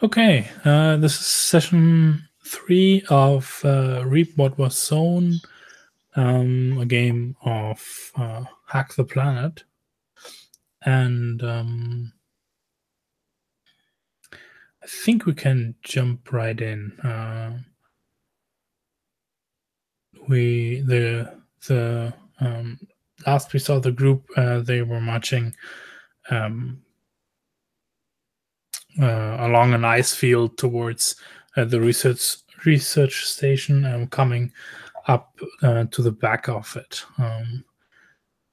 Okay, this is session 3 of Reap What Was Sown, a game of Hack the Planet. And I think we can jump right in. Last we saw the group, they were marching along an ice field towards the research station, and coming up to the back of it.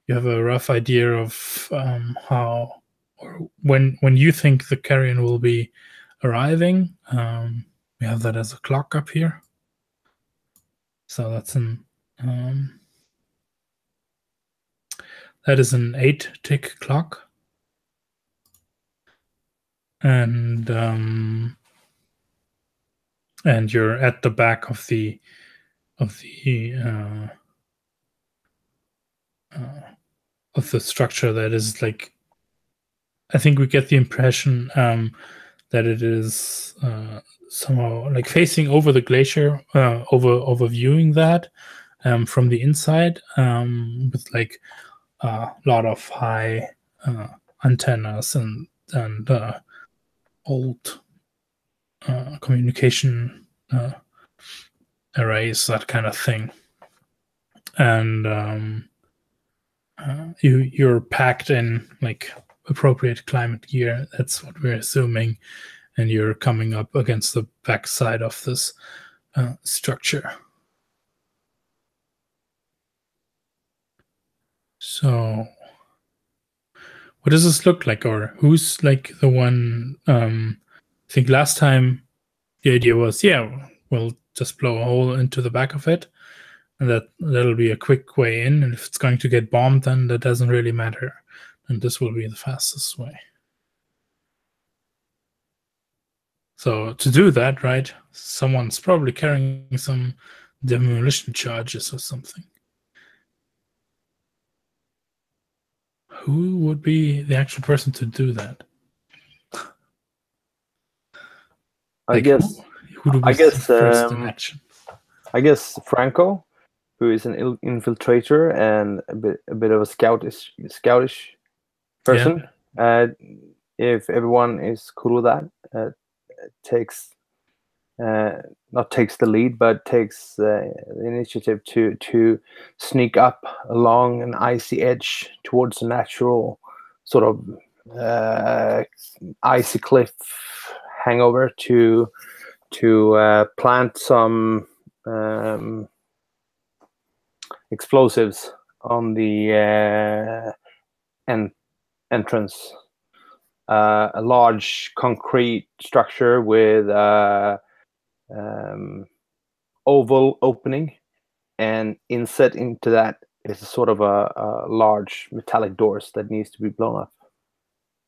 You have a rough idea of how or when you think the Carrion will be arriving. We have that as a clock up here. So that's that is an 8-tick clock. And you're at the back of the structure that is like, I think we get the impression that it is somehow like facing over the glacier, overviewing that from the inside, with like a lot of high antennas and old communication arrays, that kind of thing. And you're packed in like appropriate climate gear. That's what we're assuming. And you're coming up against the backside of this structure. So what does this look like? Or who's like the one? I think last time the idea was, yeah, we'll just blow a hole into the back of it, and that'll be a quick way in. And if it's going to get bombed, then that doesn't really matter. And this will be the fastest way. So to do that, right, someone's probably carrying some demolition charges or something. Who would be the actual person to do that? I guess. Who do we see first in action? I guess Franco, who is an infiltrator and a bit of a scoutish person. Yeah. If everyone is cool with that, not takes the lead, but takes the initiative to sneak up along an icy edge towards a natural sort of icy cliff hangover to plant some explosives on the entrance. A large concrete structure with oval opening, and inset into that is a sort of a large metallic doors that needs to be blown up.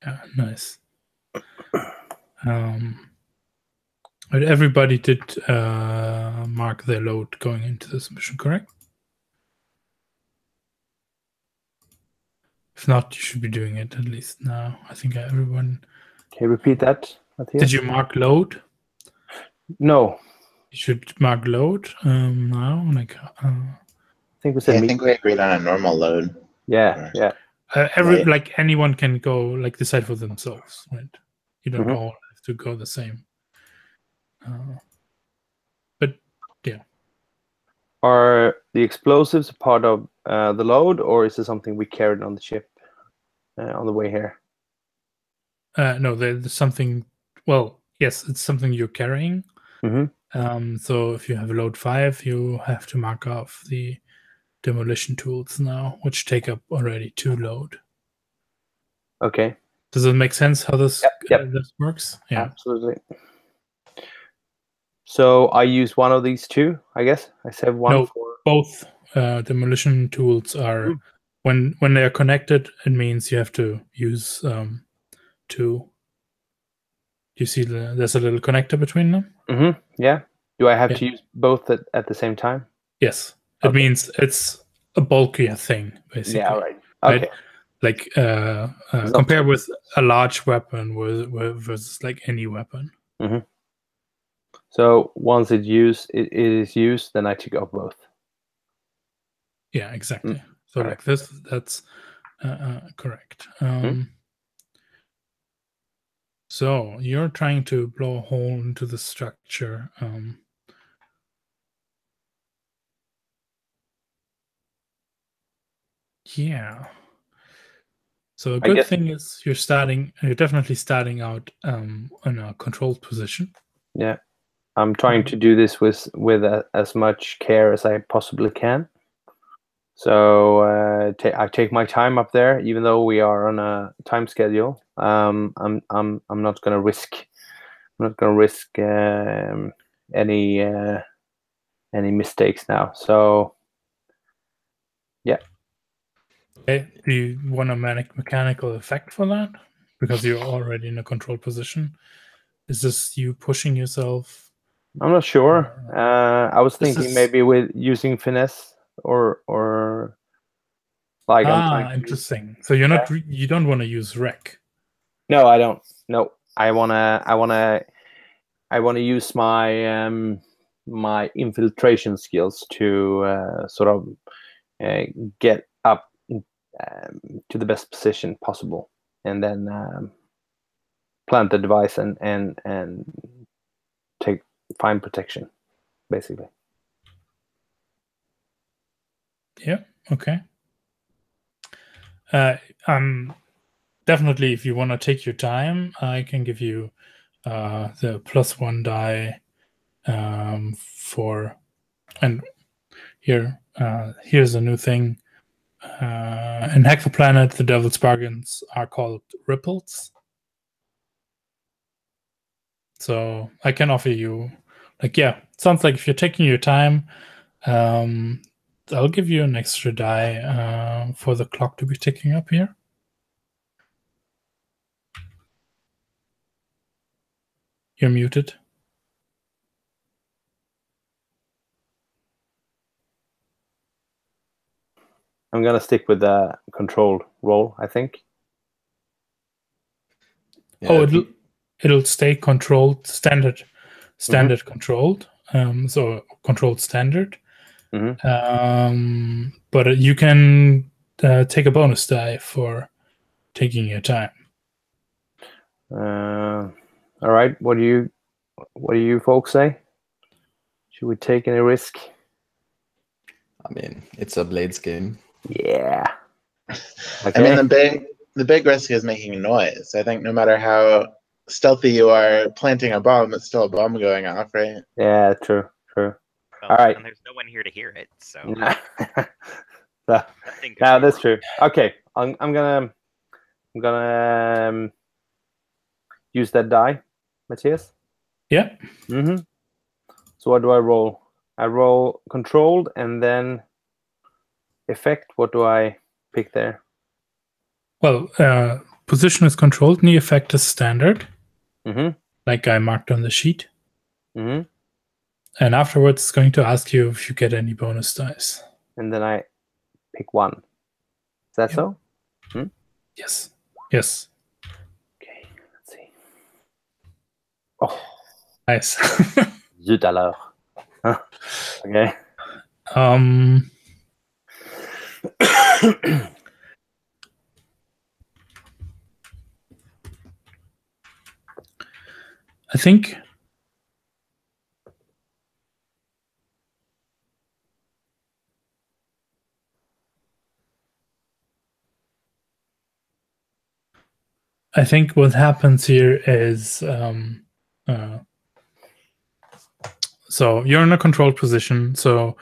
Yeah, nice. But everybody did mark their load going into this mission, correct? If not, you should be doing it at least now. I think everyone. Can you repeat that, Matthias? Did you mark load? No. You should mark load now. Like, I think we said. I think we agreed on a normal load. Yeah, yeah. Like anyone can go like decide for themselves, right? You don't all have to go the same. But yeah. Are the explosives a part of the load, or is it something we carried on the ship on the way here? No, there's something. Well, yes, it's something you're carrying. So if you have load 5, you have to mark off the demolition tools now, which take up already 2 load. Okay. Does it make sense how this this works? Yeah, absolutely. So I use one of these 2, I guess. I said one. No, both demolition tools are when they are connected. It means you have to use 2. You see there's a little connector between them. Yeah. Do I have to use both at the same time? Yes. It means it's a bulkier thing, basically. Yeah. Right. Okay. Right? Like compare with a large weapon versus like any weapon. So once it is used, then I take off both. Yeah, exactly. So All like this, that's correct. So you're trying to blow a hole into the structure. Yeah. So a I good guess- thing is you're definitely starting out in a controlled position. Yeah, I'm trying to do this with as much care as I possibly can. So I take my time up there, even though we are on a time schedule. I'm not going to risk. I'm not going to risk any mistakes now. So yeah. Okay. Do you want a mechanical effect for that? Because you're already in a controlled position. Is this you pushing yourself? I'm not sure. I was thinking maybe with using finesse or like I'm trying to interesting. So you're not you don't want to use wreck. No, I don't. No, I wanna use my my infiltration skills to sort of get up to the best position possible, and then plant the device and find protection, basically. Yeah. Okay. Definitely, if you want to take your time, I can give you the +1 die for, and here's a new thing. In Hack the Planet, the Devil's Bargains are called ripples. So I can offer you, sounds like if you're taking your time, I'll give you an extra die for the clock to be ticking up here. You're muted. I'm gonna stick with the controlled roll, I think. Yeah, it'll stay controlled, standard controlled. So controlled standard. But you can take a bonus die for taking your time. All right. What do you folks say? Should we take any risk? I mean, it's a Blades game. Yeah. Okay. I mean, the big risk is making noise. I think no matter how stealthy you are planting a bomb, it's still a bomb going off, right? Yeah, true. Well, all right. And there's no one here to hear it, so. Yeah, that's true. Okay, I'm gonna use that die, Matthias. Yeah. So what do I roll? I roll controlled and then effect. What do I pick there? Well, position is controlled and the effect is standard. Like I marked on the sheet. And afterwards, it's going to ask you if you get any bonus dice. And then I pick one. Is that so? Yes. Yes. Okay, let's see. Oh. Nice. Zut alors. Okay. I think what happens here is so you're in a controlled position, so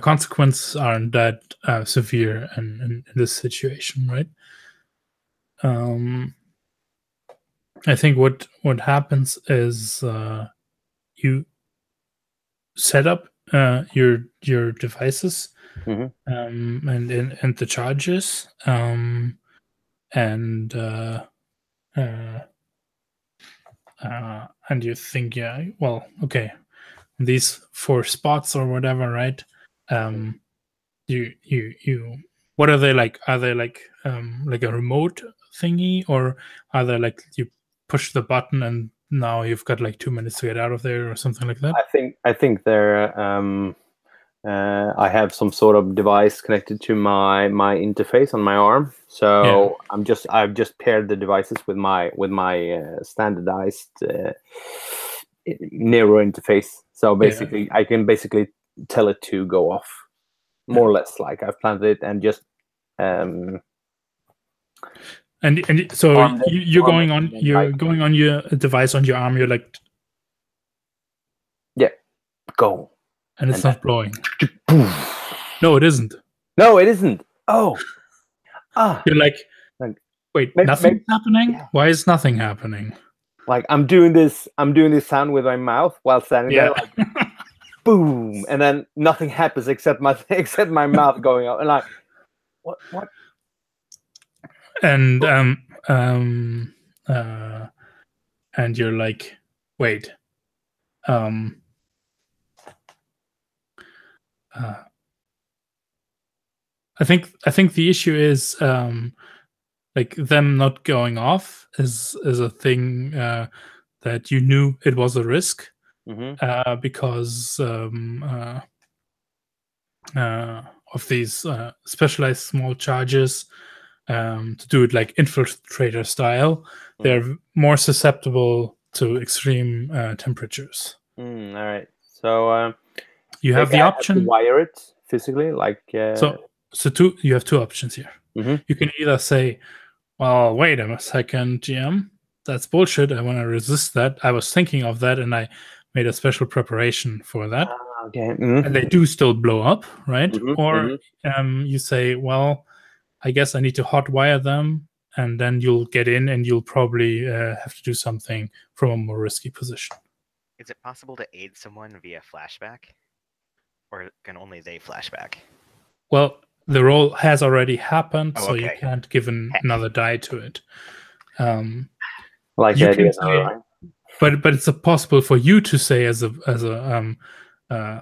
consequences aren't that severe in this situation, right? I think what happens is you set up your devices and the charges and you think, yeah, well, okay, these 4 spots or whatever, right? You what are they like? Are they like a remote thingy, or are they like you push the button and now you've got like 2 minutes to get out of there or something like that? I think there. I have some sort of device connected to my interface on my arm, so I've just paired the devices with my standardized Nero interface. So basically, I can basically tell it to go off, more or less, like I've planted it and just. And so you're going on your device on your arm. You're like, go, and it's not blowing. No, it isn't. No, it isn't. Oh, you're like, wait, nothing's happening. Yeah. Why is nothing happening? Like I'm doing this sound with my mouth while standing there, like boom, and then nothing happens except my mouth going up, and like what? And and you're like, wait, I think the issue is like them not going off is a thing that you knew it was a risk because of these specialized small charges to do it like infiltrator style. They're more susceptible to extreme temperatures. All right, so you have the option to wire it physically, like you have two options here. You can either say, well, wait a second, GM, that's bullshit, I want to resist that, I was thinking of that and I made a special preparation for that. And they do still blow up, right? Or you say, well, I guess I need to hotwire them, and then you'll get in and you'll probably have to do something from a more risky position. Is it possible to aid someone via flashback? Or can only they flashback? Well, the roll has already happened, so you can't give another die to it. Like you the idea, say, right? But it's possible for you to say as a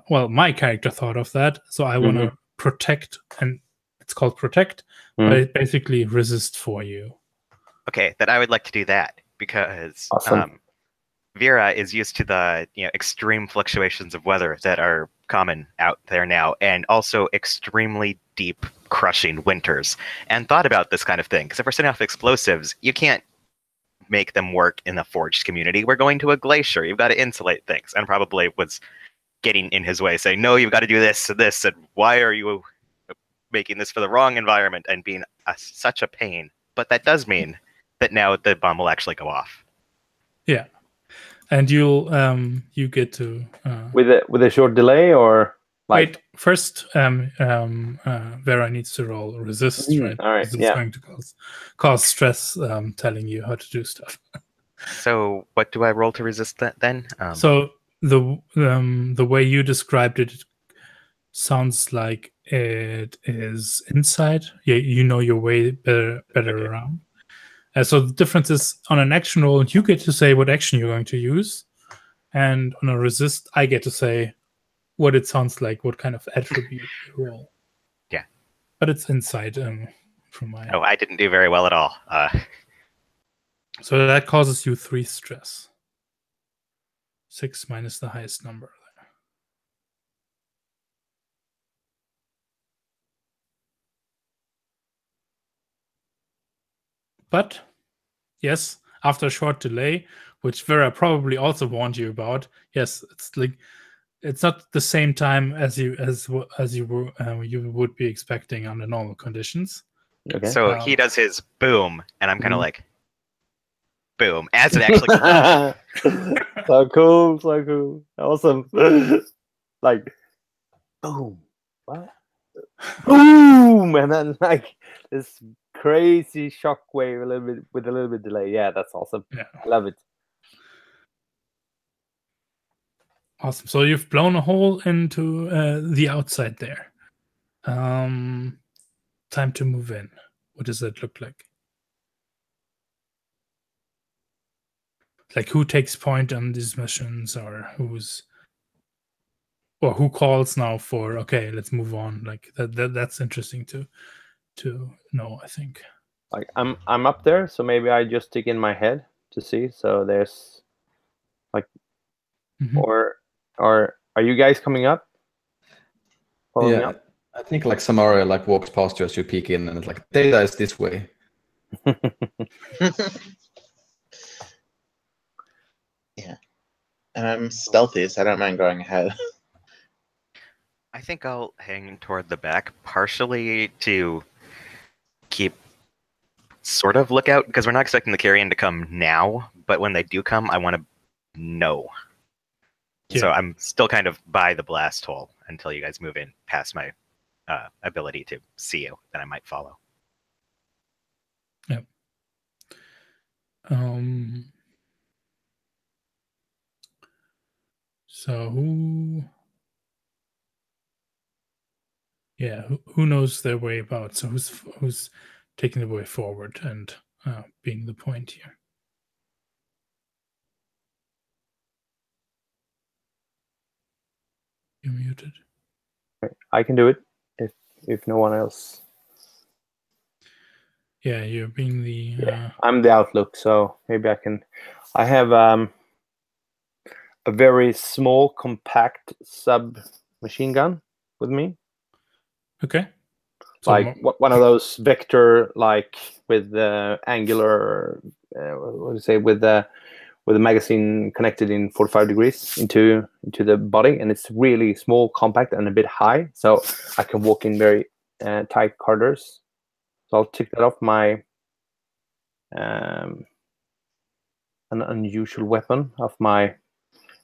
well, my character thought of that, so I want to protect, and it's called protect, but it basically resist for you. Okay, then I would like to do that because Vera is used to the extreme fluctuations of weather that are common out there now, and also extremely deep, crushing winters, and thought about this kind of thing. Because if we're setting off explosives, you can't make them work in the forged community. We're going to a glacier. You've got to insulate things. And probably was getting in his way, saying, no, you've got to do this and this, and why are you making this for the wrong environment, and being such a pain. But that does mean that now the bomb will actually go off. Yeah. And you'll you get to with a short delay, or like... Wait, first Vera needs to roll resist, right? All right, it's going to cause stress telling you how to do stuff. So what do I roll to resist that then? So the way you described it sounds like it is inside. You know your way better around. So the difference is, on an action roll, you get to say what action you're going to use, and on a resist, I get to say what it sounds like, what kind of attribute you roll. Yeah, but it's inside from my. Oh, I didn't do very well at all. So that causes you 3 stress. 6 minus the highest number. But, yes, after a short delay, which Vera probably also warned you about, yes, it's like it's not the same time as you would be expecting under normal conditions. Okay. So he does his boom, and I'm kind of like, boom, as it actually comes. So cool, awesome. Like, boom, what? Boom, and then like this crazy shockwave with a little bit delay. Yeah, that's awesome. Yeah. I love it. Awesome. So you've blown a hole into the outside there. Time to move in. What does that look like? Like, who takes point on these missions, or who calls now for, okay, let's move on. Like that's interesting to know, I think. Like I'm up there, so maybe I just stick in my head to see. So there's or are you guys coming up? Following up? I think like Samaria like walks past you as you peek in, and it's like data is this way. Yeah, and I'm stealthy, so I don't mind going ahead. I think I'll hang toward the back, partially to keep sort of lookout, because we're not expecting the Carrion to come now, but when they do come, I want to know. Yeah. So I'm still kind of by the blast hole until you guys move in past my ability to see you. Then I might follow. Yep. So who knows their way about? So who's taking the way forward and being the point here? You're muted. I can do it if no one else. Yeah, you're being the. I'm the outlook, so maybe I can. I have a very small, compact submachine gun with me. Okay. So Like one of those vector, like with the angular, what do you say, with the magazine connected in 45 degrees into the body, and it's really small, compact, and a bit high, so I can walk in very tight corridors. So I'll tick that off my an unusual weapon of my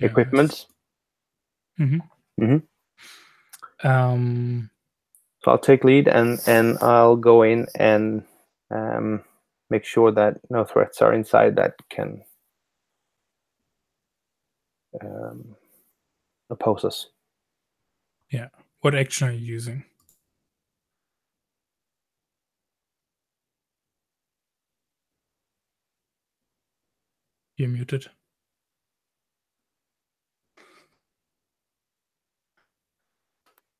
equipment. So I'll take lead and I'll go in and make sure that no threats are inside that can oppose us. Yeah. What action are you using? You're muted.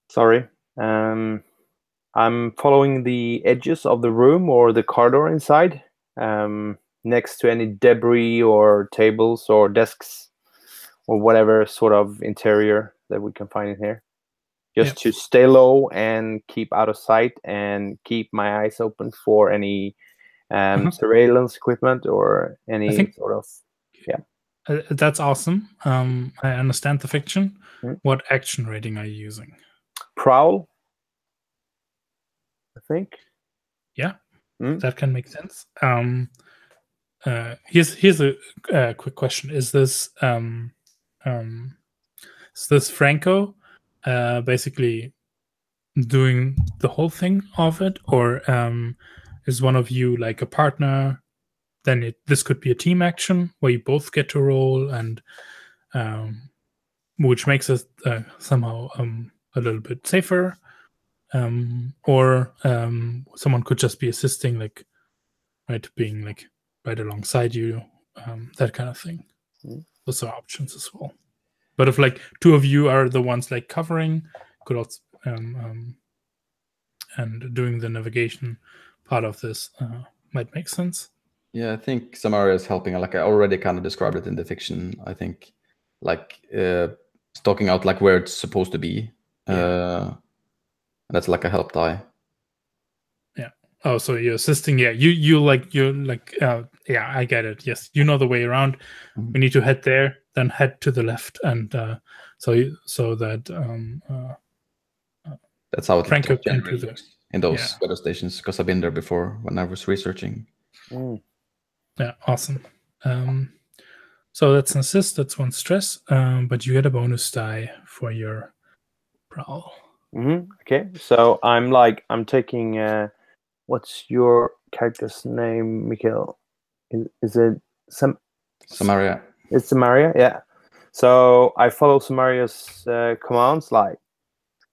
Sorry. I'm following the edges of the room or the corridor inside, next to any debris or tables or desks or whatever sort of interior that we can find in here. Just to stay low and keep out of sight and keep my eyes open for any surveillance equipment or any sort of, That's awesome. I understand the fiction. What action rating are you using? Prowl, I think. Yeah, that can make sense. Here's a quick question: Is this Franco basically doing the whole thing of it, or is one of you like a partner? Then this could be a team action where you both get to roll, and which makes it somehow a little bit safer. Or someone could just be assisting, like being like right alongside you, that kind of thing. Those are options as well. But if like two of you are the ones like covering, could also and doing the navigation part of this might make sense. Yeah, I think Samaria is helping. Like I already kind of described it in the fiction. I think like stalking out like where it's supposed to be. That's like a help die. Yeah. Oh, so you're assisting. Yeah, you're like yeah, I get it. Yes, you know the way around. We need to head there, then head to the left, and so that that's how it Franco can do the in those weather stations, because I've been there before when I was researching. Yeah, awesome. So that's an assist, that's one stress, but you get a bonus die for your prowl. Okay, so I'm taking what's your character's name, Mikhail? Is it Samaria? It's Samaria, yeah. So I follow Samaria's commands, like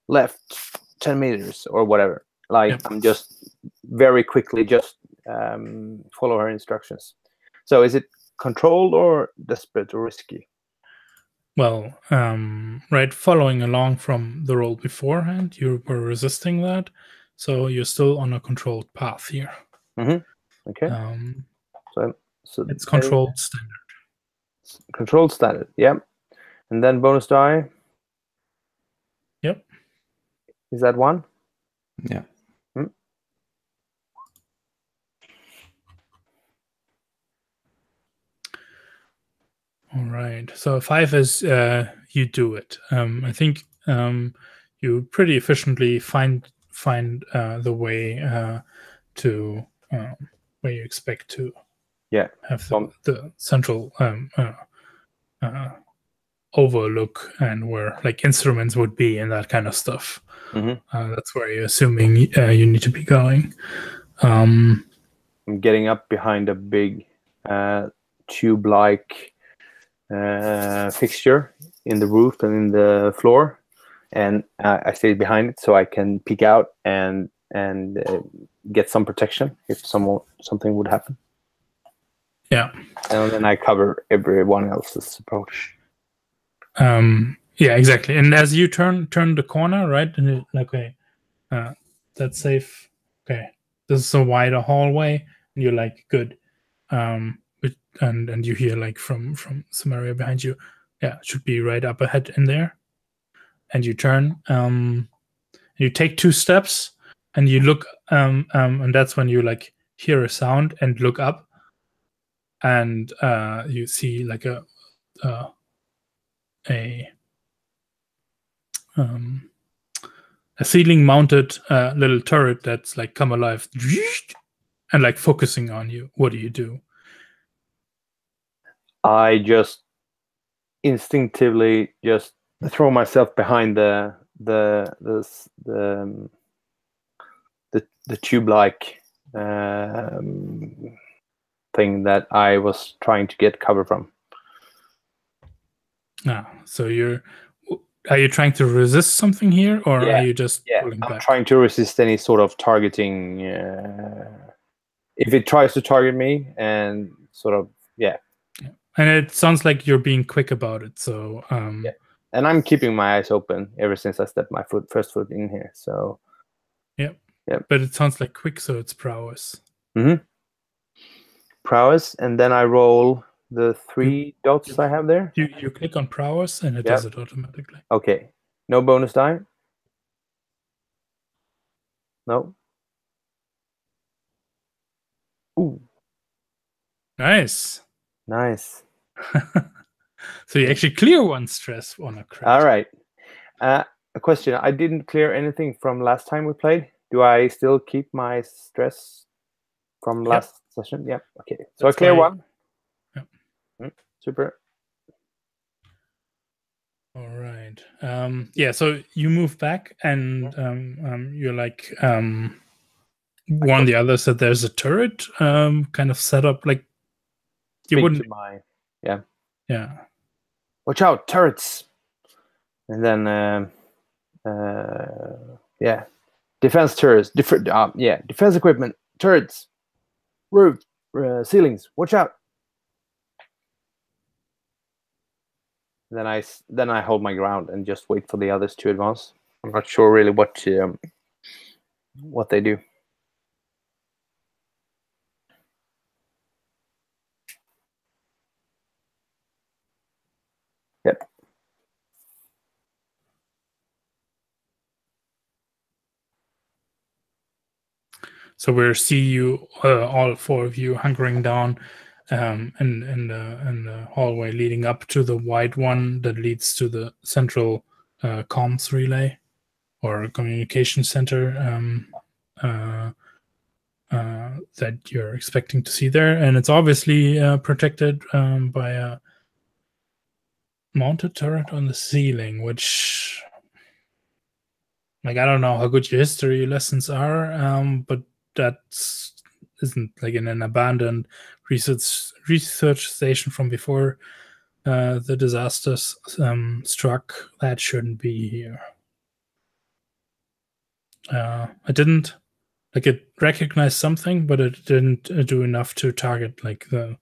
left 10 meters or whatever. Like I'm just very quickly just follow her instructions. So is it controlled or desperate or risky? Well, following along from the roll beforehand, you were resisting that, so you're still on a controlled path here. Okay. So it's controlled standard. Controlled standard. Yep. And then bonus die. Yep. Is that 1? Yeah. All right. So 5 is you do it. I think you pretty efficiently find the way to where you expect to have the central overlook and where like instruments would be and that kind of stuff. That's where you're assuming you need to be going. I'm getting up behind a big tube-like fixture in the roof and in the floor, and I stay behind it so I can peek out and get some protection if something would happen. Yeah. And then I cover everyone else's approach. Yeah, exactly. And as you turn the corner, right, and it, okay, that's safe. Okay, this is a wider hallway, and you're like, good. And you hear like from some area behind you, yeah, it should be right up ahead in there. And you turn, you take 2 steps, and you look, and that's when you like hear a sound and look up, and you see like a ceiling mounted little turret that's like come alive and like focusing on you. What do you do? I just instinctively just throw myself behind the tube-like thing that I was trying to get cover from. So are you trying to resist something here, or are you just pulling back? I'm trying to resist any sort of targeting. If it tries to target me, and sort of, And it sounds like you're being quick about it. So and I'm keeping my eyes open ever since I stepped my first foot in here. So yeah. But it sounds like quick, so it's prowess. Prowess, and then I roll the 3 dots I have there. You click on prowess, and it does it automatically. Okay. No bonus die? No. Ooh. Nice. So you actually clear 1 stress on a crit. All right. A question. I didn't clear anything from last time we played. Do I still keep my stress from last session? Yep. Okay. So that's I clear 1. Yep. Super. All right. Yeah, so you move back, and you're like warn the others that there's a turret kind of set up, like you wouldn't. Yeah. Watch out, turrets! And then defense turrets, defense equipment, turrets, roof, ceilings. Watch out! Then I hold my ground and just wait for the others to advance. I'm not sure really what they do. Yep. So we'll see you, all 4 of you, hunkering down in the hallway leading up to the wide one that leads to the central comms relay or communication center that you're expecting to see there. And it's obviously protected by a mounted turret on the ceiling, which, like, I don't know how good your history lessons are, but that isn't like in an abandoned research station from before the disasters struck. That shouldn't be here. I didn't like it recognized something, but it didn't do enough to target like the.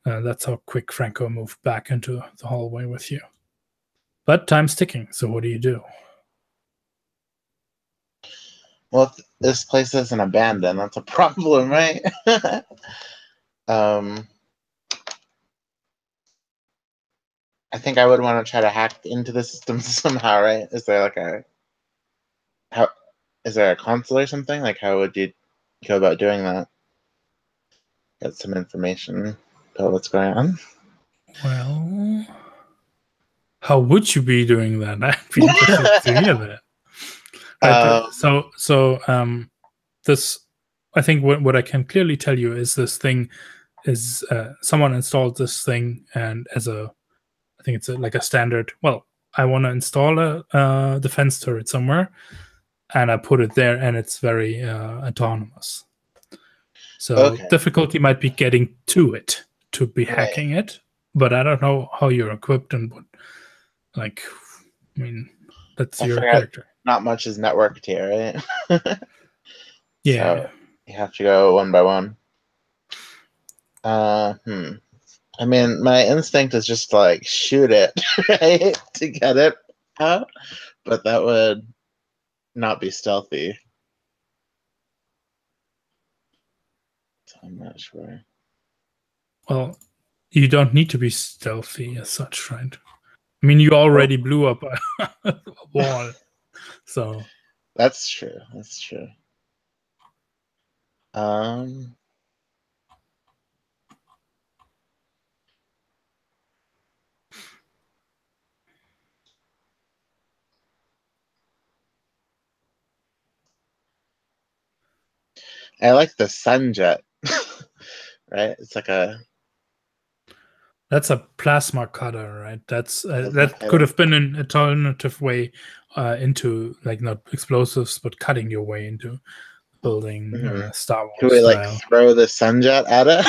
That's how quick Franco moved back into the hallway with you. But time's ticking, so what do you do? Well, this place isn't abandoned. That's a problem, right? I think I would want to try to hack into the system somehow, right? Is there a console or something? Like, how would you go about doing that? Get some information about what's going on. Well, how would you be doing that? I'd be interested to hear that. Right, this, I think what I can clearly tell you is this thing is someone installed this thing, and I think it's like a standard. Well, I want to install a defense turret somewhere, and I put it there, and it's very autonomous. So difficulty might be getting to it to be hacking it, but I don't know how you're equipped and what. Like, I mean, that's your character. Not much is networked here, right? Yeah. So you have to go one by one. I mean, my instinct is just to, like, shoot it, right, to get it out, but that would not be stealthy. So I'm not sure. Well, you don't need to be stealthy as such, right? I mean, you already blew up a wall, so that's true. That's true. I like the Sunjet, right? It's like that's a plasma cutter, right? That could have been an alternative way into, like, not explosives, but cutting your way into building Star Wars. Could we like throw the Sunjet at it,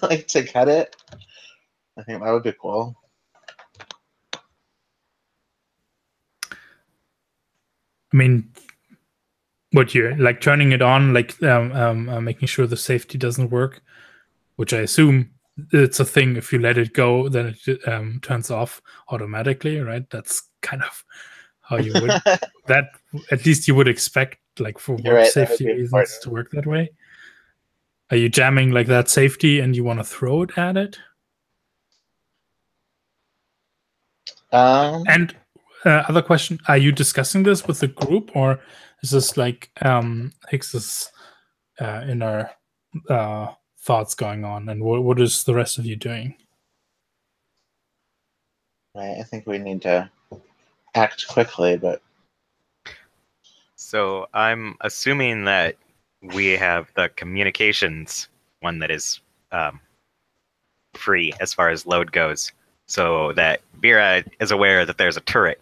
like, to cut it? I think that would be cool. I mean, what you're like turning it on, like making sure the safety doesn't work, which I assume it's a thing. If you let it go, then it turns off automatically, right? That's kind of how you would that at least you would expect, like, for work safety reasons to work that way. Are you jamming like that safety and you want to throw it at it? And other question: are you discussing this with the group, or is this like Hicks's inner thoughts going on, and what is the rest of you doing? Right, I think we need to act quickly, but so I'm assuming that we have the communications one that is free as far as load goes, so that Vera is aware that there's a turret,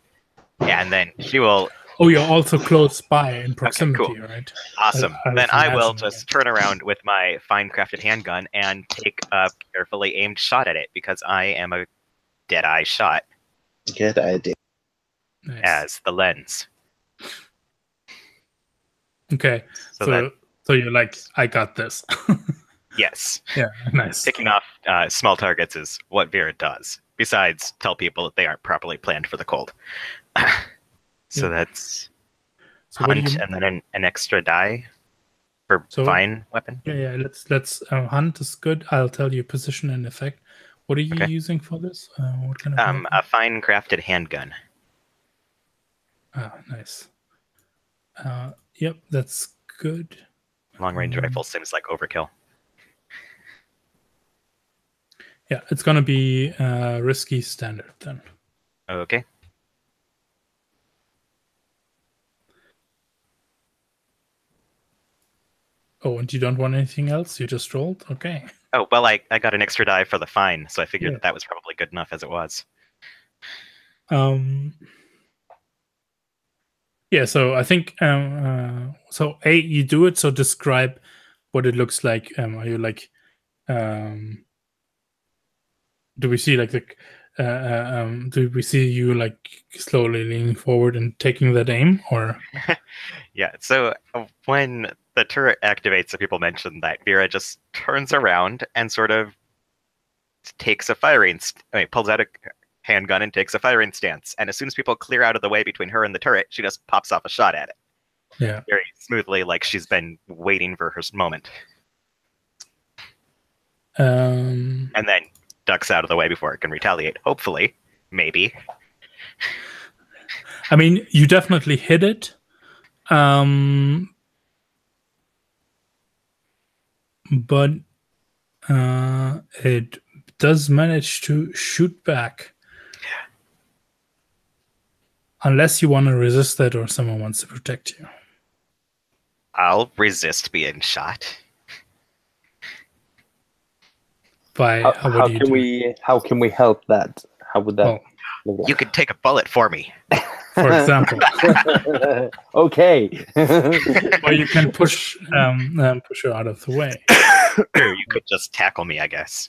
and then she will. Oh, you're also close by in proximity, okay, cool. Right? Awesome. Then I will just turn around with my fine-crafted handgun and take a carefully aimed shot at it, because I am a dead-eye shot. Good idea. Nice. As the lens. Okay, so you're like, I got this. Yes. Yeah, nice. Picking off small targets is what Vera does, besides tell people that they aren't properly planned for the cold. So that's hunt, and then an extra die for fine weapon. Yeah. Let's hunt is good. I'll tell you position and effect. What are you using for this? What kind of a fine crafted handgun. Ah, nice. Yep, that's good. Long range rifle seems like overkill. Yeah, it's gonna be risky standard then. Okay. Oh, and you don't want anything else? You just rolled? Okay. Oh, well, I got an extra die for the fine, so I figured that was probably good enough as it was. Yeah, so I think so you do it, so describe what it looks like. Are you like do we see like do we see you like slowly leaning forward and taking that aim, or? Yeah, so when the turret activates, so people mentioned that Vera just turns around and sort of takes a pulls out a handgun and takes a firing stance. And as soon as people clear out of the way between her and the turret, she just pops off a shot at it. Yeah. Very smoothly, like she's been waiting for her moment. And then ducks out of the way before it can retaliate, hopefully. Maybe. I mean, you definitely hit it. But it does manage to shoot back. Unless you want to resist that or someone wants to protect you. I'll resist being shot. By how can we help that? How would that? Well, you could take a bullet for me. For example. Okay. Or you can push her out of the way. Or you could just tackle me, I guess.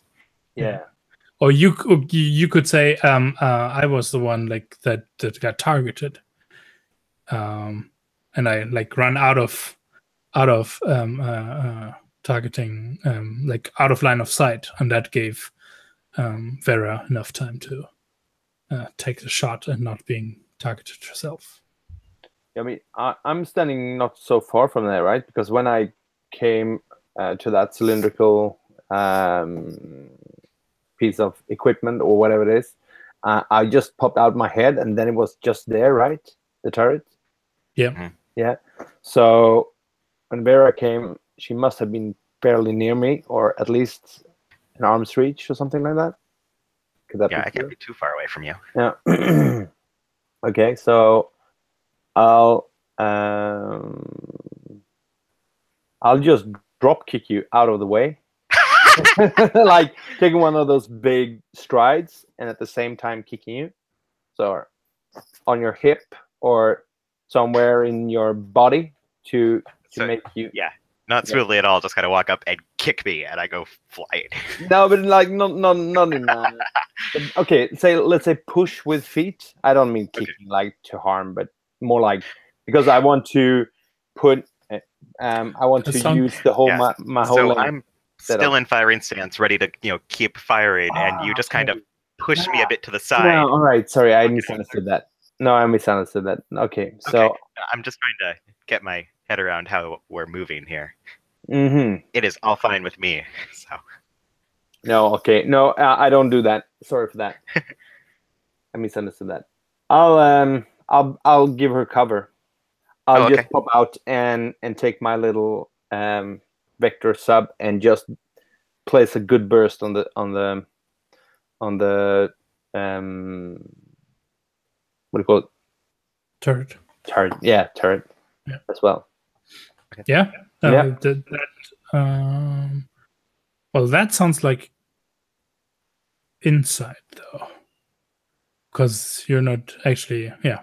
Yeah. Or you could say, I was the one like that got targeted, and I like run out of targeting, like out of line of sight, and that gave Vera enough time to take the shot and not being targeted herself. I mean, I'm standing not so far from there, right? Because when I came to that cylindrical piece of equipment or whatever it is, I just popped out my head, and then it was just there, right? The turret. Yeah. Mm-hmm. Yeah. So when Vera came, she must have been fairly near me, or at least an arm's reach or something like that. Could that Yeah, be I can't be too far away from you. Yeah. Okay, so I'll just drop kick you out of the way. Like taking one of those big strides and at the same time kicking you. So on your hip or somewhere in your body to make you. Yeah, not smoothly at all. Just kind of walk up and kick me, and I go flying. No, but like not in that. Okay, let's say push with feet. I don't mean kicking like to harm, but more like because I want to put. I want to use the whole my whole. So leg I'm still in firing stance, ready to keep firing, and you just kind of push me a bit to the side. No, all right. Sorry, I misunderstood that. No, I misunderstood that. Okay, so I'm just trying to get my head around how we're moving here. Mm-hmm. It is all fine with me. So. No, okay, no, I don't do that. Sorry for that. I misunderstood that. I'll give her cover. I'll just pop out and take my little vector sub and just place a good burst on the what do you call it? Turret. Yeah, turret. Yeah. As well. Yeah. Yeah. Well, that sounds like inside though, because you're not actually. Yeah.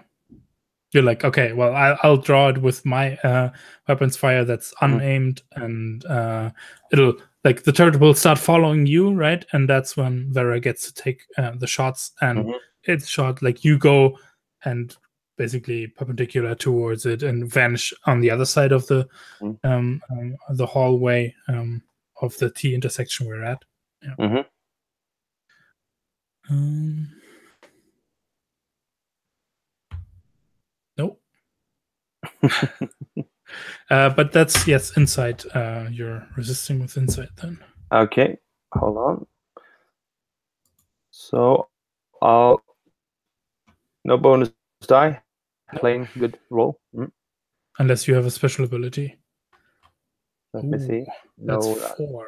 You're like, okay, well, I'll draw it with my weapons fire that's unaimed, and it'll like the turret will start following you, right? And that's when Vera gets to take the shots, and it's shot like you go and basically perpendicular towards it and vanish on the other side of the hallway of the T intersection we're at. Yeah. Nope. But that's inside. You're resisting with insight then. Okay, hold on. So I'll no bonus die. Plain good roll. Unless you have a special ability. Let me see. That's No, 4.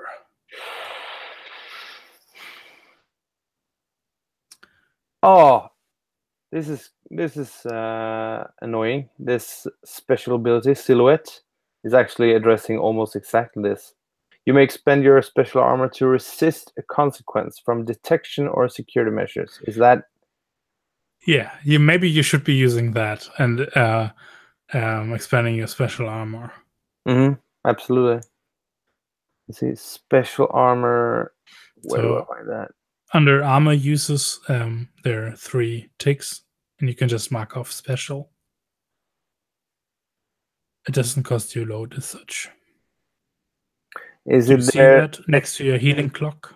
Oh, this is annoying. This special ability, Silhouette, is actually addressing almost exactly this. You may expend your special armor to resist a consequence from detection or security measures. Is that? Yeah, maybe you should be using that and expanding your special armor. Absolutely. Let's see, special armor. Where do I find that? Under armor uses, there are 3 ticks, and you can just mark off special. It doesn't cost you load as such. Is Do it you see there that next to your healing clock?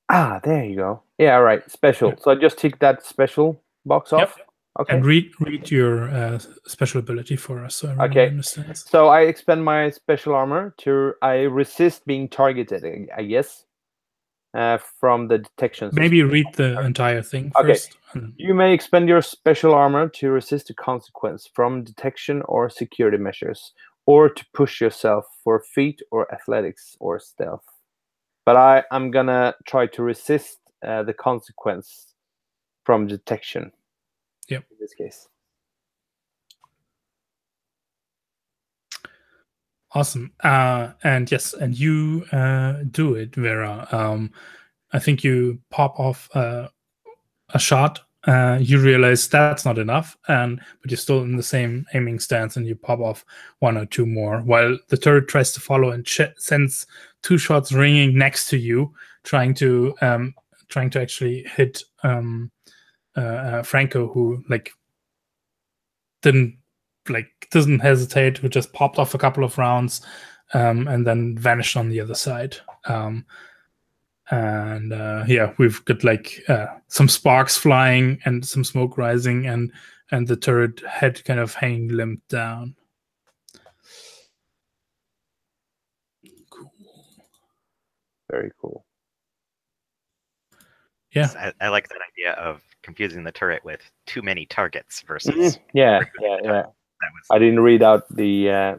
Ah, there you go. Yeah, right. Special. Yeah. So I just tick that special box off. Yep. Okay. And read your special ability for us, so everyone understands. So I expend my special armor to I resist being targeted, I guess. from the detection system. Maybe read the entire thing Okay. first. You may expend your special armor to resist a consequence from detection or security measures, or to push yourself for feat or athletics or stealth. But I'm gonna try to resist the consequence from detection. Yep. In this case. Awesome. And yes, and you do it, Vera. I think you pop off a shot. You realize that's not enough, but you're still in the same aiming stance, and you pop off 1 or 2 more, while the turret tries to follow and sends 2 shots ringing next to you, trying to actually hit Franco, who doesn't hesitate, who just popped off a couple of rounds and then vanished on the other side. We've got some sparks flying and some smoke rising, and the turret head kind of hanging limp down. Cool. Very cool. Yeah. I like that idea of confusing the turret with too many targets versus. Yeah. I didn't read out your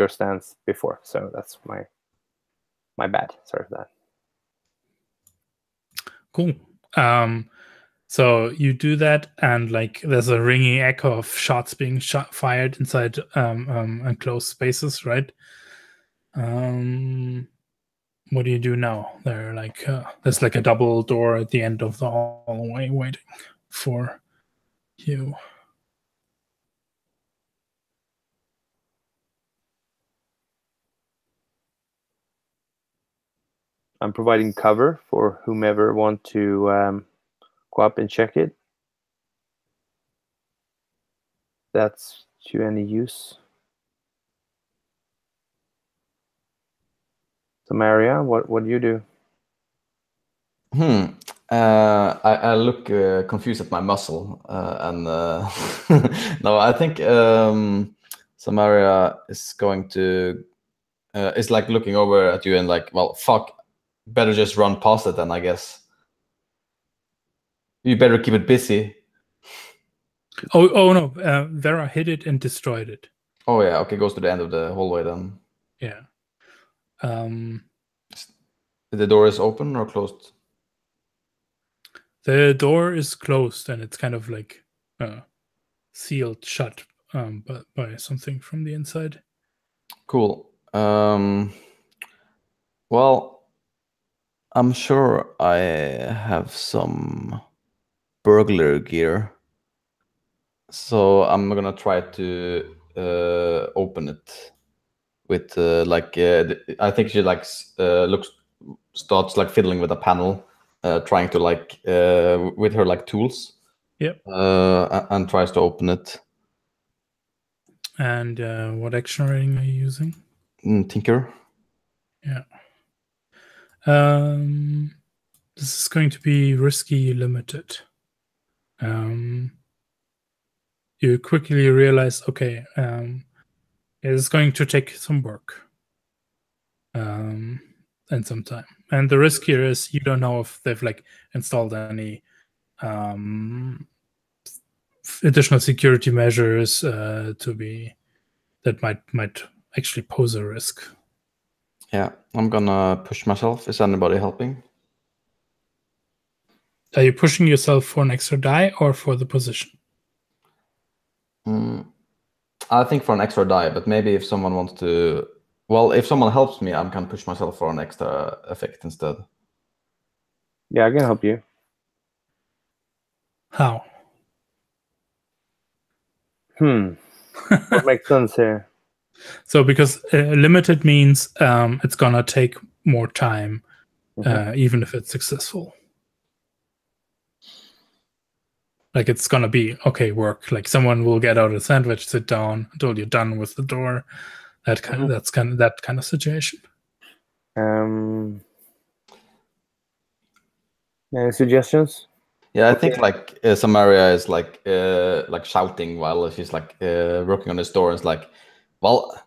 stance before, so that's my bad. Sorry for that. Cool. So you do that, and there's a ringing echo of shots being fired inside enclosed spaces, right? What do you do now? There's a double door at the end of the hallway waiting for you. I'm providing cover for whomever want to go up and check it. That's to any use. So Maria, what do you do? I look confused at my muscle, and no, I think Samaria is going to is looking over at you and well, fuck, better just run past it then, I guess. You better keep it busy. Oh no, Vera hit it and destroyed it. Oh yeah, okay, goes to the end of the hallway then. Yeah. The door is open or closed? The door is closed, and it's kind of sealed shut by something from the inside. Cool. Well, I'm sure I have some burglar gear, so I'm gonna try to open it with I think she starts fiddling with a panel, trying to with her tools. Yep. And tries to open it. And what action rating are you using? Tinker. Yeah. This is going to be risky limited. You quickly realize, okay, it's going to take some work and some time. And the risk here is you don't know if they've installed any additional security measures that might actually pose a risk. Yeah, I'm gonna push myself. Is anybody helping? Are you pushing yourself for an extra die or for the position? I think for an extra die, but maybe if someone wants to... Well, if someone helps me, I'm gonna push myself for an extra effect instead. Yeah, I can help you. How? What makes sense here? So because limited means it's gonna take more time, even if it's successful. It's gonna be work. Someone will get out a sandwich, sit down until you're done with the door. That kind of situation. Any suggestions? Yeah, I think Samaria is shouting while she's working on this door. It's well,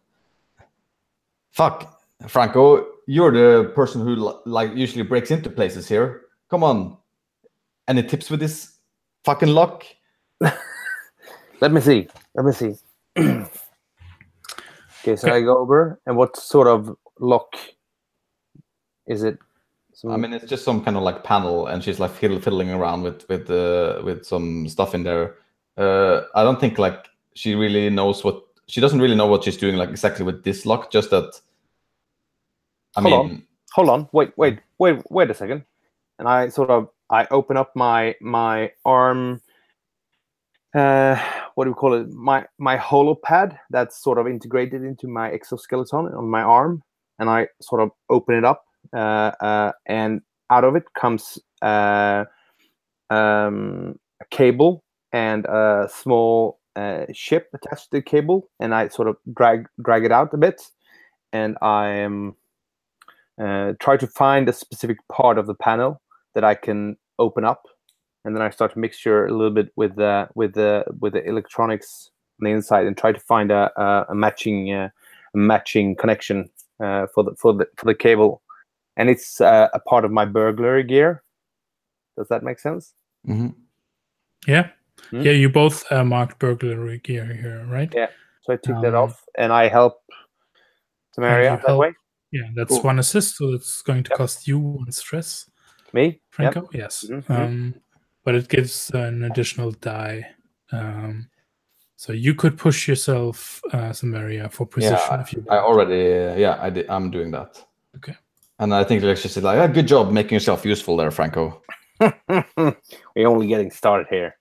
fuck, Franco, you're the person who like usually breaks into places here. Come on. Any tips with this fucking lock? Let me see. Okay, so Okay. I go over, and what sort of lock is it? I mean, it's just some kind of like panel, and she's like fiddling around with some stuff in there. I don't think like she really knows what she doesn't really know what she's doing like exactly with this lock. Just that. Hold on. Wait a second. And I open up my arm. What do we call it? My holo pad that's sort of integrated into my exoskeleton on my arm, and I sort of open it up, and out of it comes a cable and a small ship attached to the cable, and I sort of drag it out a bit, and I am try to find a specific part of the panel that I can open up. And then I start to mixture a little bit with the electronics on the inside, and try to find a matching connection for the cable. And it's a part of my burglary gear. Does that make sense? Mm-hmm. Yeah. Yeah, you both marked burglary gear here, right? Yeah. So I took that off, and I help Samaria that way. Yeah, that's one assist, so it's going to cost you 1 stress. Me? Franco? Yep. Yes. But it gives an additional die. So you could push yourself, Samaria, for position if you want. I already, I did. I'm doing that. Okay. And I think Alexis is like, good job making yourself useful there, Franco. We're only getting started here.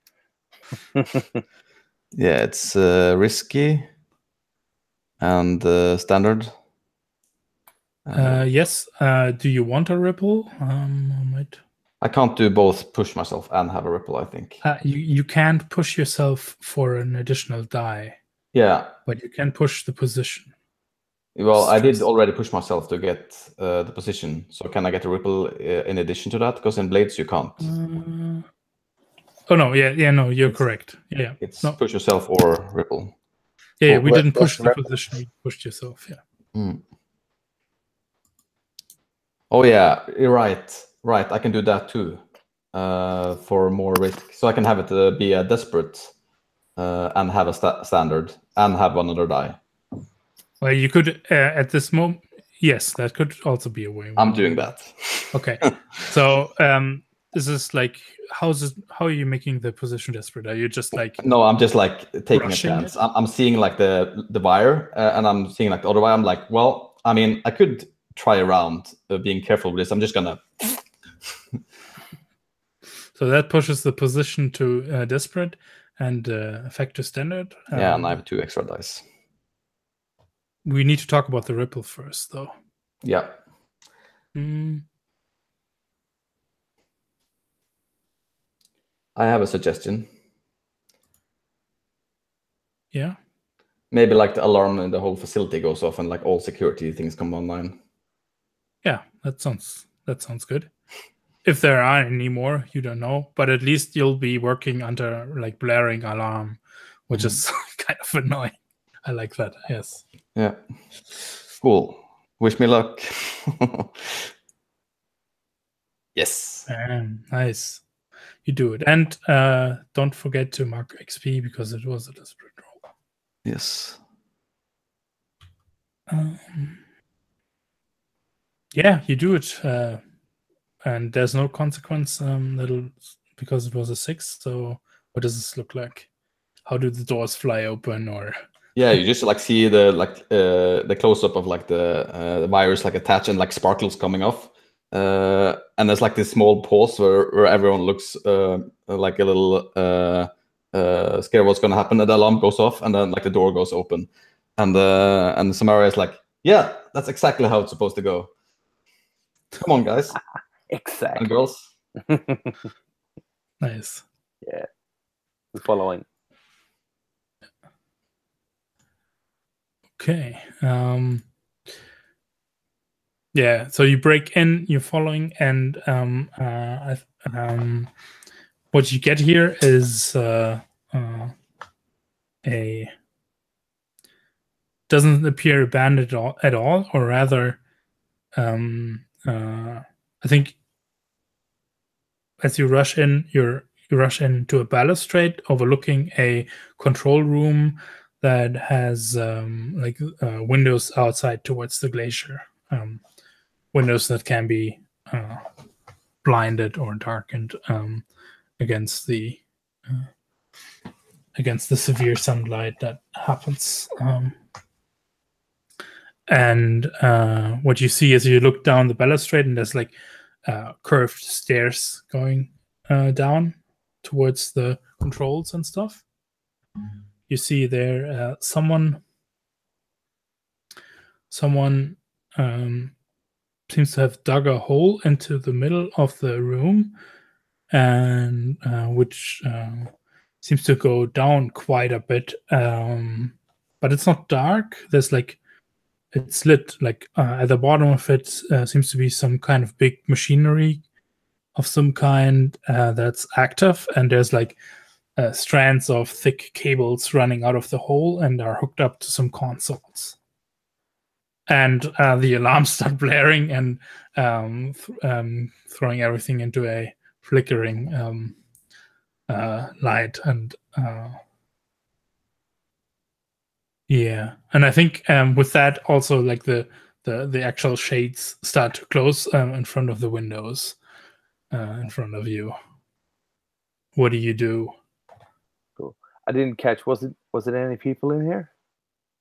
Yeah, it's risky and standard. Yes. Do you want a ripple? I can't do both push myself and have a ripple, I think. You can't push yourself for an additional die. Yeah. But you can push the position. Well, I did already push myself to get the position. So can I get a ripple in addition to that? Because in Blades you can't. Oh, no. No, you're correct. Yeah. It's push yourself or ripple. Yeah, we didn't push the position. We pushed yourself, yeah. Oh, yeah, you're right. Right, I can do that too for more risk. So I can have it be a desperate and have a standard and have another die. Well, you could at this moment. Yes, that could also be a way. I'm doing that. Okay, so this is like how are you making the position desperate? Are you just like no? I'm just like taking a chance. I'm seeing like the wire and I'm seeing like the other wire. I'm like, well, I mean, I could try around being careful with this. I'm just gonna. So that pushes the position to desperate and effective standard. Yeah, and I have 2 extra dice. We need to talk about the ripple first, though. Yeah. I have a suggestion. Yeah. Maybe like the alarm in the whole facility goes off and like all security things come online. Yeah, that sounds good. If there are any more, you don't know, but at least you'll be working under like blaring alarm, which is kind of annoying. I like that. Yes. Yeah. Cool. Wish me luck. Yes. Nice. You do it. And don't forget to mark XP because it was a desperate roll. Yes. Yeah, you do it. And there's no consequence because it was a 6. So what does this look like? How do the doors fly open or? Yeah, you just like see the close up of like the virus like attached and like sparkles coming off, and there's like this small pause where everyone looks like a little scared what's gonna happen. And the alarm goes off, and then like the door goes open, and Samaria is like, yeah, that's exactly how it's supposed to go. Come on, guys. Exactly. And girls. Nice. Yeah. We're following. Okay. Yeah. So you break in, you're following, and what you get here is doesn't appear abandoned at all, or rather, I think as you rush in, you rush into a balustrade overlooking a control room that has windows outside towards the glacier. Windows that can be blinded or darkened against the severe sunlight that happens. And what you see is you look down the balustrade, and there's like curved stairs going down towards the controls and stuff. You see there someone seems to have dug a hole into the middle of the room, and which seems to go down quite a bit. But it's not dark. There's like it's lit. Like at the bottom of it seems to be some kind of big machinery of some kind that's active, and there's like strands of thick cables running out of the hole and are hooked up to some consoles. And the alarms start blaring and throwing everything into a flickering light. And yeah, and I think with that also, like the actual shades start to close in front of the windows in front of you. What do you do? Cool. I didn't catch. Was it any people in here?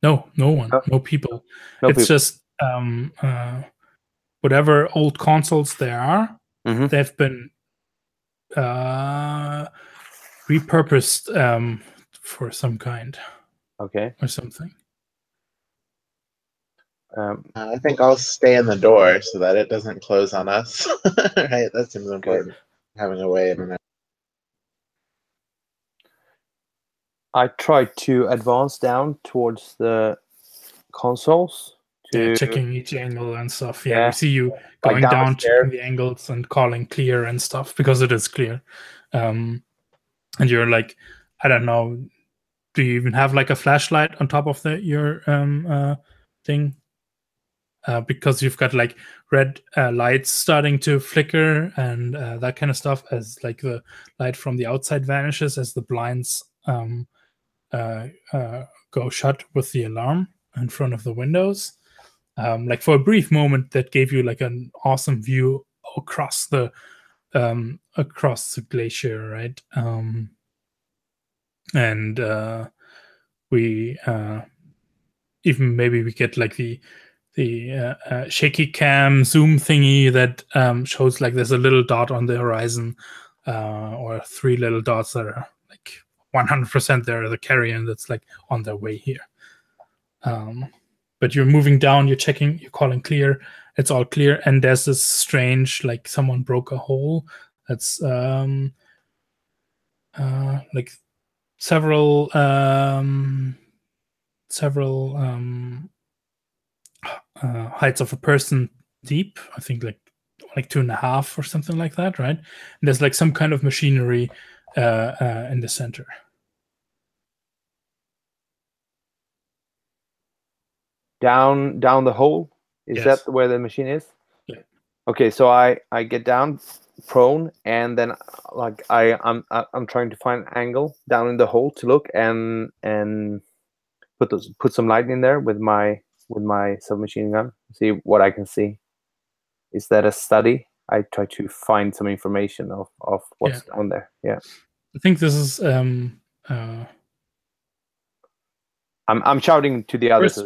No one. No people. It's just whatever old consoles there are, they've been repurposed for some kind. Okay. Or something. I think I'll stay in the door so that it doesn't close on us. Right? That seems important. Having a way in and out. I try to advance down towards the consoles. Checking each angle and stuff. Yeah, we see you going down, checking the angles and calling clear and stuff, because it is clear. And you're like, I don't know, do you even have like a flashlight on top of your thing? Because you've got like red lights starting to flicker and that kind of stuff as like the light from the outside vanishes as the blinds go shut with the alarm in front of the windows. Like for a brief moment, that gave you like an awesome view across the glacier, right? And we even maybe we get like the shaky cam zoom thingy that shows like there's a little dot on the horizon, or 3 little dots that are like 100% there, the Carrion that's like on their way here. But you're moving down, you're checking, you're calling clear, it's all clear, and there's this strange, like someone broke a hole that's like several heights of a person deep. I think like 2.5 or something like that, right? And there's like some kind of machinery in the center. Down the hole? Is that where the machine is? Yeah. Okay, so I get down prone, and then like I'm trying to find an angle down in the hole to look and put some light in there with my submachine gun, see what I can see. Is that a study? I try to find some information of what's down there. Yeah. I think this is I'm shouting to the others.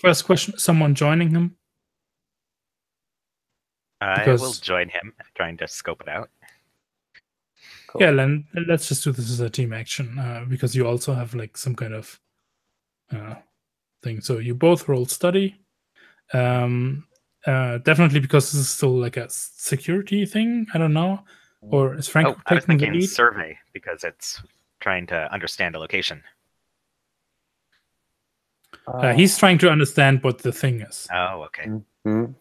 First question, someone joining him? I will join him, trying to scope it out. Cool. Yeah, Len, let's just do this as a team action, because you also have like some kind of thing. So you both roll study. Definitely because this is still like a security thing. I don't know. Or is Frank I was taking the thinking lead? survey, because it's trying to understand a location. He's trying to understand what the thing is. Oh, okay. Mm-hmm.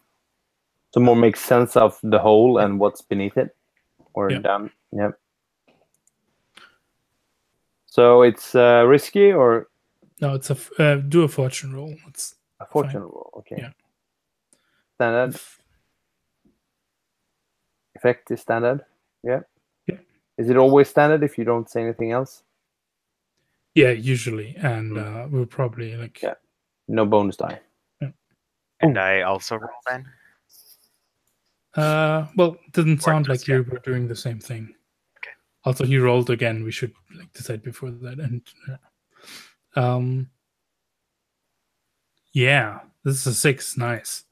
So more makes sense of the hole and what's beneath it, or down. Yep. So it's risky, or no? It's a do a fortune roll. It's a fortune roll. Okay. Yeah. Standard. Effect is standard. Yeah. Yeah. Is it always standard if you don't say anything else? Yeah, usually, and we'll probably like. Yeah. No bonus die. And I also roll then. Well, it doesn't sound just like you were doing the same thing. Okay. Also, he rolled again. We should like decide before that. And yeah, this is a 6. Nice.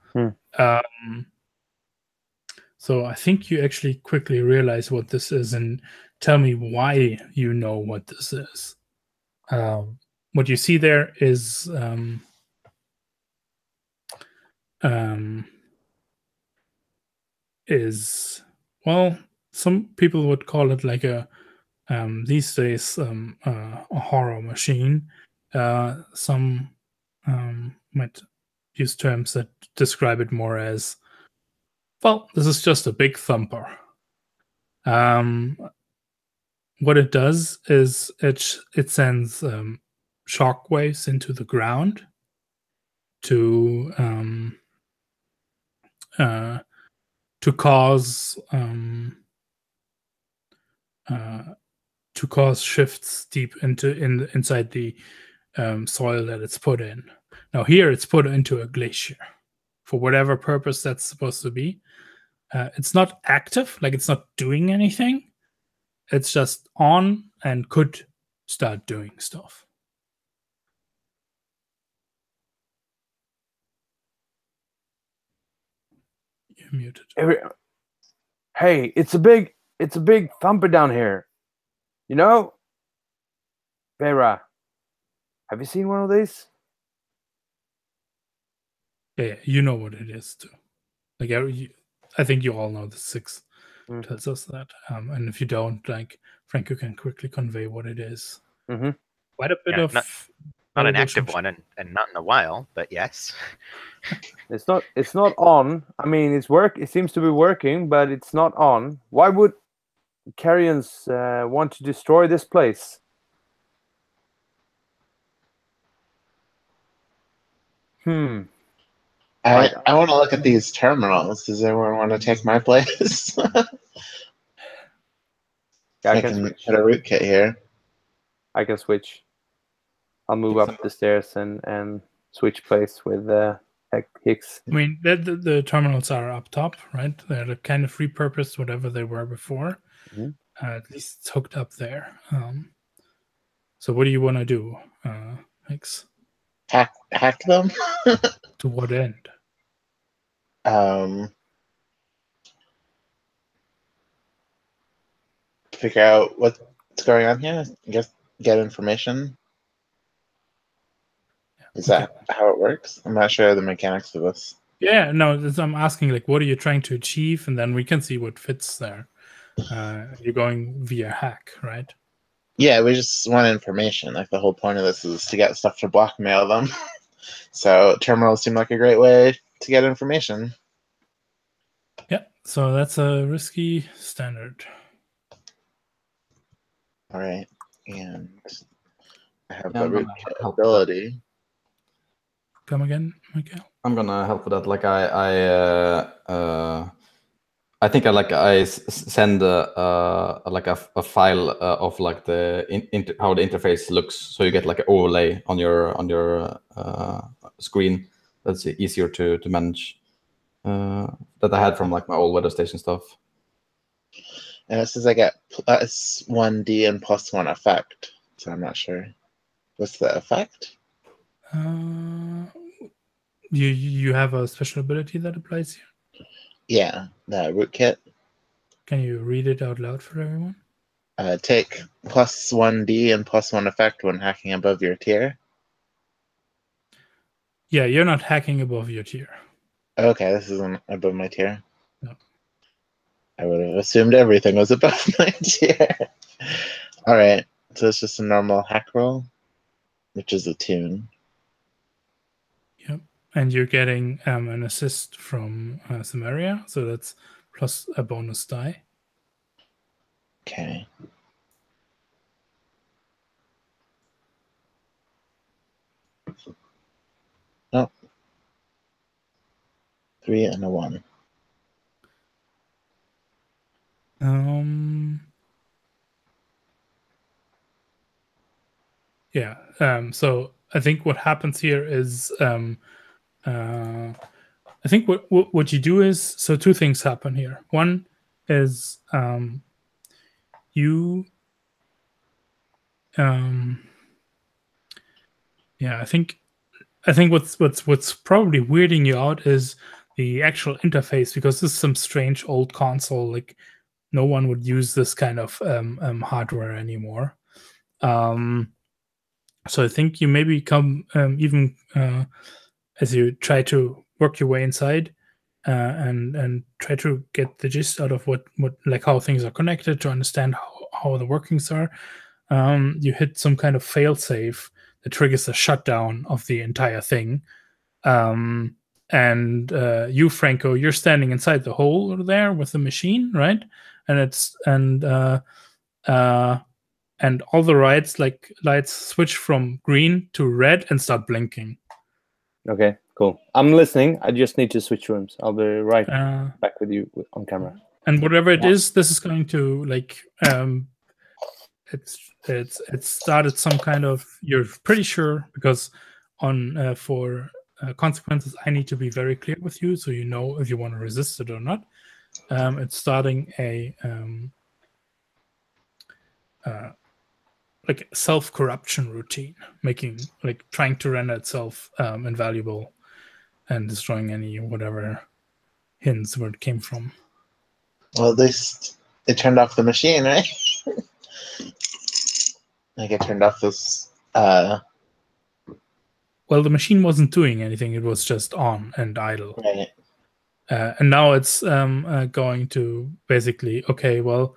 So I think you actually quickly realize what this is, and tell me why you know what this is. What you see there is well, some people would call it like a these days a horror machine. Some might use terms that describe it more as, well, this is just a big thumper. What it does is it sends shock waves into the ground to cause shifts deep inside the soil that it's put in. Now here it's put into a glacier for whatever purpose that's supposed to be. It's not active, like it's not doing anything. It's just on and could start doing stuff. You're muted. Hey, it's a big thumper down here. You know? Vera, have you seen one of these? Yeah, you know what it is too. Like I think you all know the 6 tells us that. And if you don't, like Franco can quickly convey what it is. Mm-hmm. Quite a bit of not an active one, and not in a while, but yes. It's not on. I mean, it seems to be working, but it's not on. Why would Carrions want to destroy this place? I want to look at these terminals. Does everyone want to take my place? Yeah, I can put a rootkit here. I can switch. I'll move up the stairs and switch place with Hicks. I mean, the terminals are up top, right? They're kind of repurposed, whatever they were before. At least it's hooked up there. So what do you want to do, Hicks? Hack them? To what end? Figure out what's going on here. I guess get information. Is that how it works? I'm not sure the mechanics of this. Yeah, no, I'm asking, like, what are you trying to achieve? And then we can see what fits there. You're going via hack, right? Yeah, we just want information. Like, the whole point of this is to get stuff to blackmail them. So terminals seem like a great way to get information. Yeah, so that's a risky standard. All right, and I have the rootkit ability. Come again, Michael? I'm gonna help with that. Like I think I send a file of like the how the interface looks, so you get like an overlay on your screen. That's easier to manage. That I had from like my old weather station stuff. And it says I get +1d and +1 effect. So I'm not sure. What's the effect? You have a special ability that applies here? Yeah, the rootkit. Can you read it out loud for everyone? Take +1d and +1 effect when hacking above your tier. Yeah, you're not hacking above your tier. Okay, this isn't above my tier. No. I would have assumed everything was above my tier. All right, so it's just a normal hack roll, which is a tune. Yep, and you're getting an assist from Samaria, so that's plus a bonus die. Okay. Oh. 3 and a 1. Yeah. So I think what happens here is I think what you do is, so two things happen here. One is you yeah, I think what's probably weirding you out is the actual interface, because this is some strange old console. Like, no one would use this kind of hardware anymore. So I think you maybe come even as you try to work your way inside and try to get the gist out of what like how things are connected, to understand how the workings are. You hit some kind of fail safe that triggers a shutdown of the entire thing. And you, Franco, you're standing inside the hole there with the machine, right? And and all the lights switch from green to red and start blinking. Okay, cool. I'm listening. I just need to switch rooms. I'll be right back with you on camera. And whatever it is, this is going to it's started some kind of, you're pretty sure, because on for consequences, I need to be very clear with you so you know if you want to resist it or not. It's starting a like self-corruption routine, trying to render itself invaluable and destroying any whatever hints where it came from. Well, at least it turned off the machine, right? Like, it turned off this. Well, the machine wasn't doing anything; it was just on and idle. Right. And now it's going to basically, okay, well,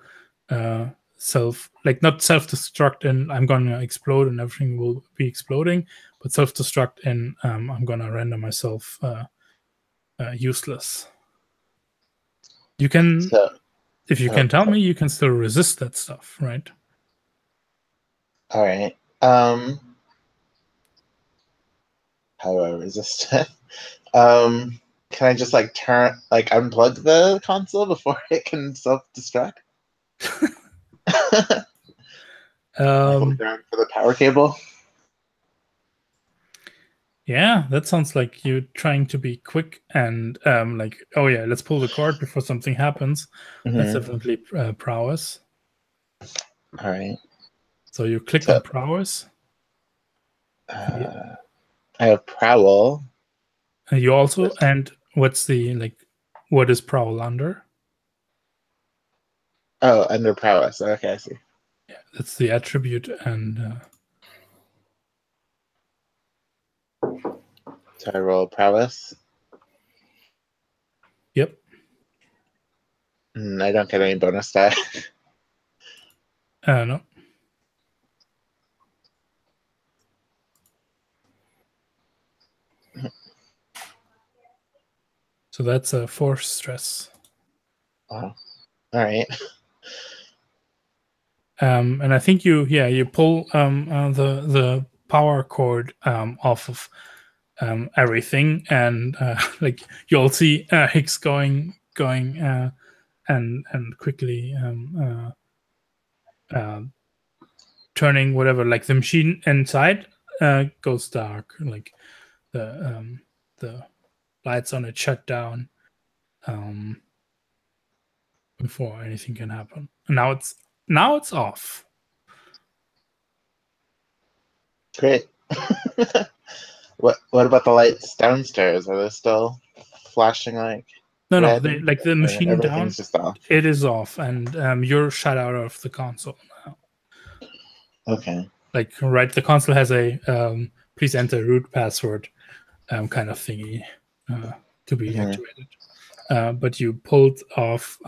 not self-destruct and I'm going to explode and everything will be exploding, but self-destruct and I'm going to render myself useless. You can, if you can tell me, you can still resist that stuff, right? All right. How do I resist it? Can I just unplug the console before it can self-destruct? Look around for the power cable. Yeah, that sounds like you trying to be quick and oh yeah, let's pull the cord before something happens. Mm-hmm. That's definitely prowess. All right. So you click on prowess. I have prowl. You also, and what's the what is prowl under? Oh, under prowess. Okay, I see. Yeah, that's the attribute. And so I roll prowess. Yep. I don't get any bonus die. No. So that's a force stress. Wow. All right. And I think you pull the power cord off of everything, and you'll see Higgs going and quickly turning whatever, the machine inside goes dark, the lights on it shut down before anything can happen. And now it's off. Great. What about the lights downstairs? Are they still flashing red? No, the machine down, just off. It is off, and you're shut out of the console now. Okay. The console has a please enter root password kind of thingy to be activated. But you pulled off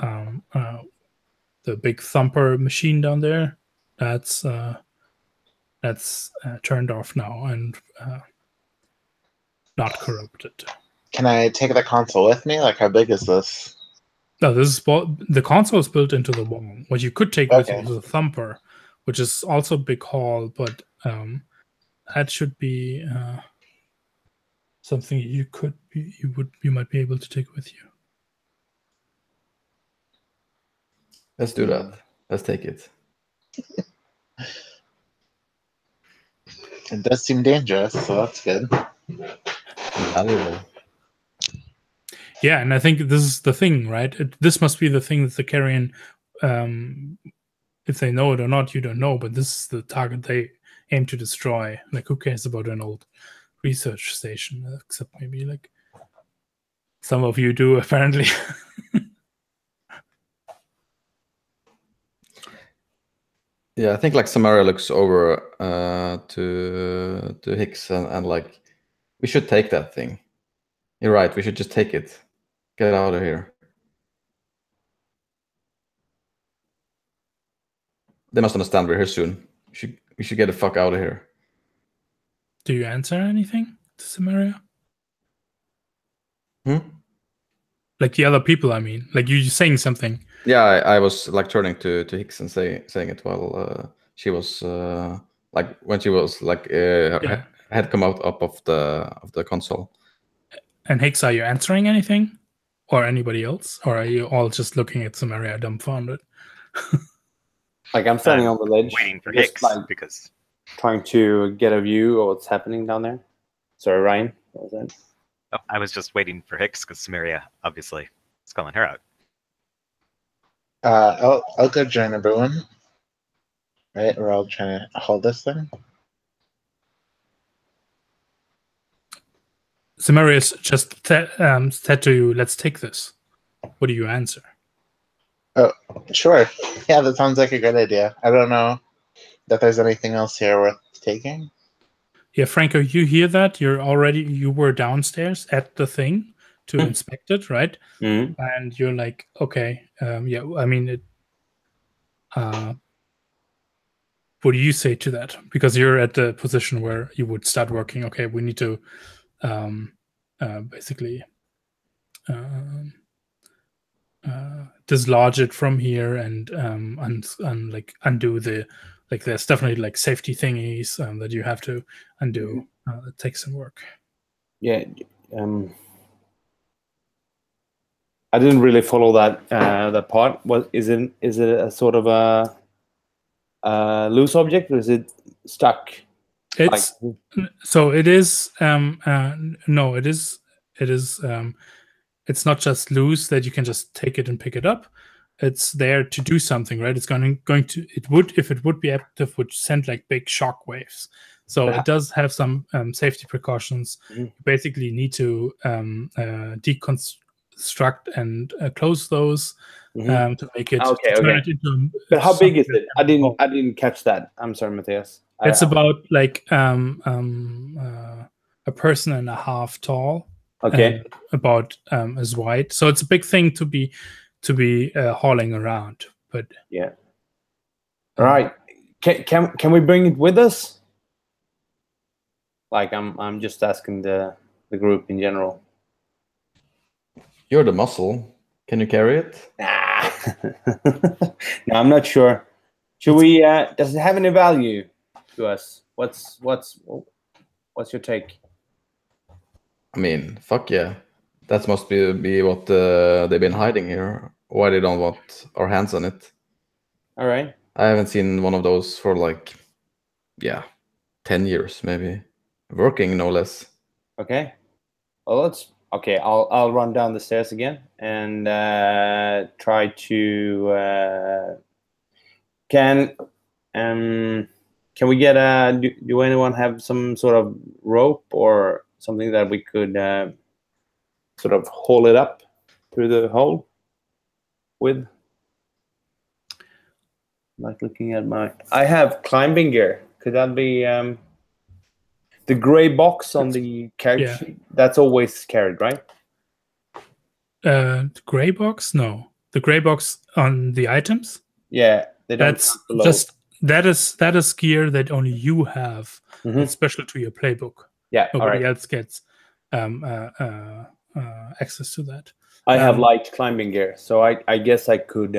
the big thumper machine down there. That's turned off now and not corrupted. Can I take the console with me? How big is this? No, the console is built into the wall. What you could take with you is a thumper, which is also a big hall, but that should be something you might be able to take with you. Let's do that. Let's take it. It does seem dangerous, so that's good. Valuable. Yeah, and I think this is the thing, right? This must be the thing that the Carrion, if they know it or not, you don't know, but this is the target they aim to destroy. Like, who cares about an old research station? Except maybe, like, some of you do, apparently. Yeah, I think like Samaria looks over to Hicks and like, we should take that thing. You're right. We should just take it. Get out of here. They must understand we're here soon. We should get the fuck out of here. Do you answer anything to Samaria? Like the other people, I mean. Like you saying something. Yeah, I was like turning to Hicks and saying it while she was like when she was like had come out up of the console. And Hicks, are you answering anything, or anybody else, or are you all just looking at Samaria dumbfounded? Like I'm standing on the ledge, waiting for just, Hicks like, because trying to get a view of what's happening down there. Sorry, Ryan. What was that? oh, I was just waiting for Hicks because Samaria obviously is calling her out. I'll go join everyone. Right, we're all trying to hold this thing. Samaria's just said to you, "Let's take this." What do you answer? Oh, sure. Yeah, that sounds like a good idea. I don't know that there's anything else here worth taking. Yeah, Franco, you hear that? You were downstairs at the thing to inspect it, right? And you're like, okay, yeah. I mean, it. What do you say to that? Because you're at the position where you would start working. Okay, we need to basically dislodge it from here and like undo the, like there's definitely like safety thingies that you have to undo. It takes some work. Yeah. I didn't really follow that part. Is it a sort of a loose object, or is it stuck? It's so it is no, it is it's not just loose that you can just take it and pick it up. It's there to do something, right? It's going to it would, if it would be active, would send like big shock waves. So it does have some safety precautions. You basically need to deconstruct and close those to make it. Okay. Turn it into but how big is it? I didn't catch that. I'm sorry, Matthias. It's about like a person and a half tall. Okay. About as wide. So it's a big thing to be hauling around. But yeah. All right. Can we bring it with us? Like I'm just asking the group in general. You're the muscle. Can you carry it? Nah. No, I'm not sure. Should we? Does it have any value to us? What's your take? I mean, fuck yeah. That must be what they've been hiding here. Why they don't want our hands on it. All right. I haven't seen one of those for like, 10 years maybe. Working, no less. Okay. Well, I'll run down the stairs again and try to. Can we get do anyone have some sort of rope or something that we could sort of haul it up through the hole with? Like looking at I have climbing gear. Could that be the gray box on the carriage sheet? That's always carried, right? The gray box? No, the gray box on the items. Yeah, that's just that is gear that only you have. It's special to your playbook. Yeah, nobody else gets access to that. I have light climbing gear, so I guess I could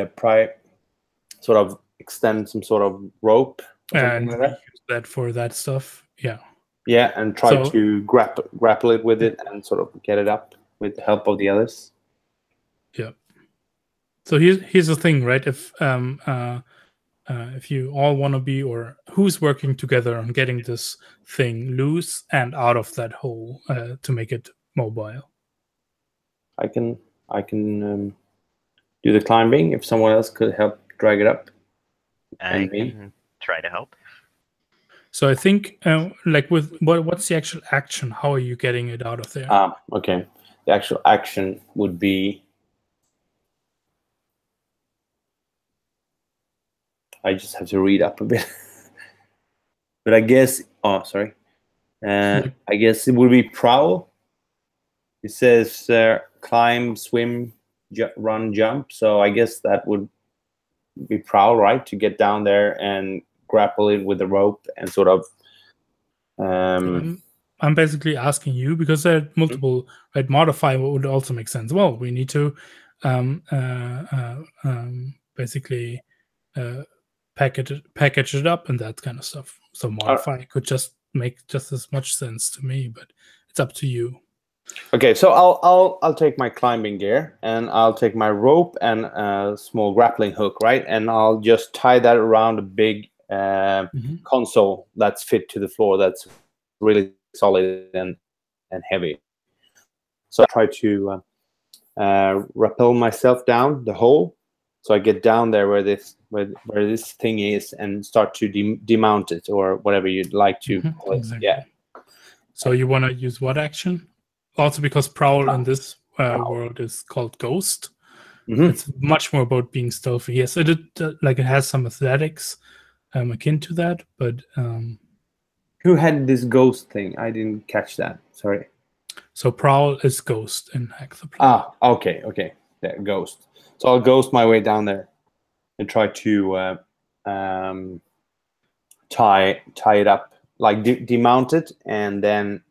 sort of extend some sort of rope or something like that. Use that for that stuff. Yeah. Yeah, and try to grapple it with it and sort of get it up with the help of the others. Yeah. So here's the thing, right? If you all want to be, or who's working together on getting this thing loose and out of that hole to make it mobile? I can do the climbing if someone else could help drag it up. I can try to help. So I think, like, with what's the actual action? How are you getting it out of there? Okay. The actual action would be. I just have to read up a bit. But I guess. Oh, sorry. I guess it would be prowl. It says climb, swim, run, jump. So I guess that would be prowl, right? To get down there and grapple it with the rope and sort of. I'm basically asking you because there are multiple, right? Modify would also make sense. Well, we need to basically package it up and that kind of stuff. So modify could just make just as much sense to me, but it's up to you. Okay, so I'll take my climbing gear and I'll take my rope and a small grappling hook, right? And I'll just tie that around a big console that's fit to the floor. That's really solid and heavy. So I try to rappel myself down the hole, so I get down there where this thing is and start to demount it or whatever you'd like to call it. Exactly. Yeah. So you want to use what action? Also, because prowl in this world is called ghost. It's much more about being stealthy. Yes, it has some athletics akin to that, but who had this ghost thing? I didn't catch that. Sorry. So prowl is ghost in Hexaplan. Okay. Yeah, ghost. So I'll ghost my way down there and try to tie it up, like demount it, and then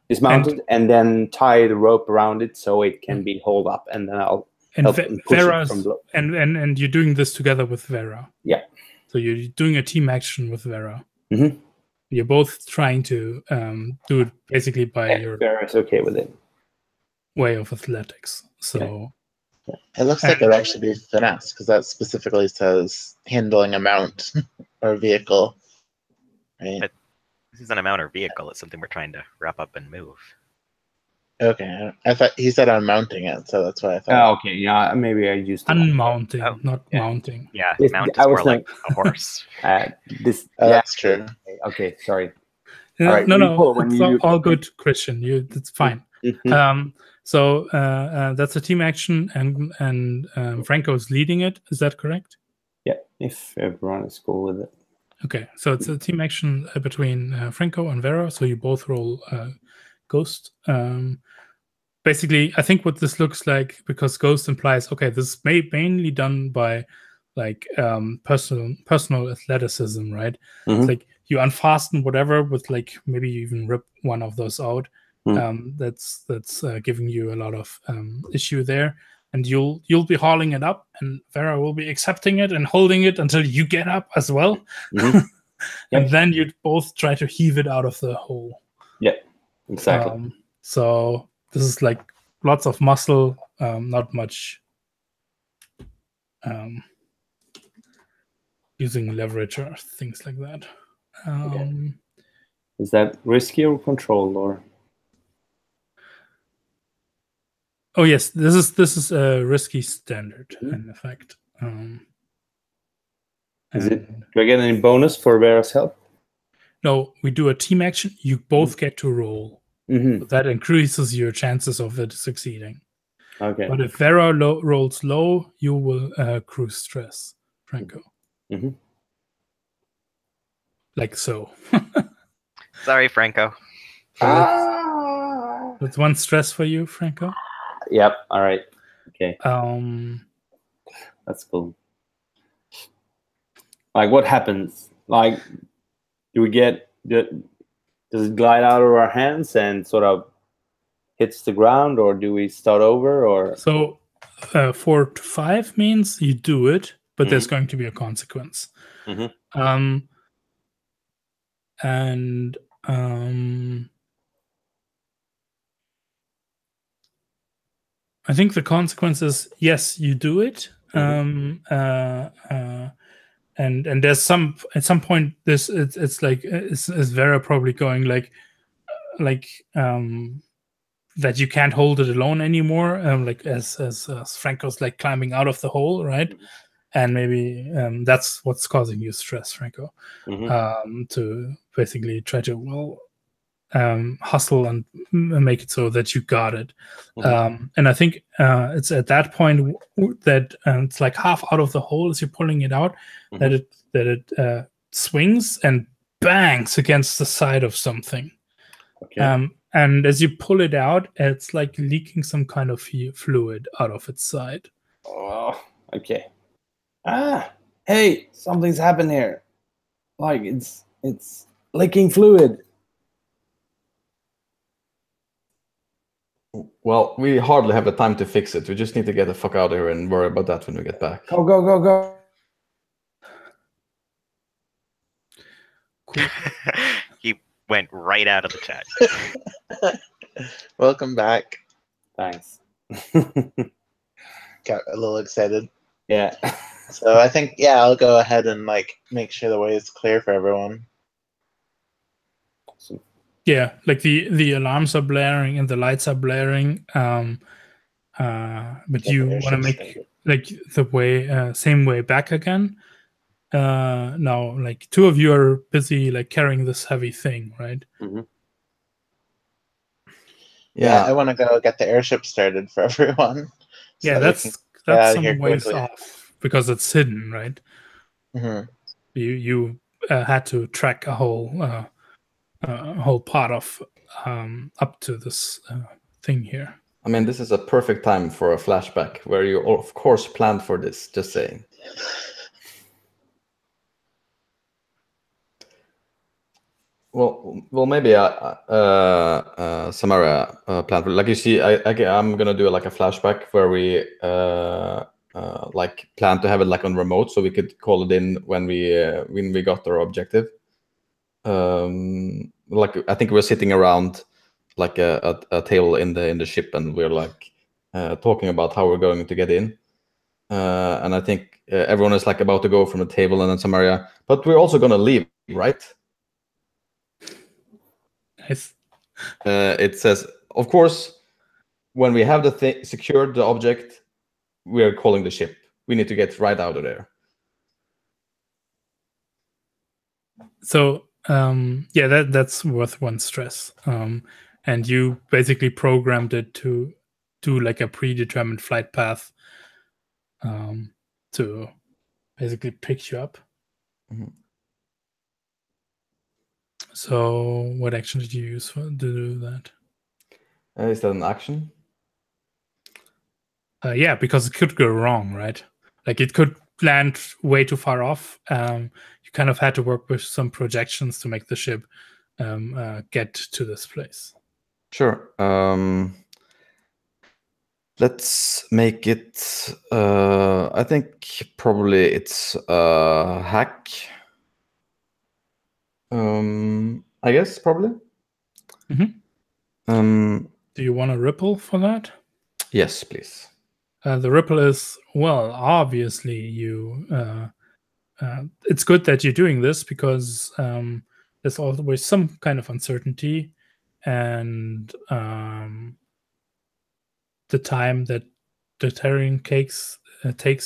dismount it, and then tie the rope around it so it can be hauled up, and then I'll help push it from below. And you're doing this together with Vera. Yeah. So you're doing a team action with Vera. Mm-hmm. You're both trying to do it basically by your. Vera's okay with it. Way of athletics. So. Yeah. It looks like it would actually be finesse because that specifically says handling a mount or vehicle. Right. But this isn't a mount or vehicle. It's something we're trying to wrap up and move. Okay, I thought he said unmounting it, so that's why I thought. Oh, okay, yeah, maybe I used unmounting, not mounting. Yeah, mount is more like a horse. That's true. Okay, sorry. No, it's all good, Christian. It's fine. So that's a team action, and Franco is leading it. Is that correct? Yeah, if everyone is cool with it. Okay, so it's a team action between Franco and Vera. So you both roll Ghost. Basically, I think what this looks like, because Ghost implies, this is mainly done by like personal athleticism, right? It's like you unfasten whatever with like maybe you even rip one of those out. That's giving you a lot of issue there, and you'll be hauling it up, and Vera will be accepting it and holding it until you get up as well, and then you'd both try to heave it out of the hole. Yeah, exactly. So this is like lots of muscle, not much using leverage or things like that. Is that risky or controlled or? Oh yes, this is a risky standard in effect. Do I get any bonus for Vera's help? No, we do a team action. You both get to roll. So that increases your chances of it succeeding. Okay. But if Vera rolls low, you will accrue stress, Franco. Like so. Sorry, Franco. That's one stress for you, Franco. Yep. All right. Okay. That's cool. Like, what happens? Like, do we get? Does it glide out of our hands and sort of hits the ground, or do we start over? Or 4 to 5 means you do it, but there's going to be a consequence. And I think the consequence is yes, you do it. And there's some at some point this it's like it's Vera probably going like that you can't hold it alone anymore. Like as Franco's like climbing out of the hole, right? And maybe that's what's causing you stress, Franco. To basically try to hustle and make it so that you got it. And I think it's at that point that it's like half out of the hole as you're pulling it out, that it swings and bangs against the side of something. Okay. And as you pull it out, it's like leaking some kind of fluid out of its side. Oh, okay. Hey, something's happened here. Like it's leaking fluid. Well, we hardly have the time to fix it. We just need to get the fuck out of here and worry about that when we get back. Go, go, go, go. Cool. He went right out of the chat. Welcome back. Thanks. Got a little excited. Yeah. So I think, yeah, I'll go ahead and like make sure the way is clear for everyone. Yeah, like the alarms are blaring and the lights are blaring. But you want to make like the way same way back again. Now, like two of you are busy like carrying this heavy thing, right? Yeah, I want to go get the airship started for everyone. Yeah, that's some ways off because it's hidden, right? You had to track a whole part of up to this thing here. I mean, this is a perfect time for a flashback where you, of course, planned for this. Just saying. Well, maybe Samara planned for. Like you see, I'm gonna do like a flashback where we like plan to have it like on remote, so we could call it in when we got our objective. Like I think we're sitting around like a table in the ship, and we're like talking about how we're going to get in. And I think everyone is like about to go from the table, and then Samaria, but we're also gonna leave, right? Nice. It says, of course, when we have secured the object, we are calling the ship. We need to get right out of there. So yeah, that's worth one stress. And you basically programmed it to do like a predetermined flight path to basically pick you up. So what action did you use to do that? Is that an action? Yeah, because it could go wrong, right? Like it could land way too far off. You kind of had to work with some projections to make the ship get to this place. Sure. Let's make it. I think probably it's a hack. I guess probably. Do you want a ripple for that? Yes, please. The ripple is, well, obviously you. It's good that you're doing this because there's always some kind of uncertainty, and the time that the Carrion takes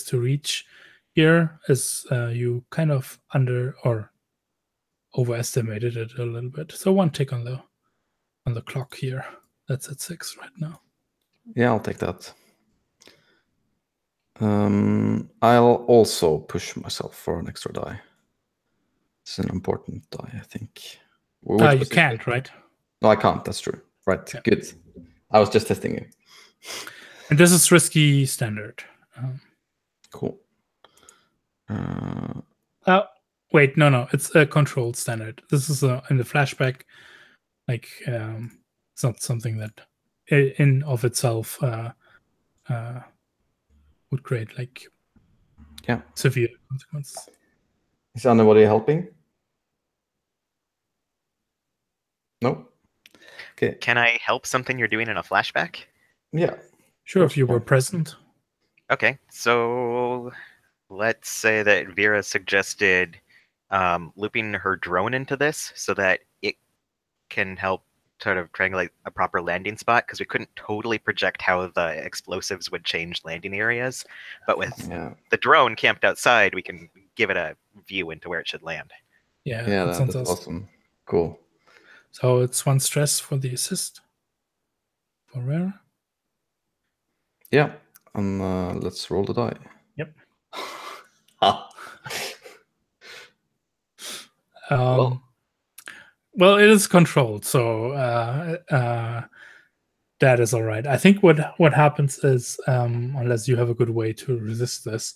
to reach here is you kind of overestimated it a little bit. So one tick on the clock here. That's at 6 right now. Yeah, I'll take that. I'll also push myself for an extra die. It's an important die, I think. You can't, right? No, I can't. That's true. Right. Yeah. Good. I was just testing you. And this is risky standard. Cool. Wait, no. It's a controlled standard. This is in the flashback. Like, it's not something that in of itself would create like severe consequences. Is anybody helping? No. Okay. Can I help something you're doing in a flashback? Yeah. Sure, if you were present. Okay, so let's say that Vera suggested looping her drone into this so that it can help sort of triangulate a proper landing spot, because we couldn't totally project how the explosives would change landing areas. But with the drone camped outside, we can give it a view into where it should land. Yeah, Yeah, that sounds that's awesome. Cool. So it's 1 stress for the assist. For Vera. Yeah, and let's roll the die. Yep. Well, it is controlled, so that is all right. I think what happens is, unless you have a good way to resist this,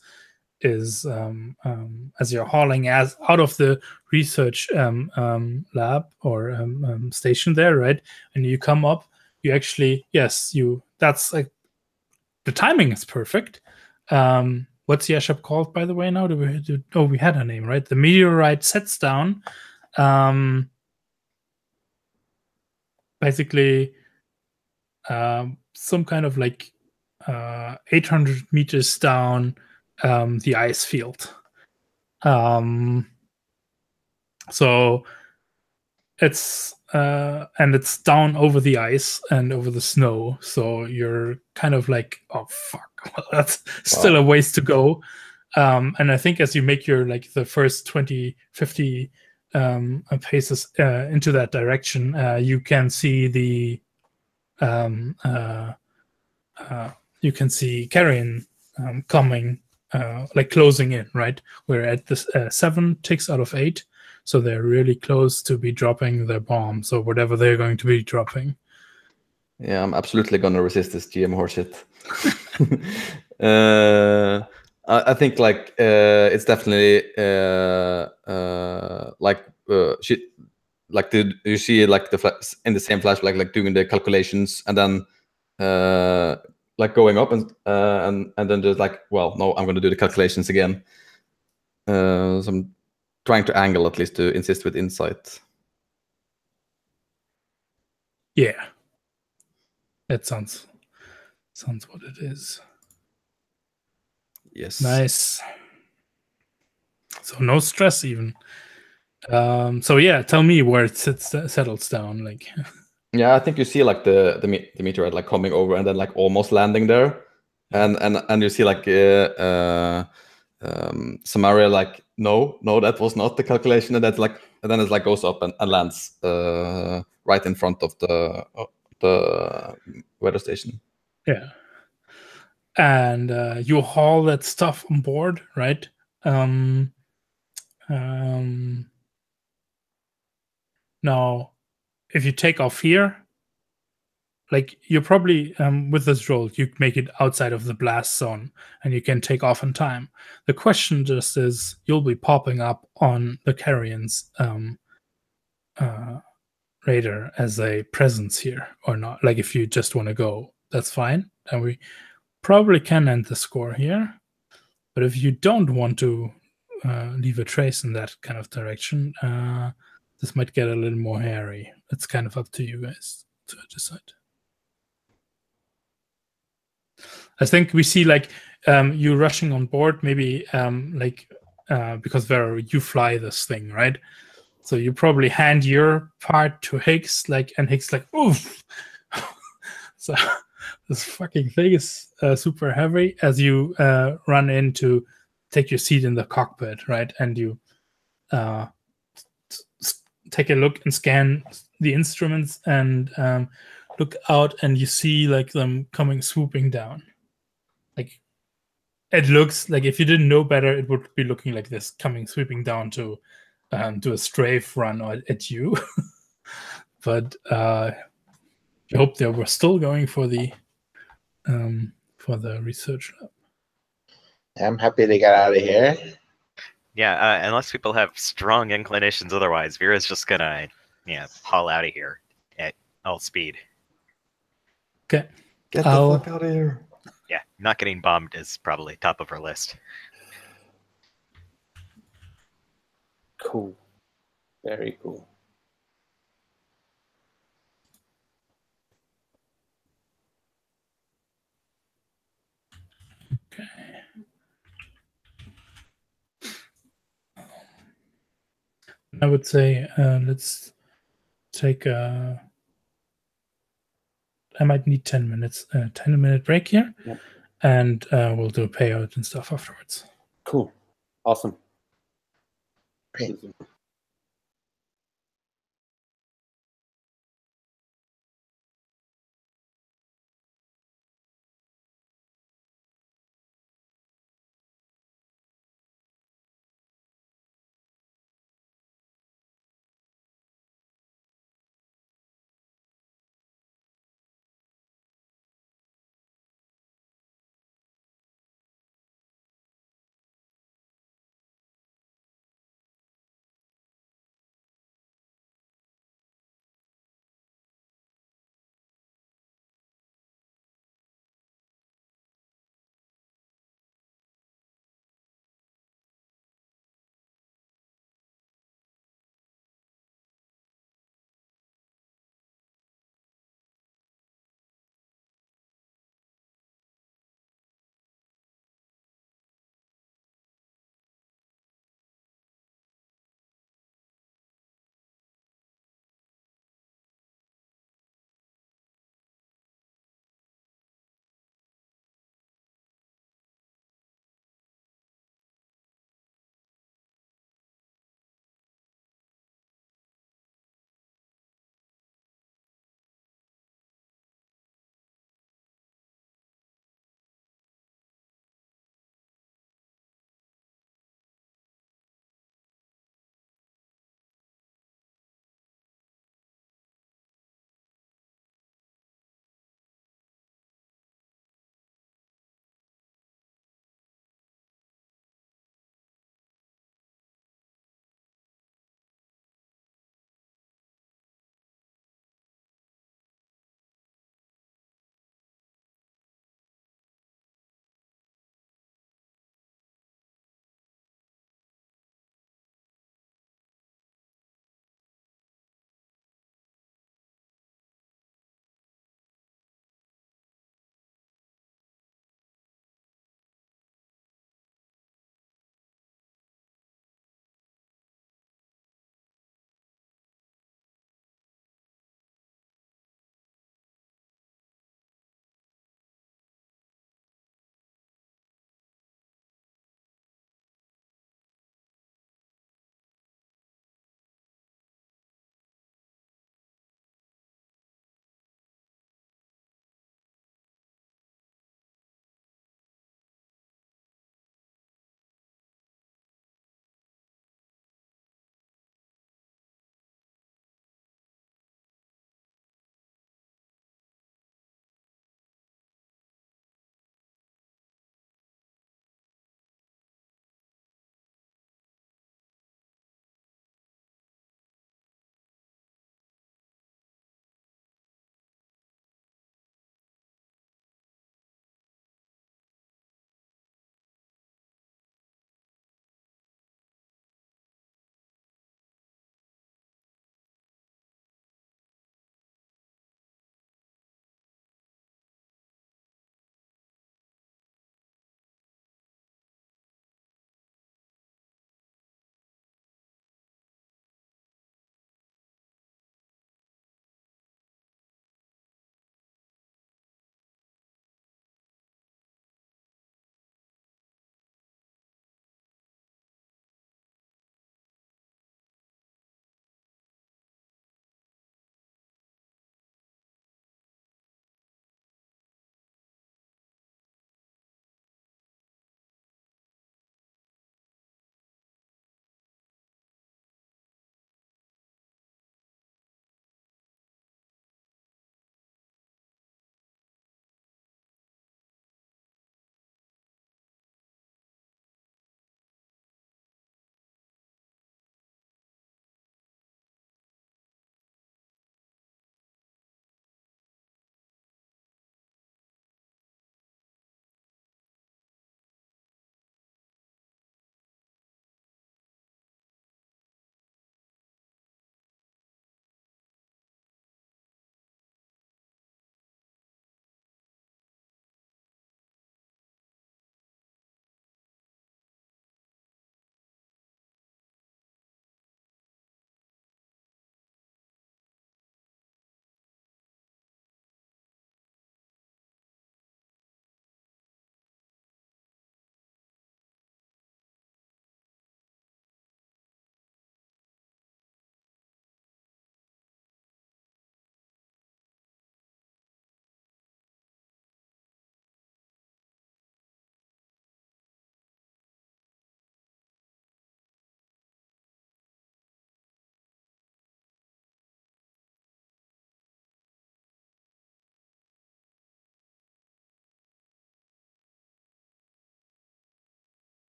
is as you're hauling out of the research lab or station there, right? And you come up, you actually, that's like, the timing is perfect. What's the airship called, by the way, now? We had a name, right? The meteorite sets down. Basically, some kind of like 800 meters down the ice field. So it's and it's down over the ice and over the snow. So you're kind of like, oh fuck, well, that's still a ways to go. And I think as you make your like the first 20, 50 paces into that direction, you can see the you can see Carrion coming, like closing in, right? We're at this 7 ticks out of 8, so they're really close to be dropping their bomb. So whatever they're going to be dropping. Yeah, I'm absolutely gonna resist this GM horseshit. I think like it's definitely like you see like in the same flashback, like doing the calculations and then like going up and then just like, well, no, I'm gonna do the calculations again. So I'm trying to angle at least to insist with insight. Yeah, that sounds what it is. Yes. Nice. So no stress even. So yeah, tell me where it settles down. Like, yeah, I think you see like the meteorite like coming over and then like almost landing there, and you see like Samaria like no, that was not the calculation, and that's like, and then it like goes up and lands right in front of the weather station. Yeah. And you haul that stuff on board, right? Now, if you take off here, like you're probably with this roll, you make it outside of the blast zone and you can take off in time. The question just is, you'll be popping up on the Carrion's radar as a presence here or not. Like if you just want to go, that's fine. And we probably can end the score here. But if you don't want to leave a trace in that kind of direction, this might get a little more hairy. It's kind of up to you guys to decide. I think we see like you rushing on board, maybe because Vera, you fly this thing, right? So you probably hand your part to Higgs, and Higgs like, oof. So this fucking thing is super heavy as you run in to take your seat in the cockpit, right? And you take a look and scan the instruments and look out, and you see like them coming swooping down. Like it looks like, if you didn't know better, it would be looking like this, coming sweeping down to a strafe run at you. But I hope they were still going for the research lab. I'm happy to get out of here. Yeah, unless people have strong inclinations otherwise, Vera's just gonna haul out of here at all speed. Okay. Get the fuck out of here. Yeah, not getting bombed is probably top of her list. Cool. Very cool. Okay. I would say let's take a. I might need 10 minutes, 10-minute break here, Yep. and we'll do a payout and stuff afterwards. Cool. Awesome. Great.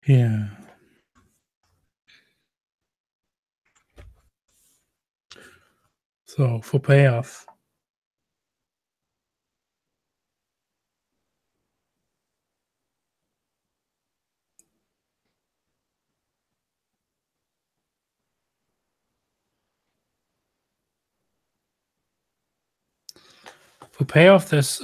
Yeah. So for payoff, there's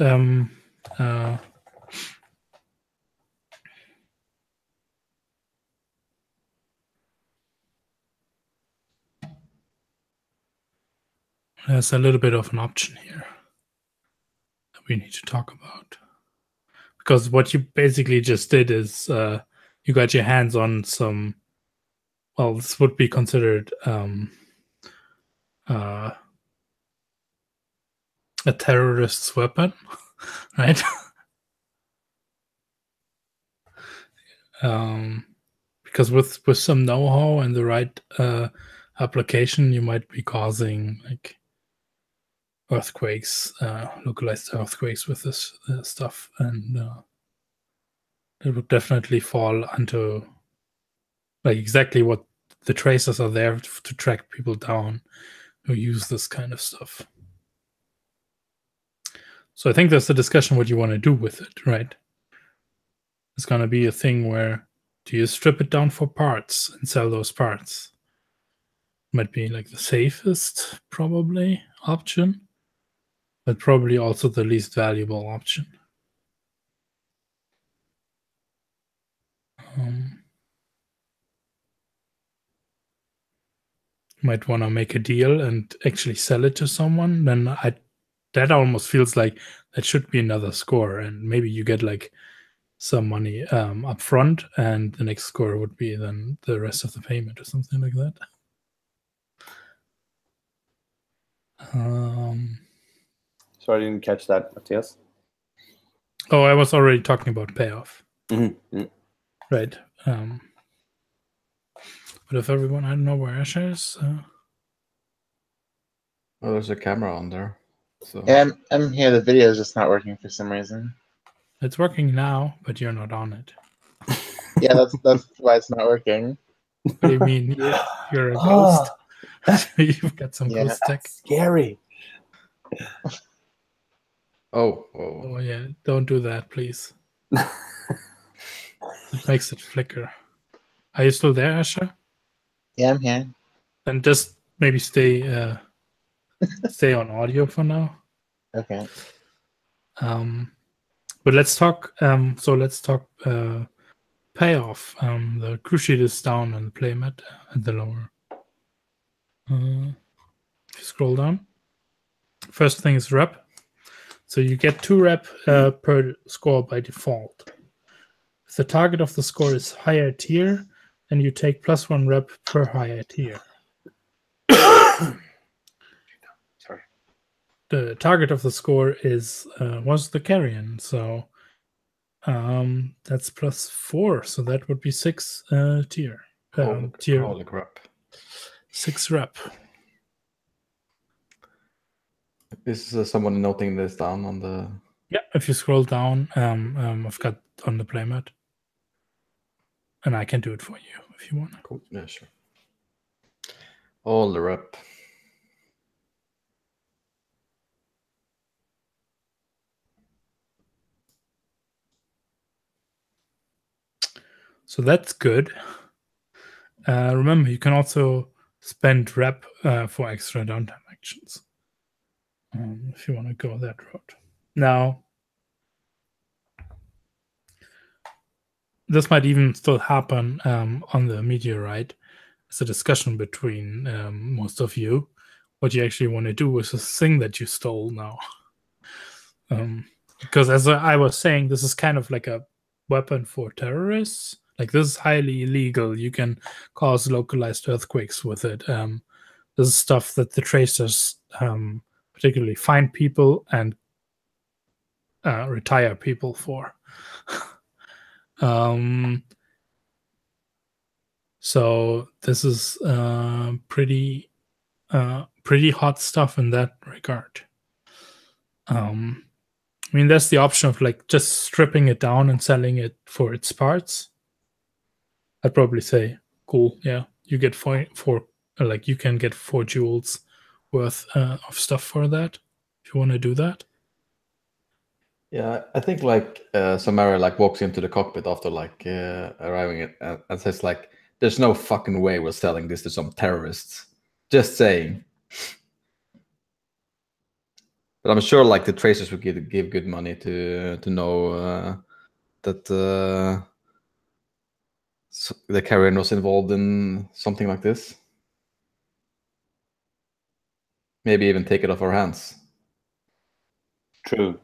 there's a little bit of an option here that we need to talk about. Because what you basically just did is you got your hands on some, well, this would be considered a terrorist's weapon, right? Because with some know-how and the right application, you might be causing like earthquakes, localized earthquakes with this stuff, and it would definitely fall into like exactly what the tracers are there to track people down who use this kind of stuff. So I think that's the discussion what you want to do with it, right? It's going to be a thing where do you strip it down for parts and sell those parts? Might be like the safest probably option, but probably also the least valuable option. Might want to make a deal and actually sell it to someone. Then that almost feels like that should be another score, and maybe you get like some money up front, and the next score would be then the rest of the payment or something like that. Sorry, I didn't catch that, Matthias. Oh, I was already talking about payoff. Mm-hmm. Right. But if everyone, I don't know where Asher is. Oh, there's a camera on there. So Yeah, I'm here. The video is just not working for some reason. It's working now, but you're not on it. Yeah, that's why it's not working. What do you mean? You're a ghost? You've got some Yeah. ghost tech. Scary. Oh yeah, don't do that, please. It makes it flicker. Are you still there, Asher? Yeah, I'm here. Then just maybe stay on audio for now. Okay. But let's talk. Let's talk payoff. The crew sheet is down on the playmat at the lower. If you scroll down, first thing is rep. So you get 2 rep per score by default. If the target of the score is higher tier, then you take +1 rep per higher tier. Sorry. The target of the score was the Carrion, so that's +4, so that would be 6 tier. Holy crap. 6 rep. Is someone noting this down on the... Yeah, if you scroll down, I've got on the playmat. And I can do it for you if you want. Cool. Yeah, sure. All the rep. So that's good. Remember, you can also spend rep for extra downtime actions. If you want to go that route. Now, this might even still happen on the meteorite. It's a discussion between most of you. What you actually want to do with this thing that you stole now. Because as I was saying, this is kind of like a weapon for terrorists. Like, this is highly illegal. You can cause localized earthquakes with it. This is stuff that the tracers particularly find people and retire people for. So this is pretty hot stuff in that regard. I mean, there's the option of like just stripping it down and selling it for its parts. I'd probably say, cool, yeah, you get you can get 4 jewels worth of stuff for that if you want to do that. Yeah, I think like Samara like walks into the cockpit after like arriving and says like, "There's no fucking way we're selling this to some terrorists." Just saying. But I'm sure like the tracers would give good money to know that the Carrion was involved in something like this. Maybe even take it off our hands. True.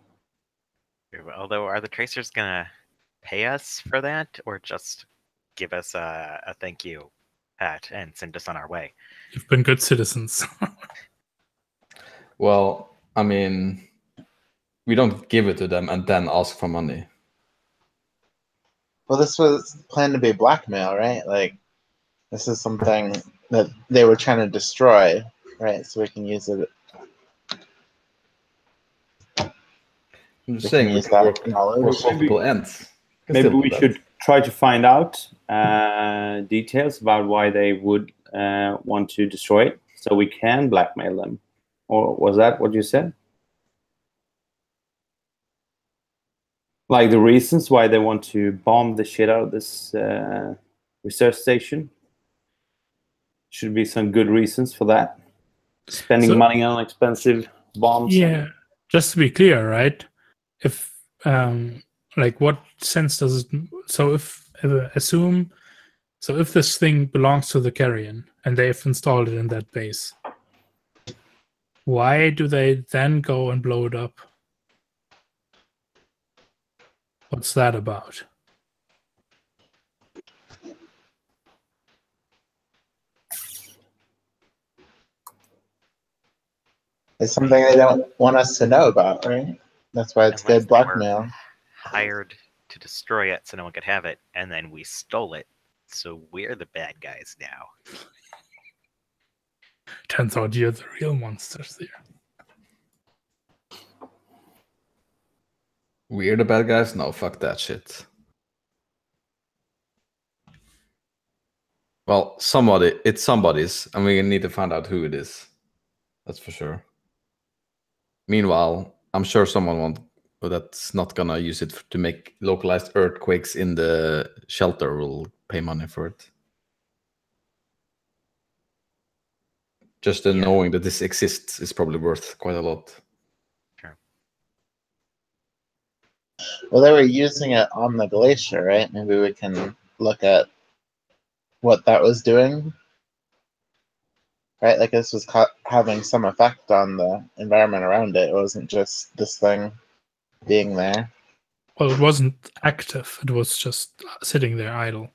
Although, are the tracers gonna pay us for that, or just give us a thank you hat and send us on our way? You've been good citizens. Well, I mean, we don't give it to them and then ask for money. Well, this was planned to be blackmail, right? Like, this is something that they were trying to destroy, right? So we can use it. I'm just We saying can we use can that work for knowledge. multiple ends. Can Maybe still do we that. should try to find out details about why they would want to destroy it, so we can blackmail them. Or was that what you said? Like the reasons why they want to bomb the shit out of this research station? Should be some good reasons for that. Spending money on expensive bombs. Yeah, just to be clear, right? If like, what sense does it? So if if this thing belongs to the Carrion and they've installed it in that base, why do they then go and blow it up? What's that about? It's something they don't want us to know about, right? That's why it's Unless good they were blackmail. hired to destroy it so no one could have it, and then we stole it, so we're the bad guys now. Turns out you're the real monsters there. We're the bad guys? No, fuck that shit. Well, it's somebody's, and we need to find out who it is. That's for sure. Meanwhile, I'm sure someone that's not gonna use it to make localized earthquakes in the shelter will pay money for it. Just the knowing that this exists is probably worth quite a lot. Sure. Well, they were using it on the glacier, right? Maybe we can look at what that was doing. Right? Like this was having some effect on the environment around it. It wasn't just this thing being there. Well, it wasn't active. It was just sitting there idle.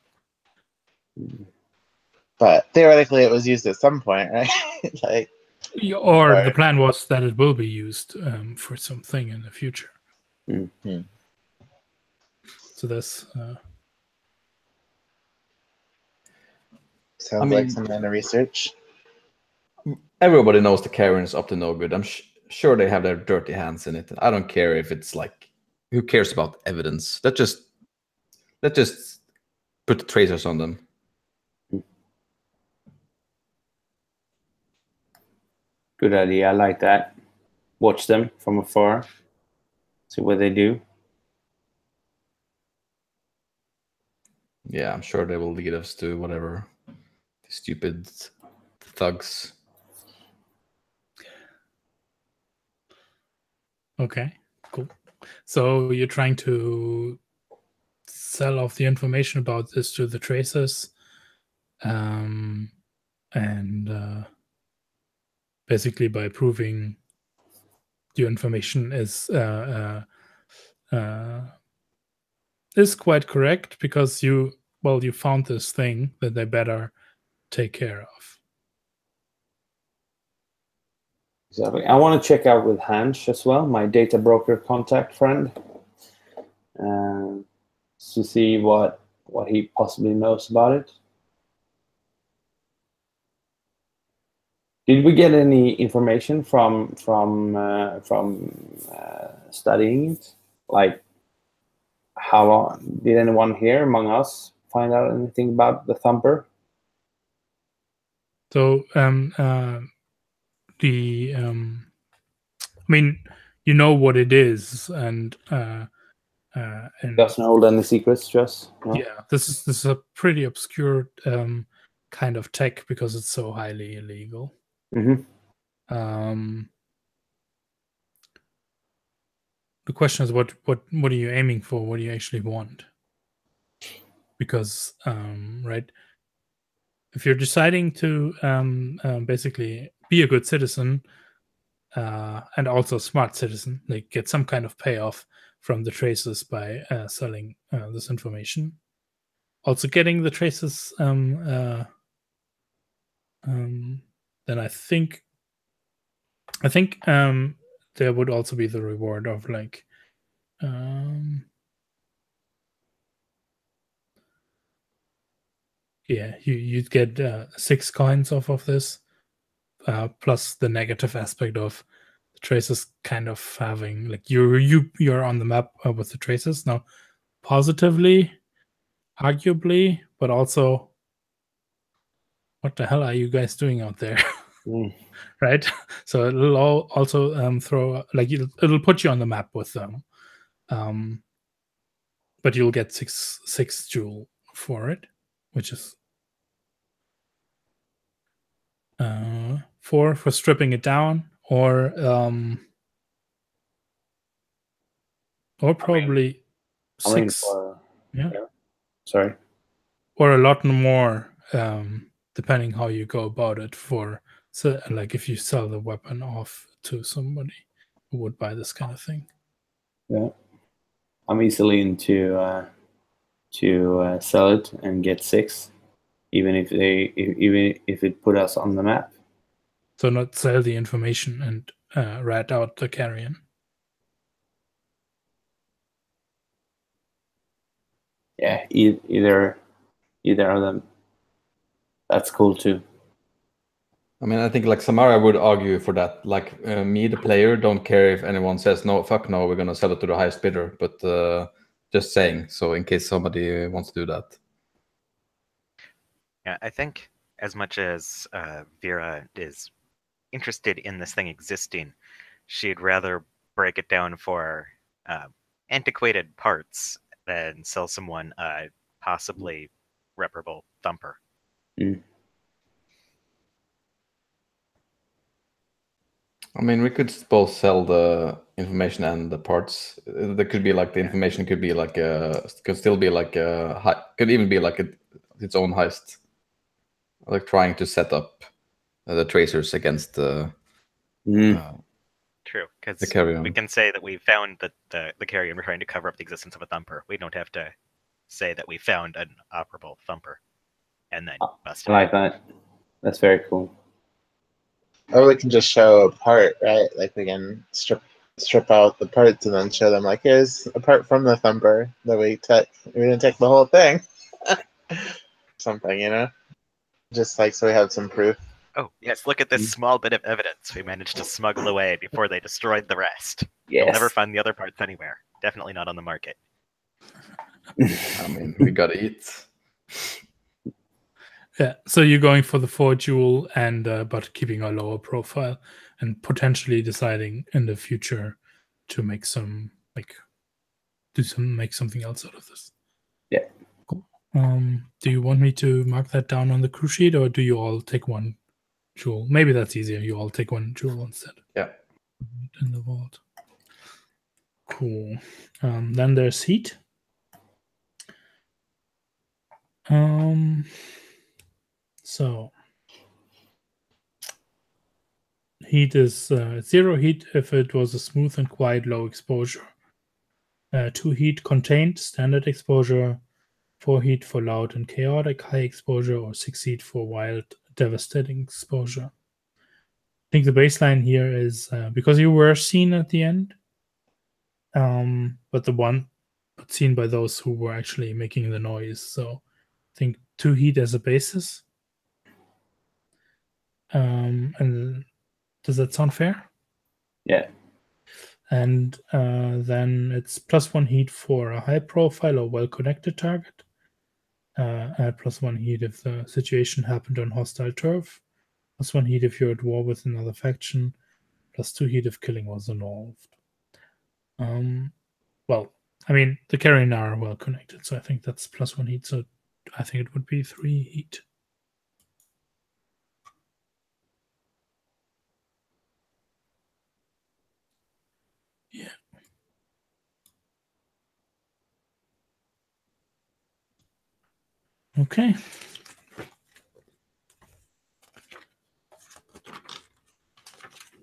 But theoretically, it was used at some point, right? Like, or the plan was that it will be used for something in the future. Mm-hmm. So that's sounds like some kind of research. Everybody knows the Carrion is up to no good. I'm sure they have their dirty hands in it. I don't care if it's like, who cares about evidence? Let's just put the tracers on them. Good idea. I like that. Watch them from afar. See what they do. Yeah, I'm sure they will lead us to whatever. Stupid thugs. okay. Cool. So you're trying to sell off the information about this to the tracers, and basically by proving your information is quite correct because you found this thing that they better take care of. Exactly. I want to check out with Hans as well, my data broker contact friend, to see what he possibly knows about it. Did we get any information from studying it? Like, how long did anyone here among us find out anything about the Thumper? So I mean, you know what it is, and Doesn't hold any secrets, just no? yeah, this is a pretty obscure kind of tech because it's so highly illegal. Mm-hmm. The question is, what are you aiming for? What do you actually want? Because right, if you're deciding to basically be a good citizen and also a smart citizen, like get some kind of payoff from the traces by selling this information, also getting the traces, then I think there would also be the reward of like yeah, you'd get 6 coins off of this, plus the negative aspect of the traces kind of having like you're on the map with the traces now, positively, arguably, but also, what the hell are you guys doing out there? Right? So it'll also throw like it'll put you on the map with them, but you'll get six jewel for it, which is 4 for stripping it down, or probably 6. Yeah. Sorry. Or a lot more, depending how you go about it. So, like if you sell the weapon off to somebody who would buy this kind of thing. Yeah, I'm easily into to sell it and get 6, even if it put us on the map. So not sell the information and rat out the Carrion. Yeah, either of them. That's cool too. I mean, I think like Samara would argue for that. Like me, the player, don't care if anyone says no, fuck no, we're gonna sell it to the highest bidder. But just saying, so in case somebody wants to do that. Yeah, I think as much as Vera is interested in this thing existing, she'd rather break it down for antiquated parts than sell someone a possibly reparable thumper. I mean, we could both sell the information and the parts. There could be like the information could be like could still be like could even be like its own heist, like trying to set up the tracers against the True, because the Carrion. we can say that we found that the Carrion were trying to cover up the existence of a thumper. We don't have to say that we found an operable thumper and then bust it. I like that. That's very cool. Or we can just show a part, right? Like we can strip out the parts and then show them like, here's a part from the thumper that we took. We didn't take the whole thing. Something, you know? Just like so we have some proof. Oh, yes, look at this small bit of evidence we managed to smuggle away before they destroyed the rest. Yes. You'll never find the other parts anywhere. Definitely not on the market. I mean, we gotta eat. Yeah, so you're going for the 4 jewel and but keeping a lower profile and potentially deciding in the future to make some make something else out of this. Yeah. Cool. Do you want me to mark that down on the crew sheet, or do you all take 1 jewel? Maybe that's easier. You all take 1 jewel instead. Yeah. In the vault. Cool. Then there's heat. So heat is 0 heat if it was a smooth and quiet low exposure. 2 heat contained standard exposure. 4 heat for loud and chaotic high exposure, or 6 heat for wild devastating exposure. I think the baseline here is because you were seen at the end, but seen by those who were actually making the noise. So I think 2 heat as a basis. And does that sound fair? Yeah. And then it's +1 heat for a high profile or well connected target. Add +1 heat if the situation happened on hostile turf. +1 heat if you're at war with another faction. +2 heat if killing was involved. Well, I mean, the Carrion are well connected, so I think that's +1 heat. So I think it would be 3 heat. Yeah. Okay.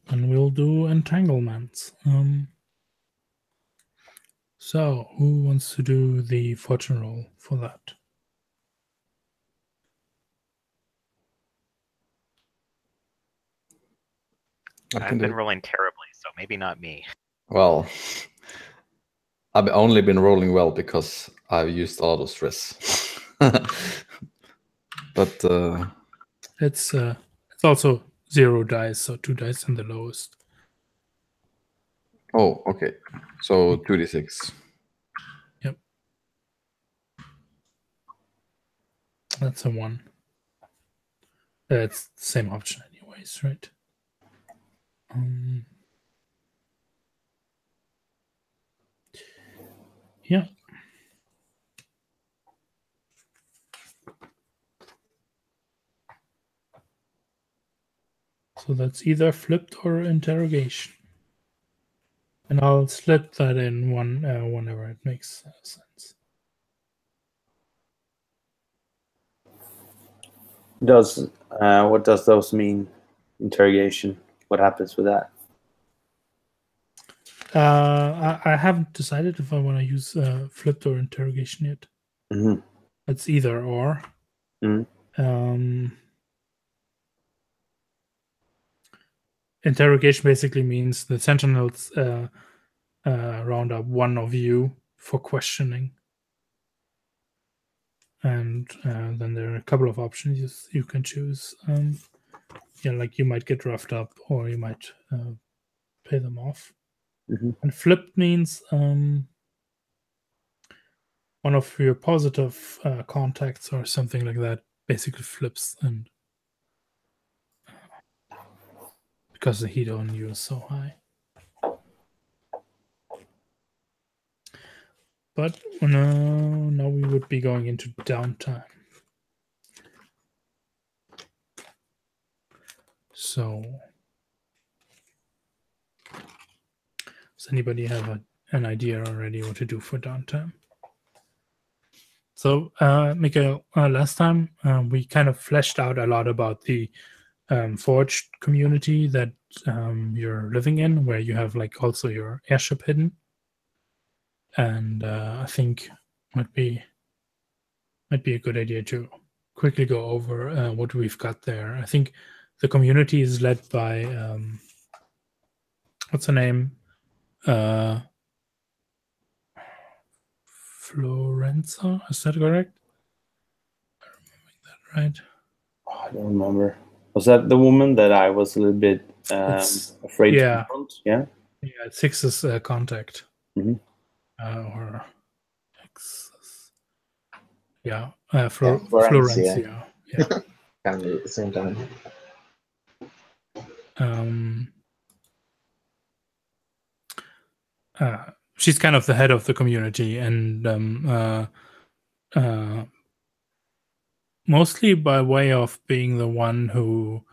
And we'll do entanglements. So who wants to do the fortune roll for that? I've been rolling terribly, so maybe not me. Well, I've only been rolling well because I've used auto stress. But It's also 0 dice, so 2 dice and the lowest. oh, okay. So 2d6. Yep. That's a 1. It's the same option anyways, right? Yeah. So that's either flipped or interrogation. And I'll slip that in whenever it makes sense. What does those mean? Interrogation. What happens with that? I haven't decided if I want to use flipped or interrogation yet. Mm-hmm. It's either or. Mm-hmm. Interrogation basically means the sentinels round up one of you for questioning. And then there are a couple of options you can choose. Yeah, like you might get roughed up or you might pay them off. Mm-hmm. And flipped means one of your positive contacts or something like that basically flips, and because the heat on you is so high. But now we would be going into downtime. So does anybody have an idea already what to do for downtime? So, Mikael, last time we kind of fleshed out a lot about the forged community that you're living in, where you have like also your airship hidden, and I think might be a good idea to quickly go over what we've got there. I think the community is led by what's her name? Florenza, is that correct? Am I remembering that right? Oh, I don't remember. Was that the woman that I was a little bit afraid to confront? Yeah. Yeah, it's Hix's contact. Mm-hmm. Or Hix's. Yeah, Florencia. Yeah. Kind of at the same time. She's kind of the head of the community, and mostly by way of being the one who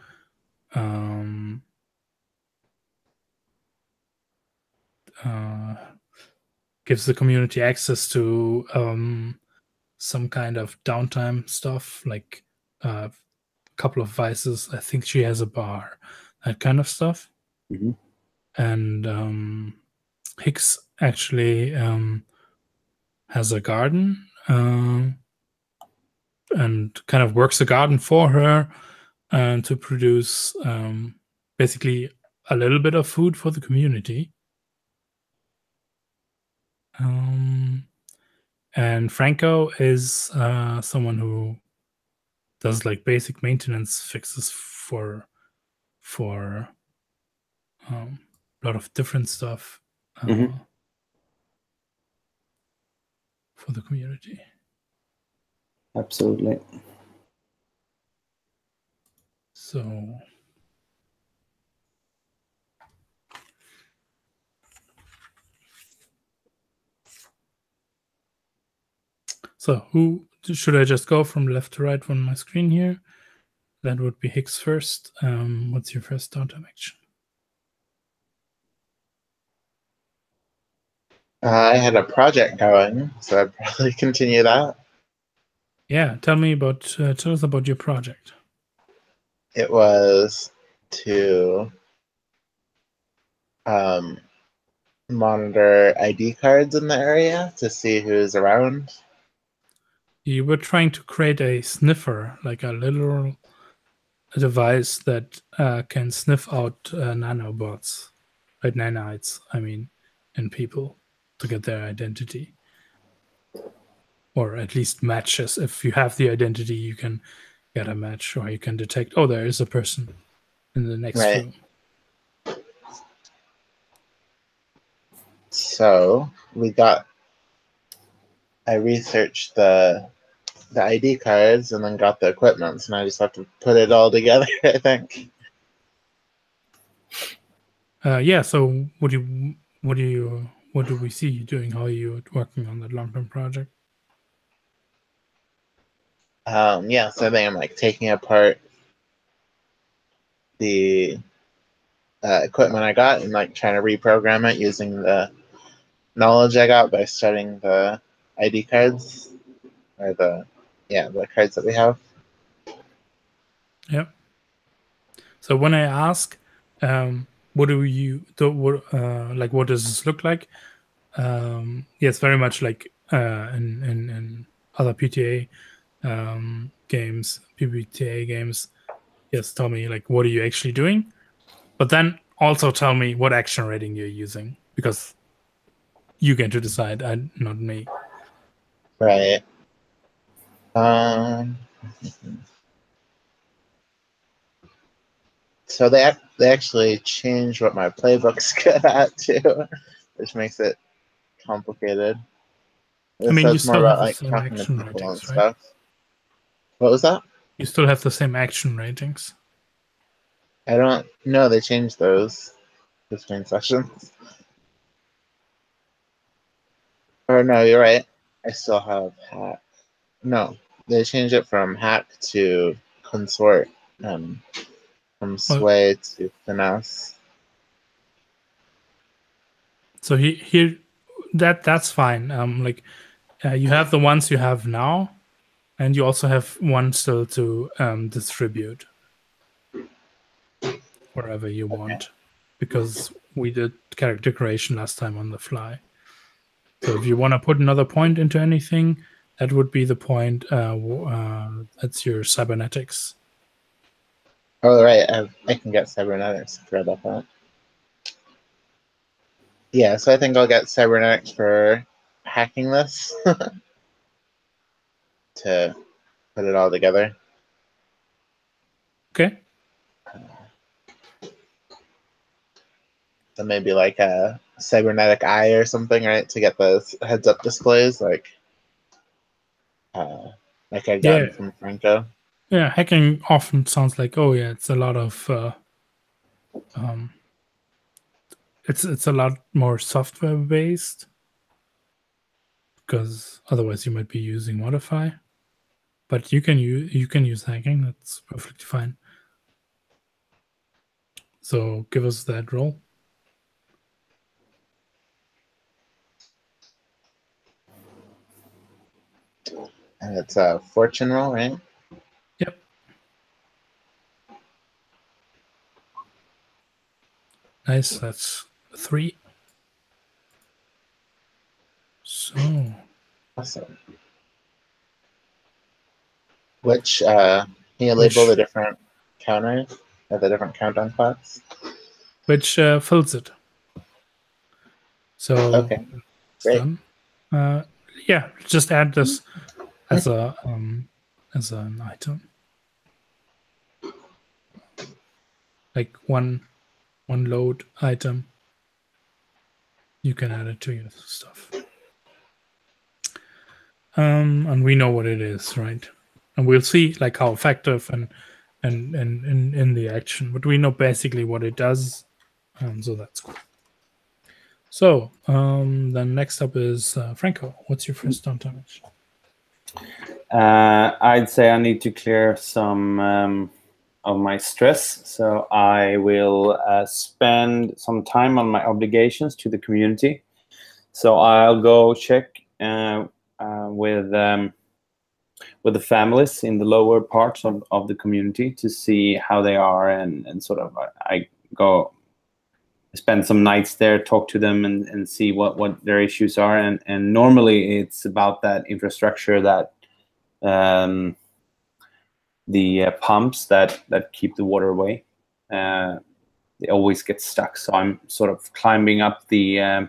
gives the community access to some kind of downtime stuff, like a couple of vices. I think she has a bar, that kind of stuff. Mm-hmm. And Hicks actually has a garden and kind of works the garden for her to produce basically a little bit of food for the community. And Franco is someone who does like basic maintenance fixes for a lot of different stuff for the community. Absolutely. So who should I just go from left to right on my screen here? That would be Hicks first. What's your first downtime action? I had a project going, so I'd probably continue that. Yeah, tell us about your project. It was to monitor ID cards in the area to see who's around. You were trying to create a sniffer, like a literal device that can sniff out nanobots, like nanites, I mean, in people to get their identity. Or at least matches. If you have the identity, you can get a match, or you can detect, oh, there is a person in the next room. So I researched the ID cards and then got the equipment, and I just have to put it all together, I think. Yeah, so what do we see you doing? How are you working on that long-term project? Yeah, so I think I'm like taking apart the equipment I got and like trying to reprogram it using the knowledge I got by studying the ID cards, or the cards that we have. Yeah. So when I ask, what do you do? What does this look like? Yes, very much like in other PTA games, PBTA games. Yes, tell me like what are you actually doing, but then also tell me what action rating you're using, because you get to decide, not me. Right. So they actually changed what my playbook's good at too, which makes it complicated. I mean, you it's more still have about the like same talking to action people and ratings, right? stuff. What was that? You still have the same action ratings. I don't know. They changed those between sessions. Or no, you're right. I still have hack. No, they changed it from hack to consort, from sway to finesse. So here, that's fine. You have the ones you have now, and you also have one still to distribute wherever you want, because we did character creation last time on the fly. So if you want to put another point into anything, that would be the point. That's your cybernetics. Oh, right. I can get cybernetics. I forgot about that. Yeah, so I think I'll get cybernetics for hacking this to put it all together. Okay. So maybe like a cybernetic eye or something, right? To get those heads-up displays, like I got from Franco. Yeah, hacking often sounds like, oh yeah, it's a lot of it's a lot more software based, because otherwise you might be using modify. But you can use hacking. That's perfectly fine. So give us that roll. And it's a fortune roll, right? Yep. Nice. That's 3. So awesome. Which can you label the different counters or the different countdown clocks? Which fills it. So okay, great. Done. Yeah, just add this as an item, like one load item. You can add it to your stuff. and we know what it is, right? And we'll see like how effective and in the action, but we know basically what it does, so that's cool. So then next up is Franco. What's your first downtime action? I'd say I need to clear some of my stress, so I will spend some time on my obligations to the community. So I'll go check with the families in the lower parts of the community to see how they are, and sort of I go spend some nights there, talk to them, and see what their issues are. And normally it's about that infrastructure, that the pumps that keep the water away. They always get stuck. So I'm sort of climbing up the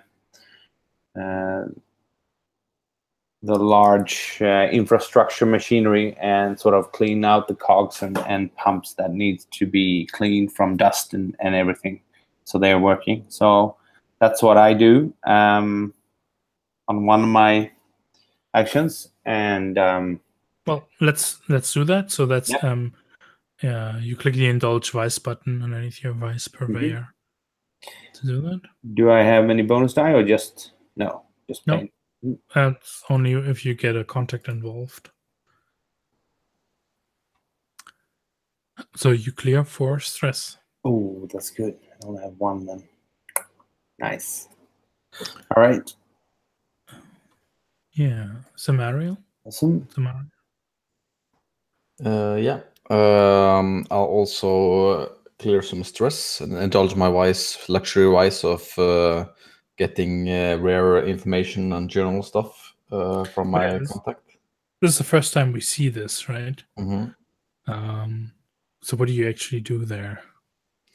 large infrastructure machinery and sort of clean out the cogs and pumps that need to be cleaned from dust and everything, so they're working. So that's what I do on one of my actions. And well, let's do that. So that's yeah. You click the Indulge Vice button underneath your Vice Purveyor to do that. Do I have any bonus die, or just no? Just plain? No. That's only if you get a contact involved. So you clear 4 stress. Oh, that's good. I only have 1 then. Nice. All right. Yeah. Samariel? Awesome. Samariel. Yeah. I'll also clear some stress and indulge my luxury vice of getting rare information and journal stuff from my contact. This is the first time we see this, right? Mm-hmm. So what do you actually do there?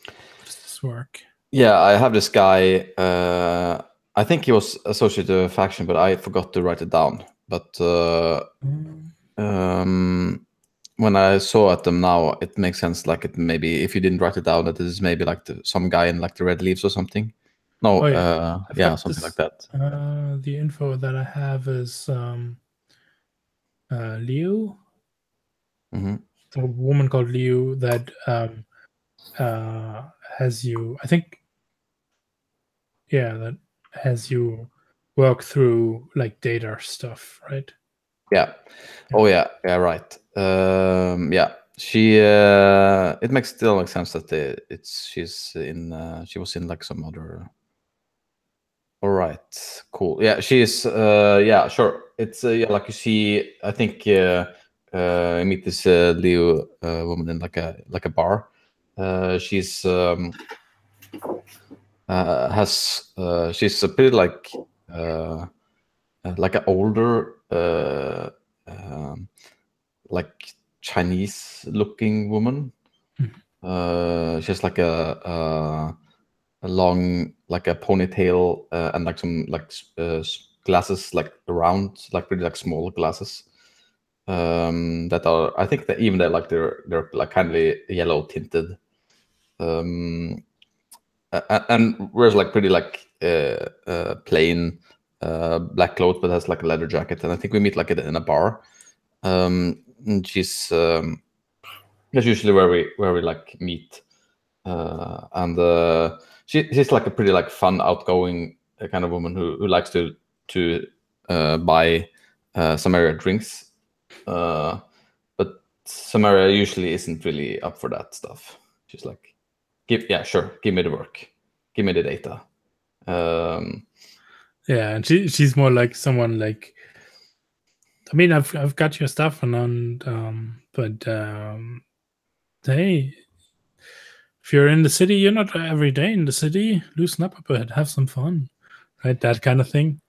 How does this work? Yeah, I have this guy. I think he was associated to a faction, but I forgot to write it down. But when I saw at them now, it makes sense. Like it maybe if you didn't write it down, that this is maybe like some guy in like the Red Leaves or something. No, yeah, something like that. The info that I have is Liu. Mm-hmm. A woman called Liu that has you. I think, yeah, that has you work through like data stuff, right? Yeah. Oh yeah. Yeah. Right. Yeah. She. It still makes sense that she was in like some other. All right. Cool. Yeah. She is. Yeah. Sure. It's yeah. Like you see. I think. You meet this Leo woman in like a bar. She's she's a bit like an older like Chinese looking woman. She has like a long like a ponytail and like some like glasses like round, like pretty like small glasses that are, I think that even they're like kind of yellow tinted, and wears like pretty like plain black clothes, but has like a leather jacket. And I think we meet like in a bar. And she's that's usually where we like meet, and she's like a pretty like fun, outgoing kind of woman who likes to buy Samaria drinks, but Samaria usually isn't really up for that stuff. She's like, give me the work, give me the data. Yeah, and she's more like someone like, I mean, I've got your stuff but hey, if you're in the city, you're not every day in the city. Loosen up a bit, have some fun, right? That kind of thing.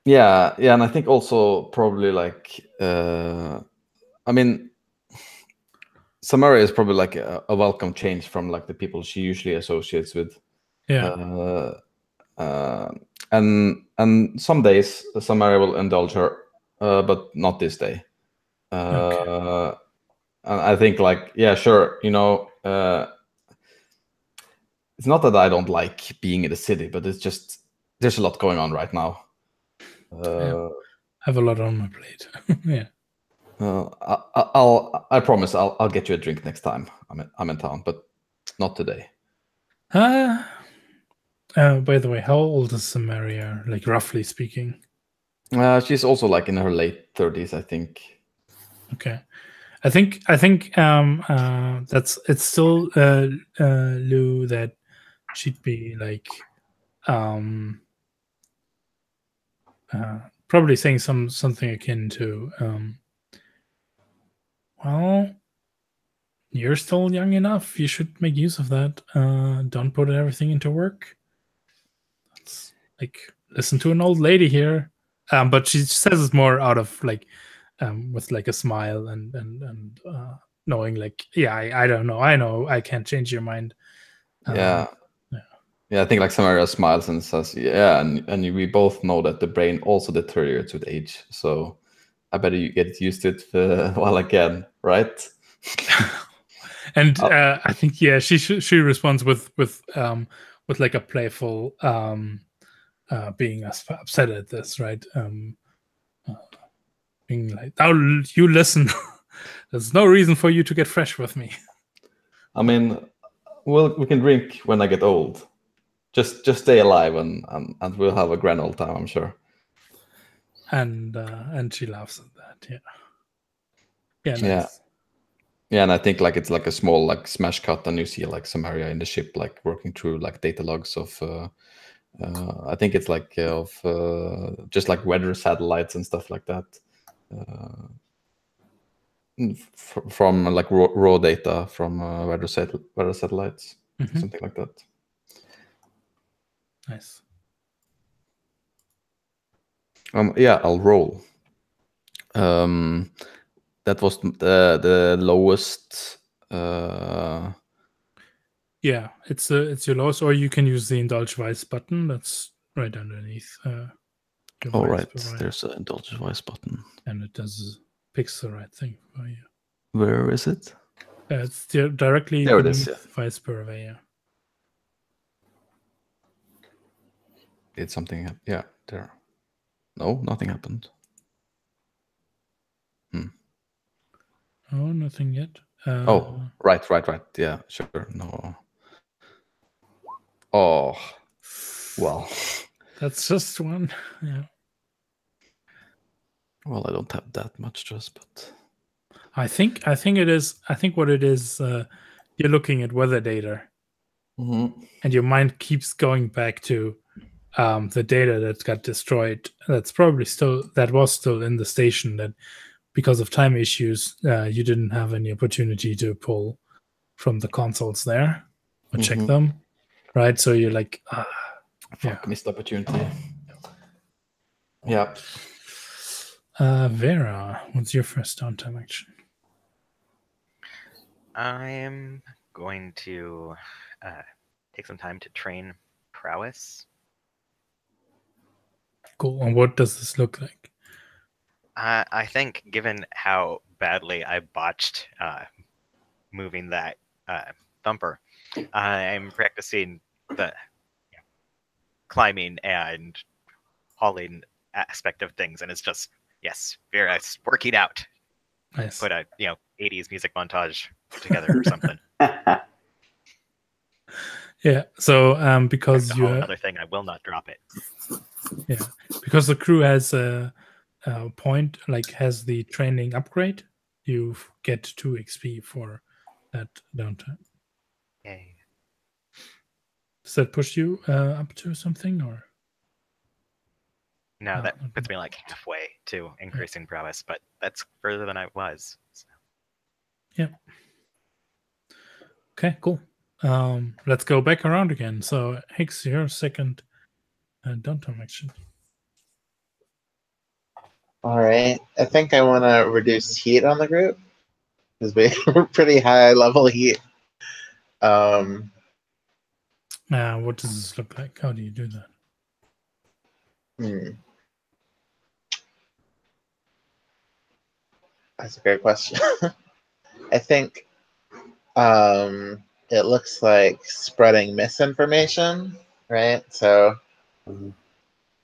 Yeah, and I think also probably like, I mean, Samaria is probably like a welcome change from like the people she usually associates with. Yeah. And some days Samaria will indulge her, but not this day. Okay. And I think like, yeah, sure, it's not that I don't like being in the city, but it's just there's a lot going on right now. Yeah. have a lot on my plate. Yeah. I promise I'll get you a drink next time I'm in town, but not today. By the way, how old is Samaria, like roughly speaking? She's also like in her late 30s, I think. Okay. I think it's still Lou that she'd be like probably saying something akin to well, you're still young enough, you should make use of that. Don't put everything into work. That's like, listen to an old lady here. But she says it more out of like with like a smile and knowing like, yeah, I don't know, I know I can't change your mind. Yeah, I think like Samaria smiles and says, yeah, and we both know that the brain also deteriorates with age, so I better you get used to it while I can, right? And I think she responds with like a playful being upset at this, right? Being like, "Oh, you listen. There's no reason for you to get fresh with me." I mean, well, we can drink when I get old. Just stay alive and we'll have a grand old time, I'm sure. And she laughs at that. Yeah. Nice. Yeah, and I think like it's like a small like smash cut, and you see like Samaria in the ship like working through like data logs of I think it's like of just like weather satellites and stuff like that, from like raw data from weather satellites, something like that. Nice. Yeah, I'll roll. That was the lowest. Yeah, it's your lowest, or you can use the indulge vice button. That's right underneath. Oh right, there's an indulge vice button, and it picks the right thing for you. Where is it? It's directly there beneath it is, vice purveyor. Did something? Yeah, there. No, nothing happened. Oh, nothing yet. Oh, right. Yeah, sure. No. Oh, well. That's just one. Yeah. Well, I don't have that much trust, but I think it is. I think what it is, you're looking at weather data, and your mind keeps going back to the data that got destroyed. That's probably was still in the station. That because of time issues, you didn't have any opportunity to pull from the consoles there or check them, right? So you're like, missed opportunity. Yeah. Vera, what's your first downtime action? I'm going to take some time to train prowess. Cool. And what does this look like? I think, given how badly I botched moving that thumper, I'm practicing the climbing and hauling aspect of things, and it's just, yes, Vera's working out. Nice. Put a 80s music montage together or something. Yeah. So because that's another thing, I will not drop it. Yeah, because the crew has a point, like has the training upgrade, you get 2 XP for that downtime. Yay. Does that push you up to something, or? No, that puts me like halfway to increasing prowess, but that's further than I was. So. Yeah. Okay, cool. Let's go back around again. So, Hicks, your second downtime action. All right. I think I want to reduce heat on the group because we're pretty high level heat. What does this look like? How do you do that? That's a great question. I think it looks like spreading misinformation, right? So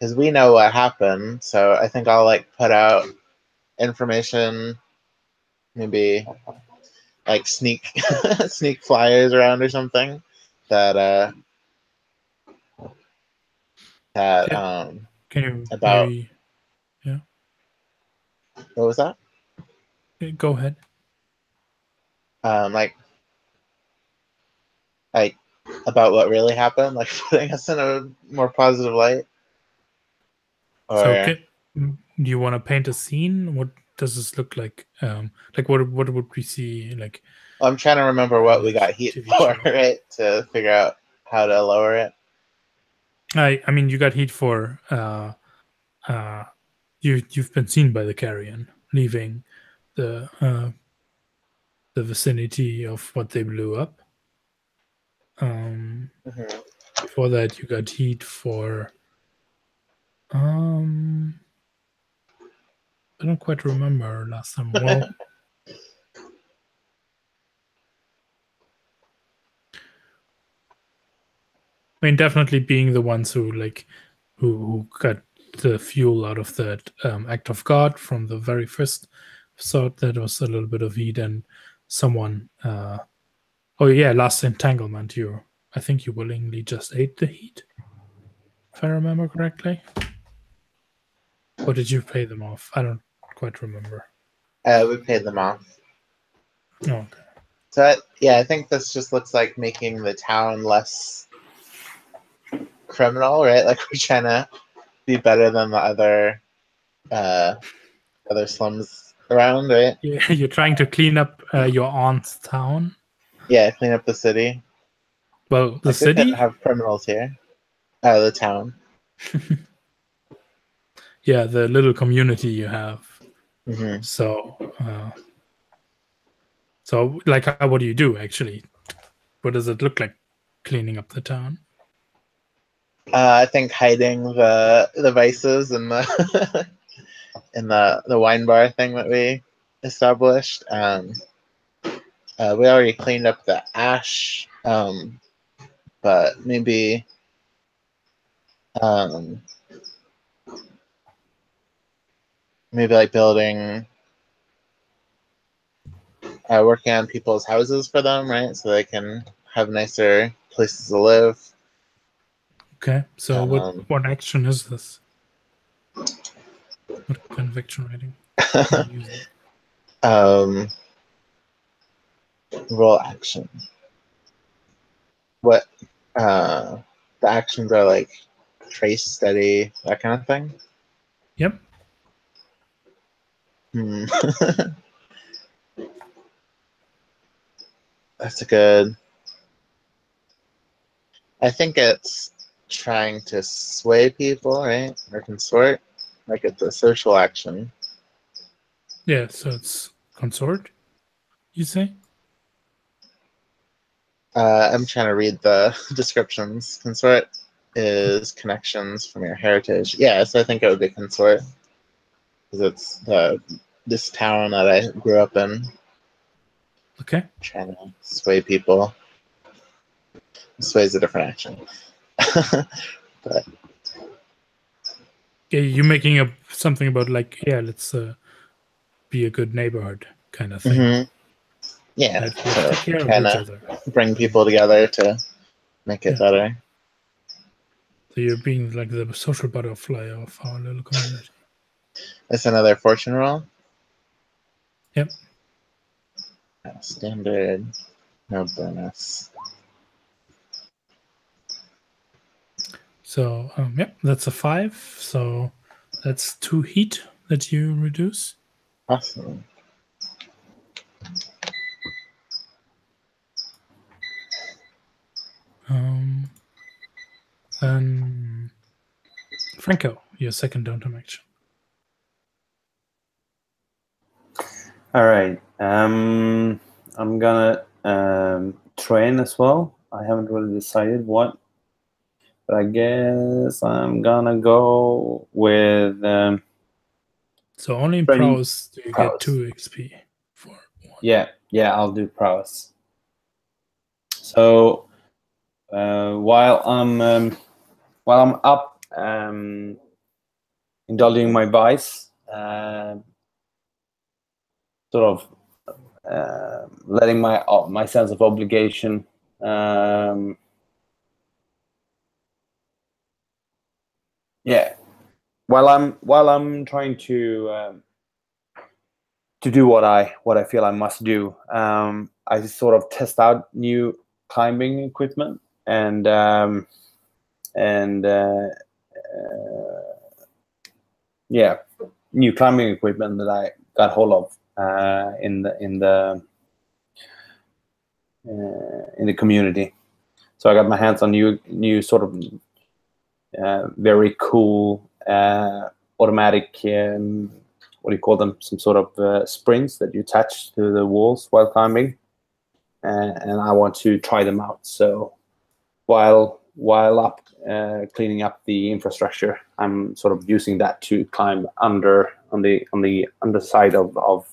because we know what happened. So I think I'll like put out information, maybe like sneak sneak flyers around or something that Can you about maybe? Yeah. what was that? Go ahead. Like about what really happened, like putting us in a more positive light. So, Or do you want to paint a scene? What does this look like? Like what would we see? Like, I'm trying to remember what we got heat TV for, show. right? To figure out how to lower it. I mean, you got heat for you've been seen by the Carrion leaving the vicinity of what they blew up. Before that, you got heat for I don't quite remember last time. Well, I mean, definitely being the ones who who got the fuel out of that act of God from the very first episode. That was a little bit of heat, and someone. Oh yeah, last entanglement. I think you willingly just ate the heat, if I remember correctly. Or did you pay them off? I don't quite remember. We paid them off. Oh, okay. So yeah, I think this just looks like making the town less criminal, right? Like we're trying to be better than the other slums around, right? Yeah, you're trying to clean up your aunt's town. Yeah, clean up the city. Well, the Like, we couldn't city. have criminals here. The town. Yeah, the little community you have. Mm-hmm. So like, what do you do actually? What does it look like cleaning up the town? I think hiding the vices and the in the wine bar thing that we established. We already cleaned up the ash, but maybe maybe like building, working on people's houses for them, right? So they can have nicer places to live. Okay, so what action is this? What kind of action rating are you using? Roll action. What the actions are like trace, steady, that kind of thing? Yep. That's a good. I think it's trying to sway people, right? Or consort. Like it's a social action. Yeah, so it's consort, you say? I'm trying to read the descriptions. Consort is connections from your heritage. Yeah, so I think it would be consort. Because it's this town that I grew up in. Okay. Trying to sway people. Sway is a different action. But yeah, you're making something about like, yeah, let's be a good neighborhood kind of thing. Mm-hmm. Yeah, take care of each other. Bring people together to make it better. So you're being like the social butterfly of our little community. That's another fortune roll. Yep. Standard, no bonus. So yep, that's a 5. So that's 2 heat that you reduce. Awesome. Then Franco, your second downturn action. All right. I'm gonna train as well. I haven't really decided what, but I guess I'm gonna go with. So only in prowess do you get 2 XP for 1. Yeah, I'll do prowess. So while I'm up indulging my vice, sort of letting my sense of obligation while I'm trying to do what I feel I must do. I sort of test out new climbing equipment and new climbing equipment that I got hold of in the community. So I got my hands on new sort of very cool automatic what do you call them? Some sort of springs that you attach to the walls while climbing, and I want to try them out. So while up cleaning up the infrastructure, I'm sort of using that to climb on the underside of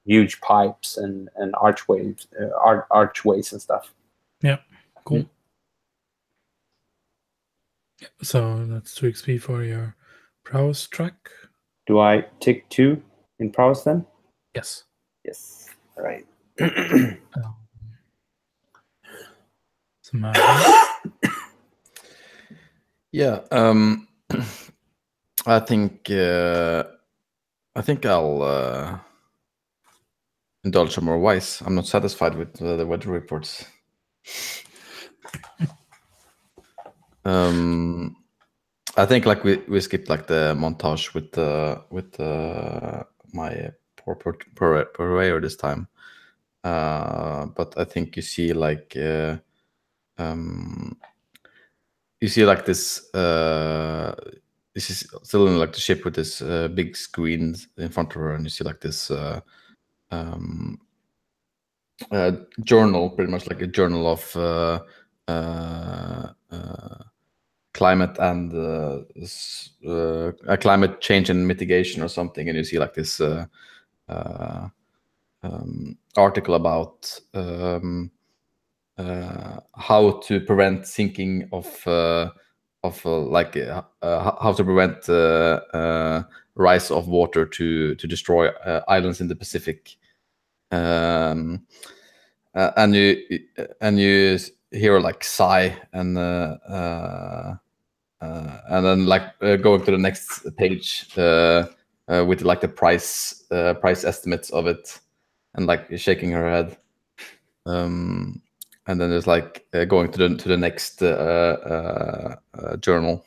huge pipes and archways and stuff. Yeah, cool. So that's 2 XP for your prowess track. Do I take 2 in prowess then? Yes. Yes. All right. Yeah. I think I'll indulge some more wise. I'm not satisfied with the weather reports. I think like we skipped like the montage with my poor purveyor this time. But I think you see like this. This is still in like the ship with this big screen in front of her, and you see like this journal, pretty much like a journal of climate and climate change and mitigation or something, and you see like this article about how to prevent sinking of how to prevent rise of water to destroy islands in the Pacific. And you hear like sigh and then like going to the next page with like the price estimates of it, and like shaking her head. And then there's like going to the next journal.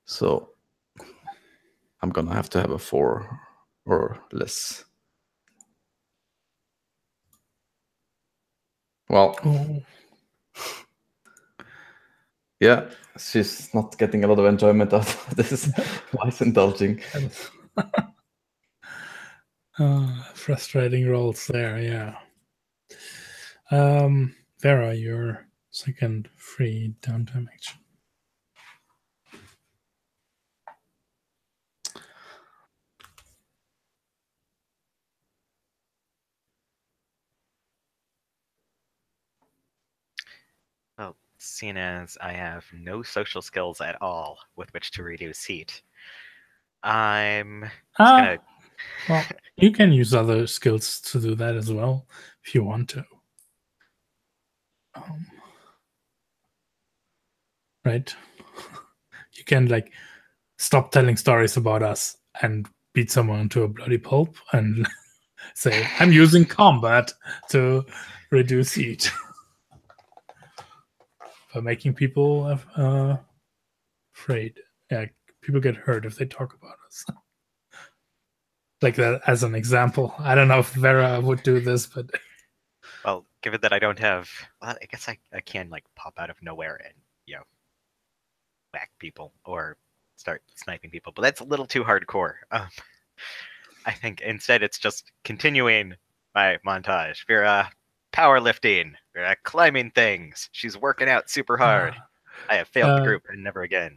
So I'm gonna have to have a 4 or less. Well, yeah, she's not getting a lot of enjoyment out of this. Wise indulging. Frustrating rolls there, yeah. Vera, your second free downtime action. Well, seeing as I have no social skills at all with which to reduce heat, I'm just gonna... Well, you can use other skills to do that as well, if you want to. Right? You can like stop telling stories about us and beat someone into a bloody pulp and say, I'm using combat to reduce heat. By making people afraid. Yeah, people get hurt if they talk about us. Like that as an example. I don't know if Vera would do this, but... Well, given that I don't have... Well, I guess I can like pop out of nowhere and, you know, whack people or start sniping people, but that's a little too hardcore. I think instead it's just continuing my montage. Vera powerlifting, Vera climbing things. She's working out super hard. I have failed the group and never again.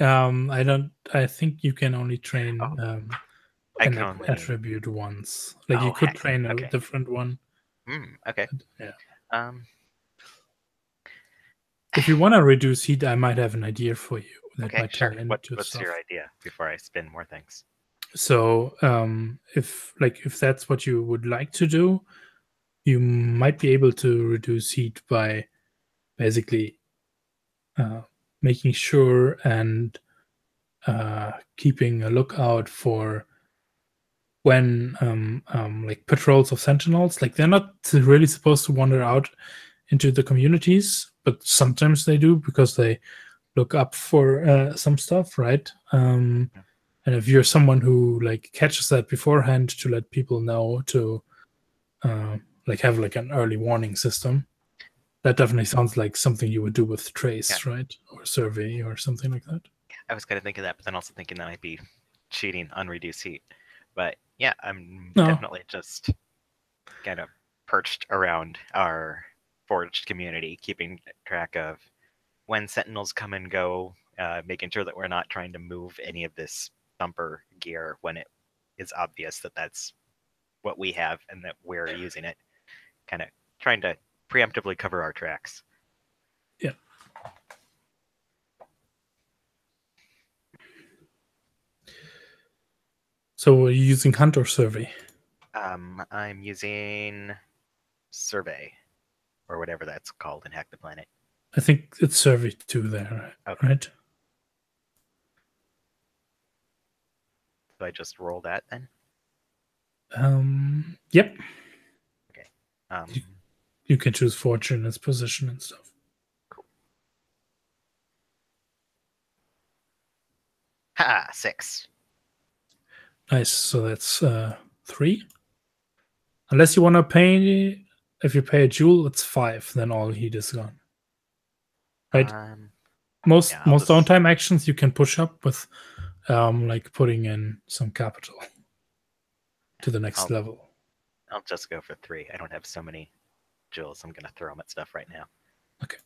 I think you can only train an attribute once. Like you could train a different one. Okay. Yeah. If you want to reduce heat, I might have an idea for you that Okay, might sure. tie into What's stuff. your idea before I spin more things? So if that's what you would like to do, you might be able to reduce heat by basically making sure and keeping a lookout for when like patrols of sentinels, like they're not really supposed to wander out into the communities, but sometimes they do because they look up for some stuff, right? And if you're someone who like catches that beforehand to let people know to like have like an early warning system, that definitely sounds like something you would do with trace, right? Or survey or something like that. I was kind of thinking that, but then also thinking that might be cheating on reduce heat. But yeah, I'm No. definitely just kind of perched around our forged community, keeping track of when sentinels come and go, making sure that we're not trying to move any of this thumper gear when it is obvious that that's what we have and that we're using it. Kind of trying to preemptively cover our tracks. Yeah. So are you using hunt or survey? I'm using survey, or whatever that's called in Hack the Planet. I think it's survey 2 there, Okay. right? So I just roll that then? Yep. Okay. You can choose fortune as position and stuff. Cool. Ha! 6. Nice. So that's 3. Unless you want to pay, if you pay a jewel, it's 5. Then all heat is gone. Right. Most downtime actions you can push up with, like putting in some capital to the next level. I'll just go for 3. I don't have so many jewels. I'm gonna throw them at stuff right now. Okay.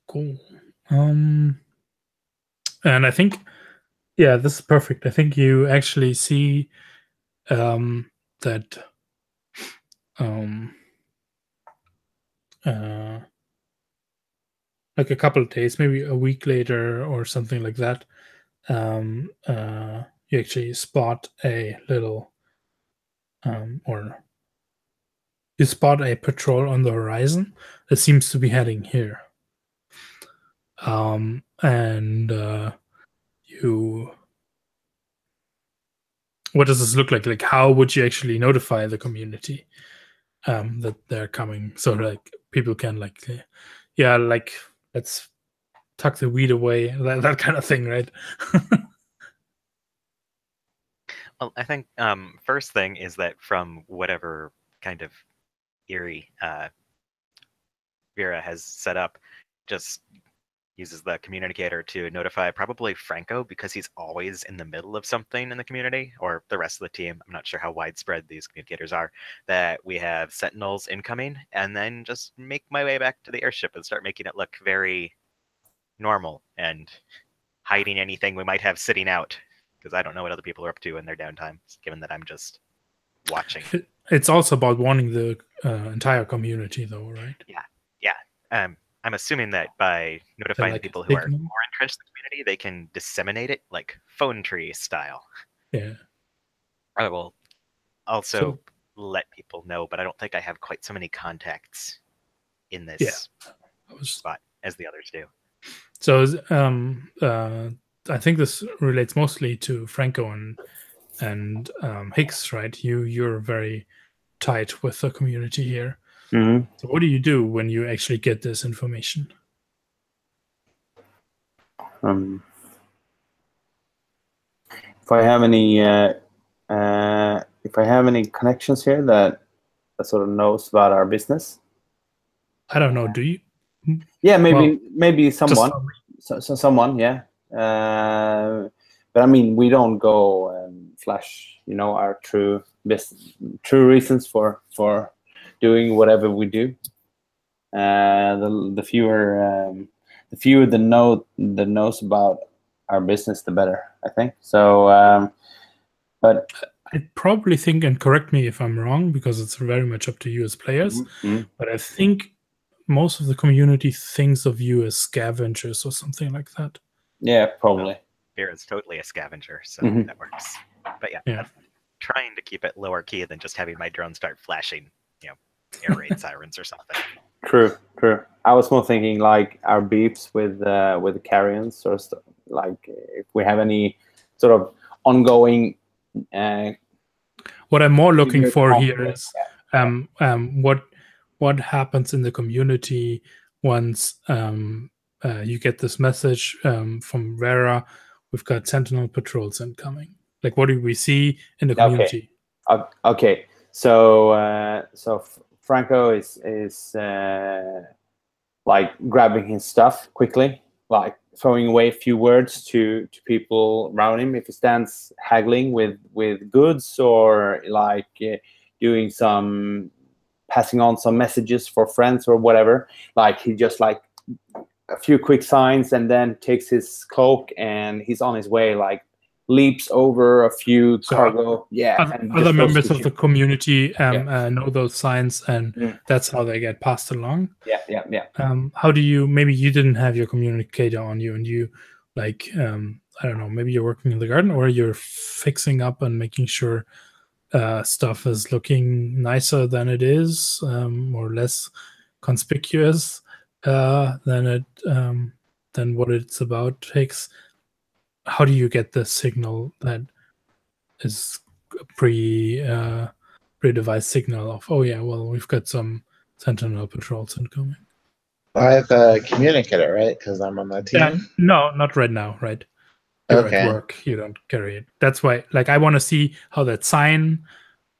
Cool. And I think, yeah, this is perfect. I think you actually see that like a couple of days, maybe a week later or something like that, you actually spot a little or you spot a patrol on the horizon that seems to be heading here. And you, what does this look like? Like, how would you actually notify the community that they're coming? So like people can like, yeah, like let's tuck the weed away, that kind of thing, right? Well, I think first thing is that from whatever kind of eerie Vera has set up, just uses the communicator to notify probably Franco, because he's always in the middle of something in the community, or the rest of the team. I'm not sure how widespread these communicators are, that we have sentinels incoming, and then just make my way back to the airship and start making it look very normal and hiding anything we might have sitting out, because I don't know what other people are up to in their downtime, given that I'm just watching. It's also about warning the entire community, though, right? Yeah. I'm assuming that by notifying like people who are more entrenched in the community, they can disseminate it like phone tree style. Yeah. I will also let people know, but I don't think I have quite so many contacts in this spot as the others do. So I think this relates mostly to Franco and Hicks, right? You're very tight with the community here. Mm-hmm. So what do you do when you actually get this information? If I have any connections here that sort of knows about our business, I don't know. Do you? Yeah, maybe someone, someone, yeah. But I mean, we don't go and flash, our true reasons for doing whatever we do. The fewer that knows about our business, the better, I think. So, but I probably think, and correct me if I'm wrong, because it's very much up to you as players. Mm-hmm. But I think most of the community thinks of you as scavengers or something like that. Yeah, probably. Vera's totally a scavenger, so Mhm. that works. But yeah, Yeah. I'm trying to keep it lower key than just having my drone start flashing, air raid sirens or something. True. I was more thinking like our beeps with the Carrions, or like if we have any sort of ongoing. What I'm more looking Bigger for conflict, here is what happens in the community once you get this message from Vera. We've got Sentinel patrols incoming. Like, what do we see in the community? Okay. So Franco is like grabbing his stuff quickly, like throwing away a few words to people around him. If he stands haggling with goods, or like doing some passing on some messages for friends or whatever, like he just like a few quick signs and then takes his cloak and he's on his way, like leaps over a few cargo. And other members of the community know those signs, and that's how they get passed along. Yeah. How do you? Maybe you didn't have your communicator on you, and you like I don't know. Maybe you're working in the garden, or you're fixing up and making sure stuff is looking nicer than it is, or less conspicuous than what it's about takes. How do you get the signal that is a pre-devised signal of, oh yeah, well, we've got some Sentinel patrols incoming? I have a communicator, right? Because I'm on that team. No, not right now, right? You're Okay. at work. You don't carry it. That's why, like, I want to see how that sign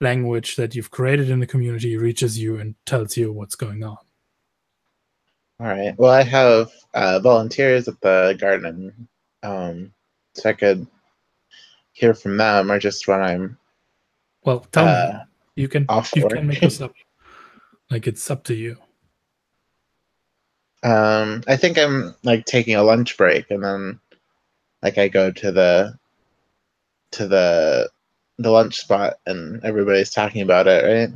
language that you've created in the community reaches you and tells you what's going on. All right. Well, I have volunteers at the garden, so I could hear from them, or just when I'm Well, tell me. You can work. make this up. Like, it's up to you. I think I'm like taking a lunch break, and then like I go to the lunch spot, and everybody's talking about it, right?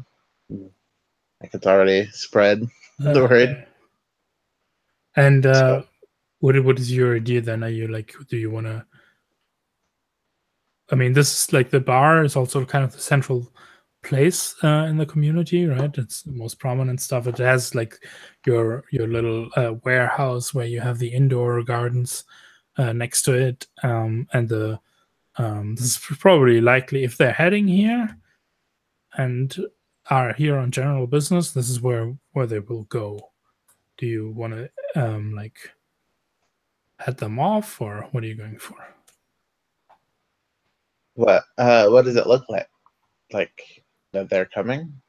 Like it's already spread the word. And what is your idea then? Are you like, do you want to? I mean, this is like the bar is also kind of the central place in the community, right? It's the most prominent stuff. It has like your little warehouse where you have the indoor gardens next to it, and the this is probably likely if they're heading here and are here on general business. This is where they will go. Do you want to like head them off, or what are you going for? What does it look like? Like that they're coming?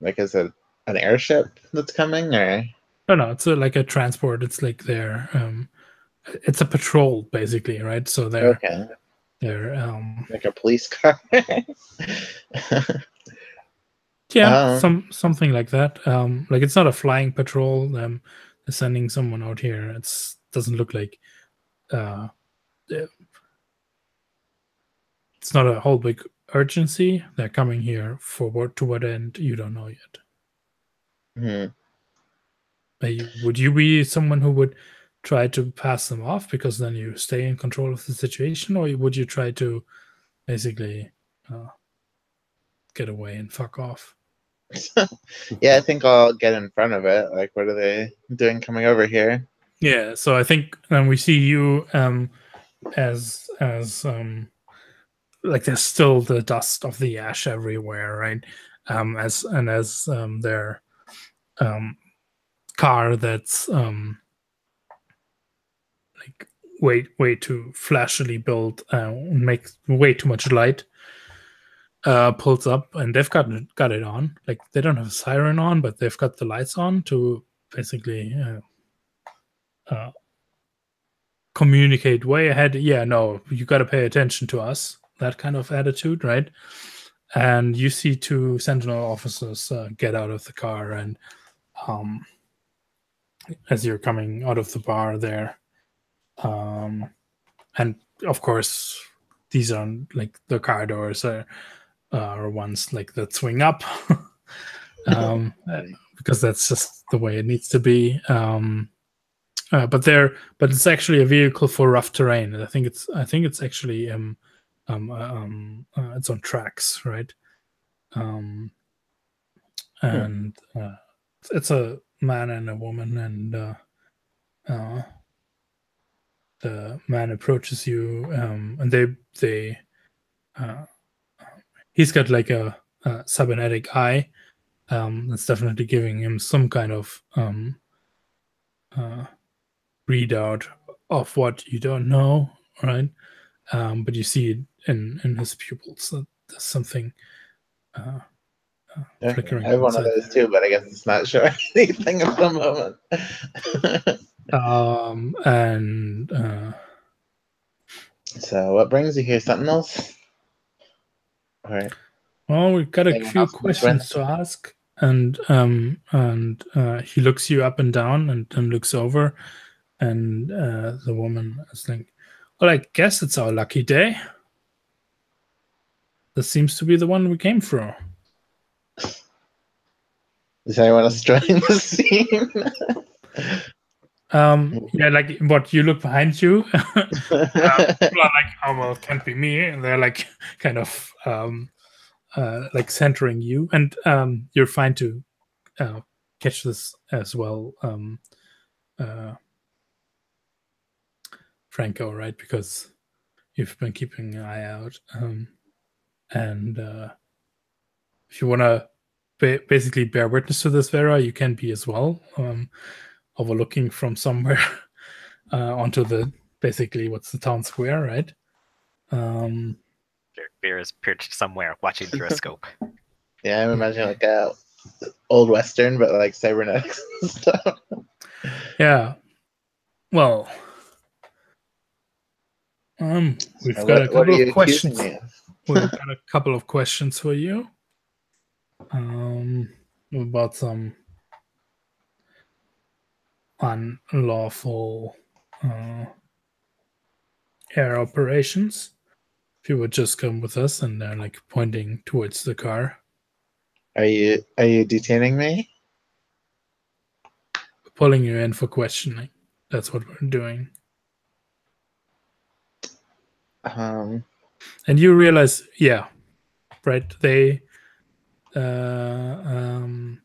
Like, is it an airship that's coming, or? No, it's like a transport. It's like they're it's a patrol basically, right? So they're like a police car. Yeah, something like that. Like it's not a flying patrol. They're sending someone out here. It doesn't look like it's not a whole big urgency. They're coming here for what end, you don't know yet. Would you be someone who would try to pass them off because then you stay in control of the situation, or would you try to basically get away and fuck off? Yeah, I think I'll get in front of it. Like, what are they doing coming over here? Yeah, so I think when we see you as like there's still the dust of the ash everywhere, right? As their car that's like way too flashily built, makes way too much light. Pulls up, and they've got it on. Like they don't have a siren on, but they've got the lights on to basically communicate way ahead. Yeah, no, you got to pay attention to us. That kind of attitude, right? And you see two Sentinel officers get out of the car, and as you're coming out of the bar there, and of course these are like the car doors are ones like that swing up. because that's just the way it needs to be. But it's actually a vehicle for rough terrain. And I think it's actually it's on tracks, right? And it's a man and a woman, and the man approaches you, and he's got like a cybernetic eye. That's definitely giving him some kind of readout of what you don't know, right? But you see it in his pupils that there's something flickering. I have one of those too, but I guess it's not showing anything at the moment. So, what brings you here, Sentinels? All right. Well, we've got a few questions to ask, and he looks you up and down, and then looks over, and the woman is like, "Well, I guess it's our lucky day. This seems to be the one we came for." Does anyone else join the scene? Yeah, like what you look behind you. People are like, "Oh well, it can't be me," and they're like kind of like centering you, and you're fine to catch this as well, Franco, right? Because you've been keeping an eye out, and if you want to basically bear witness to this, Vera, you can be as well, overlooking from somewhere onto the basically what's the town square, right? Vera's perched somewhere watching through a scope. Yeah, I'm imagining like a old western, but like cybernetics and stuff. Yeah. Well, we've got a couple of questions. We've got a couple of questions for you. About some unlawful air operations. If you would just come with us, and they're like pointing towards the car. Are you detaining me? We're pulling you in for questioning. That's what we're doing. And you realize, yeah, right? They want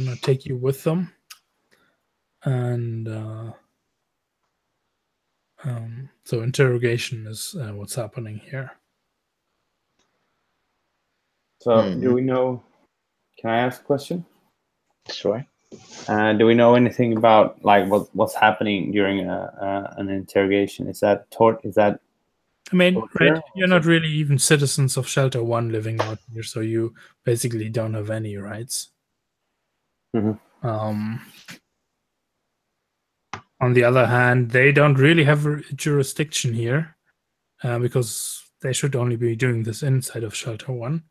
to take you with them, and so interrogation is what's happening here. So, do we know? Can I ask a question? Sure. Do we know anything about like what's happening during an interrogation? Is that I mean, right? You're not really even citizens of Shelter 1 living out here, so you basically don't have any rights. Mm-hmm. On the other hand, they don't really have a jurisdiction here because they should only be doing this inside of Shelter 1.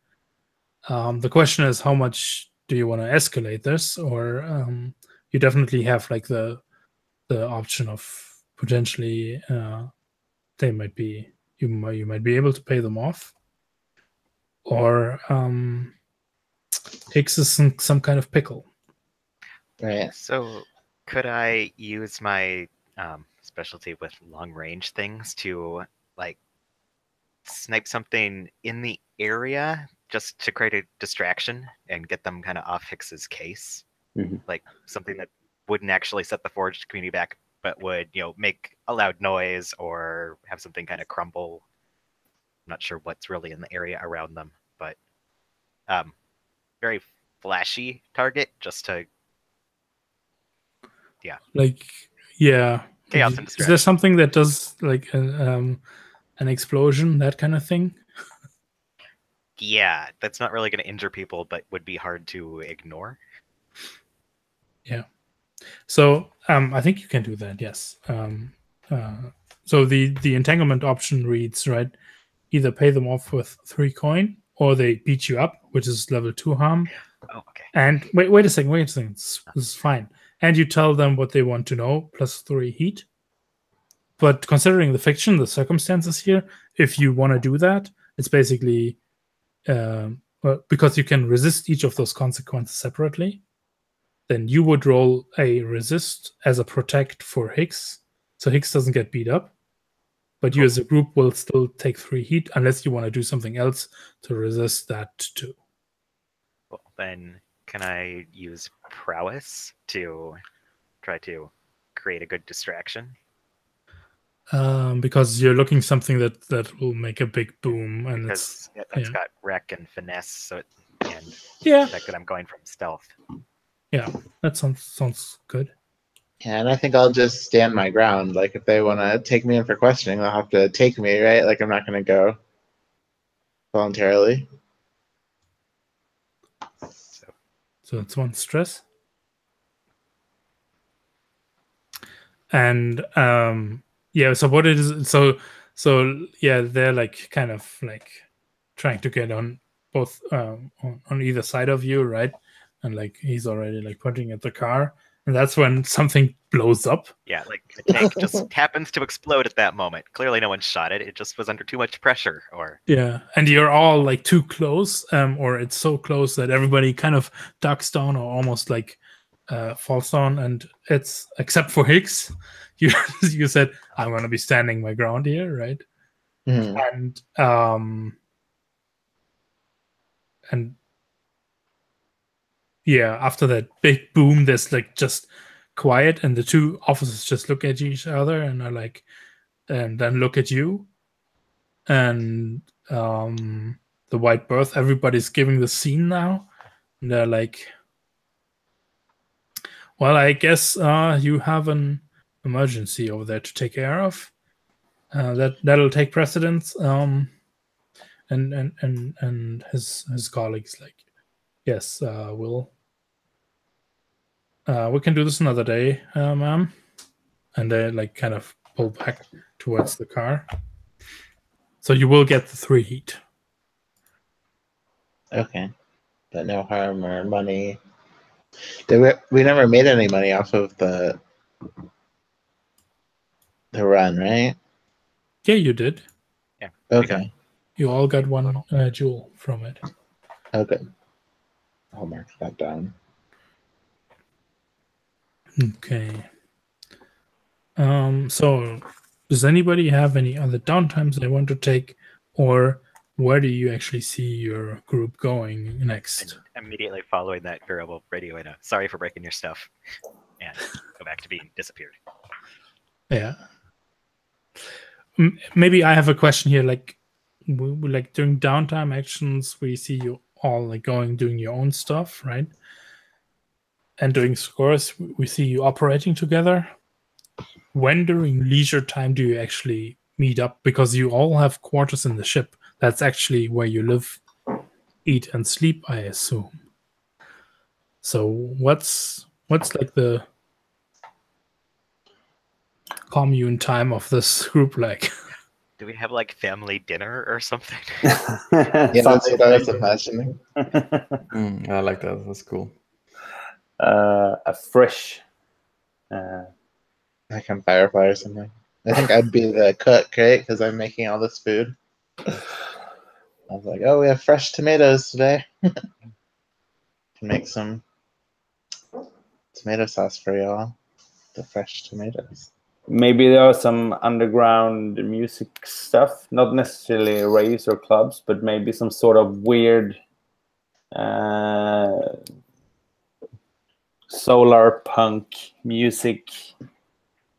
The question is, how much do you want to escalate this, or you definitely have like the option of potentially they might be you might be able to pay them off, or Hicks is some kind of pickle. Right. So could I use my specialty with long range things to like snipe something in the area just to create a distraction and get them kind of off Hicks's case? Mm-hmm. Like something that wouldn't actually set the forged community back, but would, make a loud noise or have something kind of crumble. I'm not sure what's really in the area around them, but very flashy target just to chaos and distraction. Is there something that does like an explosion, that kind of thing? Yeah, that's not really going to injure people, but would be hard to ignore. Yeah. So I think you can do that. Yes. So the entanglement option reads, right, either pay them off with 3 coin, or they beat you up, which is level 2 harm. Oh, okay. And wait a second. This is fine. And you tell them what they want to know, plus 3 heat. But considering the fiction, the circumstances here, if you want to do that, it's basically because you can resist each of those consequences separately, then you would roll a resist as a protect for Higgs, so Higgs doesn't get beat up. But you as a group will still take 3 heat unless you want to do something else to resist that too. Well, then can I use prowess to try to create a good distraction? Because you're looking something that will make a big boom, and Because that's got wreck and finesse, so and yeah, the fact that I'm going from stealth. Yeah, that sounds good. Yeah, and I think I'll just stand my ground. Like, if they want to take me in for questioning, they'll have to take me, right? Like, I'm not going to go voluntarily. So that's 1 stress. And yeah, so what it is, so yeah, they're like kind of like trying to get on both on either side of you, right? And like he's already like pointing at the car, and that's when something blows up. Yeah, like the tank just happens to explode at that moment. Clearly no one shot it. It just was under too much pressure, or yeah, and you're all like too close, or it's so close that everybody kind of ducks down or almost like falls down, and it's except for Higgs. You said I'm gonna be standing my ground here, right? Mm-hmm. And yeah, after that big boom, there's like just quiet, and the 2 officers just look at each other and are like, and then look at you, and the White Birth, everybody's giving the scene now, and they're like, well, I guess you have an emergency over there to take care of. That'll take precedence. And his colleagues like, yes, we can do this another day, ma'am. And they like kind of pull back towards the car. So you will get the 3 heat. Okay, but no harm or money. We never made any money off of the run, right? Yeah, you did. yeah. Okay. You all got 1 jewel from it. Okay. I'll mark that down. Okay. So does anybody have any other downtimes they want to take, or where do you actually see your group going next? And immediately following that variable radio in sorry for breaking your stuff, and go back to being disappeared. Yeah. Maybe I have a question here. Like, like during downtime actions, we see you all like doing your own stuff, right? And during scores, we see you operating together. When during leisure time do you actually meet up? Because you all have quarters in the ship. That's actually where you live, eat, and sleep, I assume. So what's like the commune time of this group like? Do we have like family dinner or something? Yeah, that's what I was imagining. I like that. That's cool. A fresh Like on Firefly or something. I think I'd be the cook, right? Because I'm making all this food. I was like, oh, we have fresh tomatoes today. Can make some tomato sauce for y'all. The fresh tomatoes. Maybe there are some underground music stuff, not necessarily raves or clubs, but maybe some sort of weird solar punk music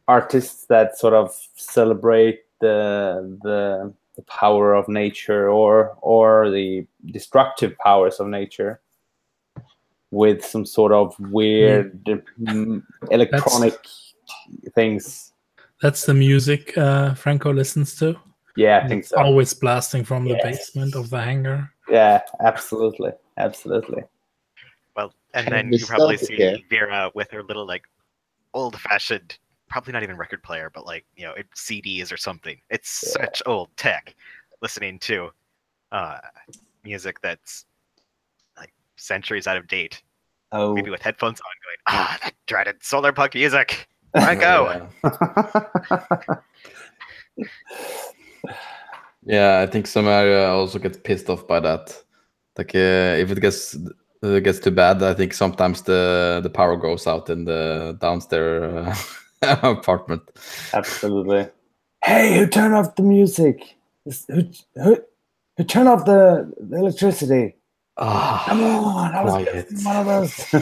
artists that sort of celebrate the power of nature or the destructive powers of nature with some sort of weird electronic things. That's the music Franco listens to. Yeah, I think so. Always blasting from the basement of the hangar. Yeah, absolutely. Well, and then you probably see Vera with her little like old-fashioned, probably not even record player, but like, you know, CDs or something. It's such old tech, listening to music that's like centuries out of date. Oh, maybe with headphones on, going, that dreaded solar punk music. Where I go? Yeah, I think Samaria also gets pissed off by that. Like if it gets too bad, I think sometimes the power goes out in the downstairs apartment. Absolutely. Hey, who turned off the music? Who turned off the electricity? Come on, I was quiet. one of those.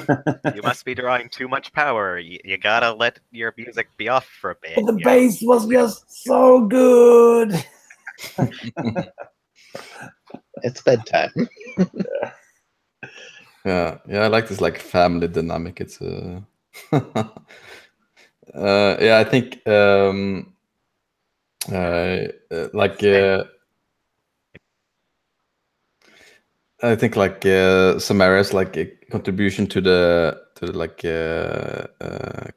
You must be drawing too much power. You gotta let your music be off for a bit. But the bass was just so good. It's bedtime. Yeah, I like this like family dynamic. It's yeah, I think I think like Samara's like a contribution to the like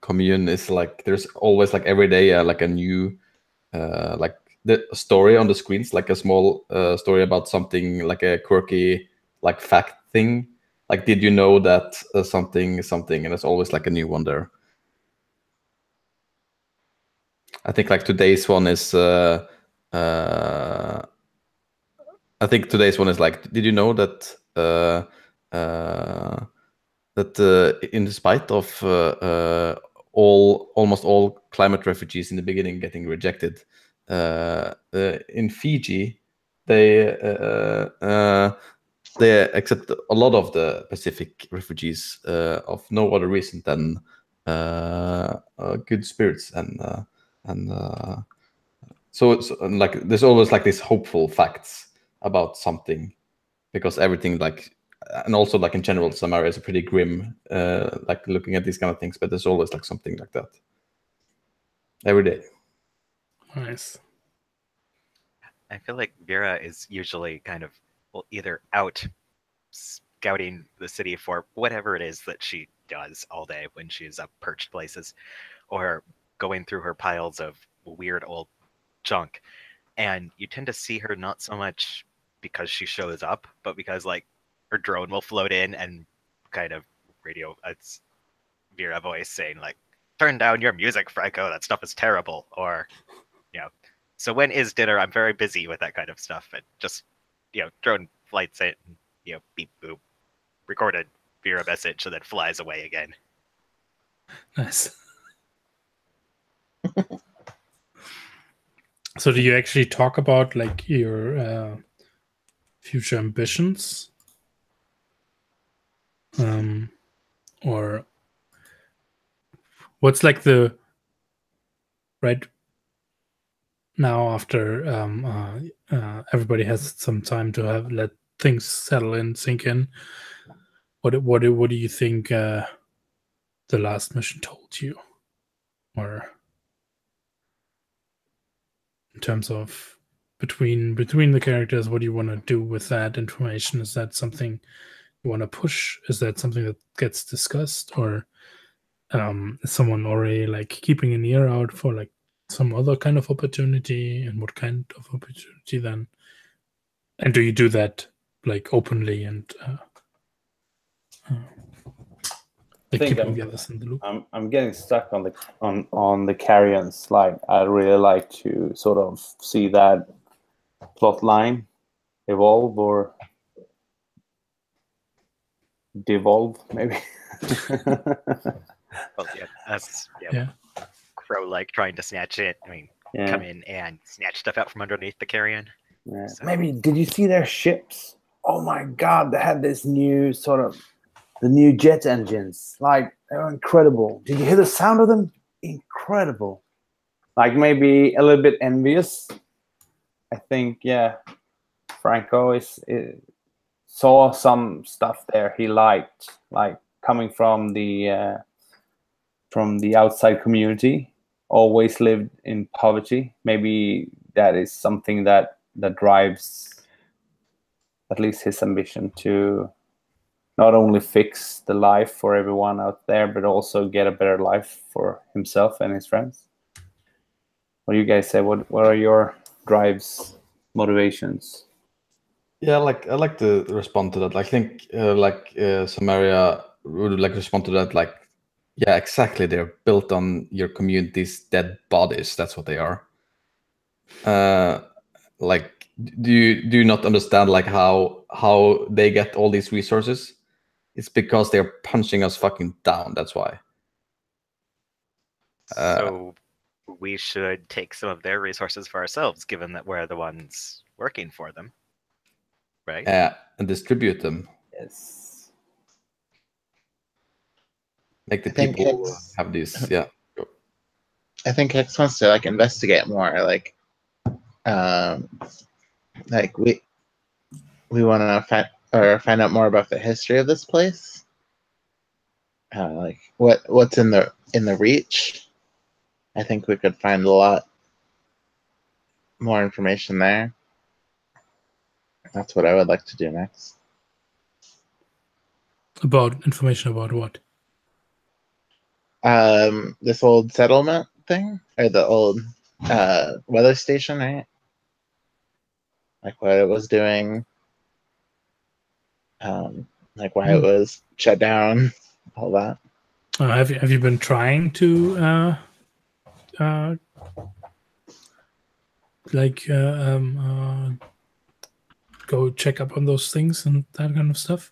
commune is like there's always like every day like a new like the story on the screens, like a small story about something like a quirky like fact thing. Like, did you know that something, and it's always like a new one there. I think like today's one is I think today's one is like, did you know that in spite of almost all climate refugees in the beginning getting rejected, in Fiji they accept a lot of the Pacific refugees of no other reason than good spirits and so it's like there's always like these hopeful facts about something, because everything like, and also like in general Samaria is a pretty grim like looking at these kind of things, but there's always like something like that every day. Nice. I feel like Vera is usually kind of either out scouting the city for whatever it is that she does all day when she's up perched places, or going through her piles of weird old junk. And you tend to see her not so much because she shows up, but because like her drone will float in and kind of radio it's Vera voice saying like, turn down your music, Franco, that stuff is terrible, or so when is dinner? I'm very busy with that kind of stuff. And just drone flights it and beep boop, recorded Vera message, and then flies away again. Nice. So do you actually talk about like your future ambitions? Or what's like the right now after everybody has some time to have let things settle in, sink in? What do you think the last mission told you, or in terms of between the characters, what do you want to do with that information? Is that something you want to push? Is that something that gets discussed, or is someone already like keeping an ear out for like some other kind of opportunity? And what kind of opportunity then? And do you do that like openly and like keeping the others in the loop? I'm getting stuck on the Carrion slide. I'd really like to sort of see that plot line evolve or devolve, maybe. Well, Crow like trying to snatch it. I mean, come in and snatch stuff out from underneath the Carrion. Yeah. So. Maybe did you see their ships? Oh my God, they had this new sort of the new jet engines. Like they're incredible. Did you hear the sound of them? Incredible. Like maybe a little bit envious. I think Franco saw some stuff there he liked, like coming from the outside community, always lived in poverty. Maybe that is something that drives at least his ambition to not only fix the life for everyone out there, but also get a better life for himself and his friends. What do you guys say? What are your drives, motivations? Yeah, like I like to respond to that. I think Samaria would like respond to that. Like, yeah, exactly. They're built on your community's dead bodies. That's what they are. Like do you not understand like how they get all these resources? It's because they're punching us fucking down. That's why. So we should take some of their resources for ourselves, given that we're the ones working for them, right? And distribute them. Yes. Like the I think people Hicks- have these. Yeah. I think Hicks wants to like investigate more. Like we want to find out more about the history of this place. Like what's in the reach. I think we could find a lot more information there. That's what I would like to do next. About information about what? This old settlement thing, or the old weather station, right? Like what it was doing, like why it was shut down, all that. Have you been trying to go check up on those things and that kind of stuff?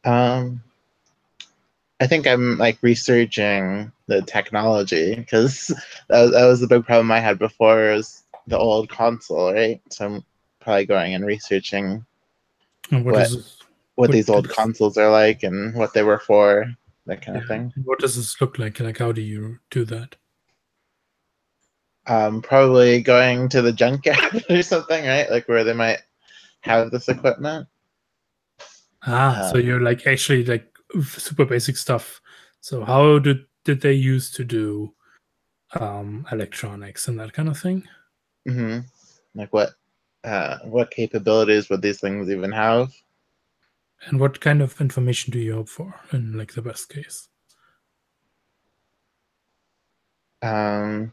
I think I'm like researching the technology because that was the big problem I had before was the old console, right? So I'm probably going and researching And what these old consoles are like and what they were for, that kind of thing. What does this look like? Like, how do you do that? Probably going to the junkyard or something, right? Like where they might have this equipment. So you're like actually like super basic stuff. So how did they used to do electronics and that kind of thing? Mm-hmm. Like what capabilities would these things even have? And what kind of information do you hope for in like the best case? In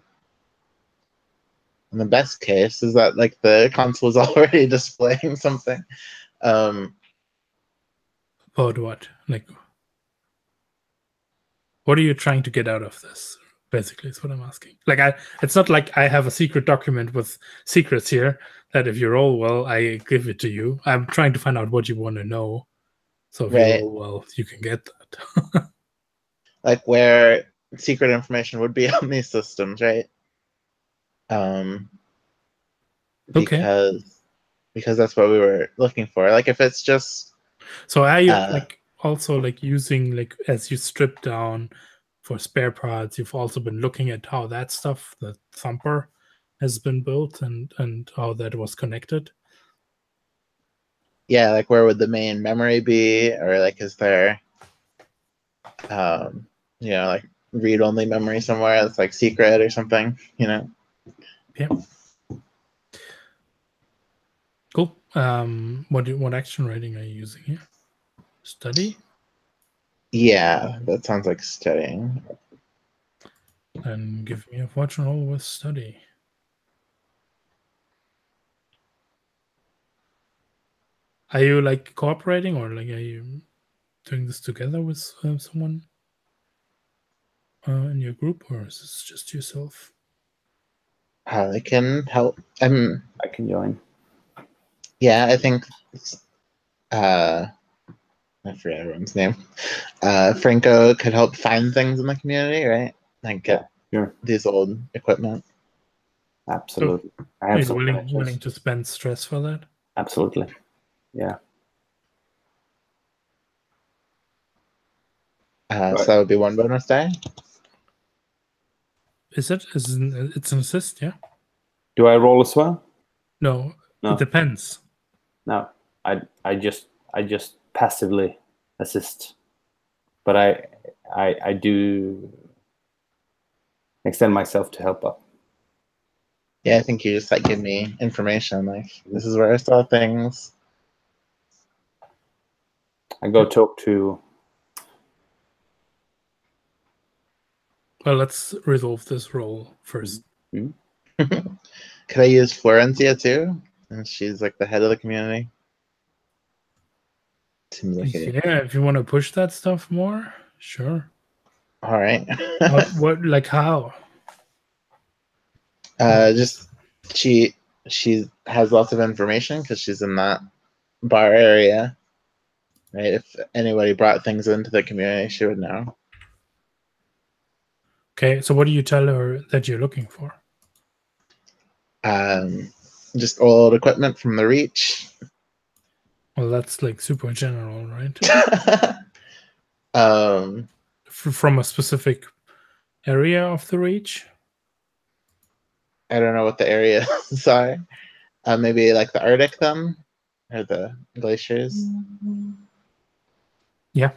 the best case is that like the console is already displaying something. About what? Like, what are you trying to get out of this? Basically, is what I'm asking. Like, it's not like I have a secret document with secrets here that if you roll well, I give it to you. I'm trying to find out what you want to know. So if you roll well, you can get that. Like where secret information would be on these systems, right? Because that's what we were looking for. Like if it's just so are you like also like using like as you strip down for spare parts, you've also been looking at how that stuff, the thumper, has been built and how that was connected? Yeah, like where would the main memory be, or like is there like read-only memory somewhere that's like secret or something, Yeah. Cool. What action rating are you using here? Study? Yeah, that sounds like studying. And give me a fortune roll with study. Are you like cooperating, or like are you doing this together with someone in your group, or is this just yourself? I can help. I can join. Yeah, I think I forget everyone's name. Franco could help find things in the community, right? Like get these old equipment. Absolutely. So are you willing to spend stress for that? Absolutely. Yeah. So that would be one bonus die. Is it? It's an assist, yeah? Do I roll as well? No. It depends. No. I just passively assist. But I do extend myself to help up. Yeah, I think you just like give me information, like this is where I saw things. I go talk to. Well, let's resolve this roll first. Could I use Florencia too? And she's like the head of the community. Seems like if you want to push that stuff more, sure. All right. what like how? Just She has lots of information because she's in that bar area, right? If anybody brought things into the community, she would know. Okay, so what do you tell her that you're looking for? Just old equipment from the Reach. Well, that's like super general, right? From a specific area of the Reach? I don't know what the area is. Sorry. Maybe like the Arctic then? Or the glaciers? Yeah.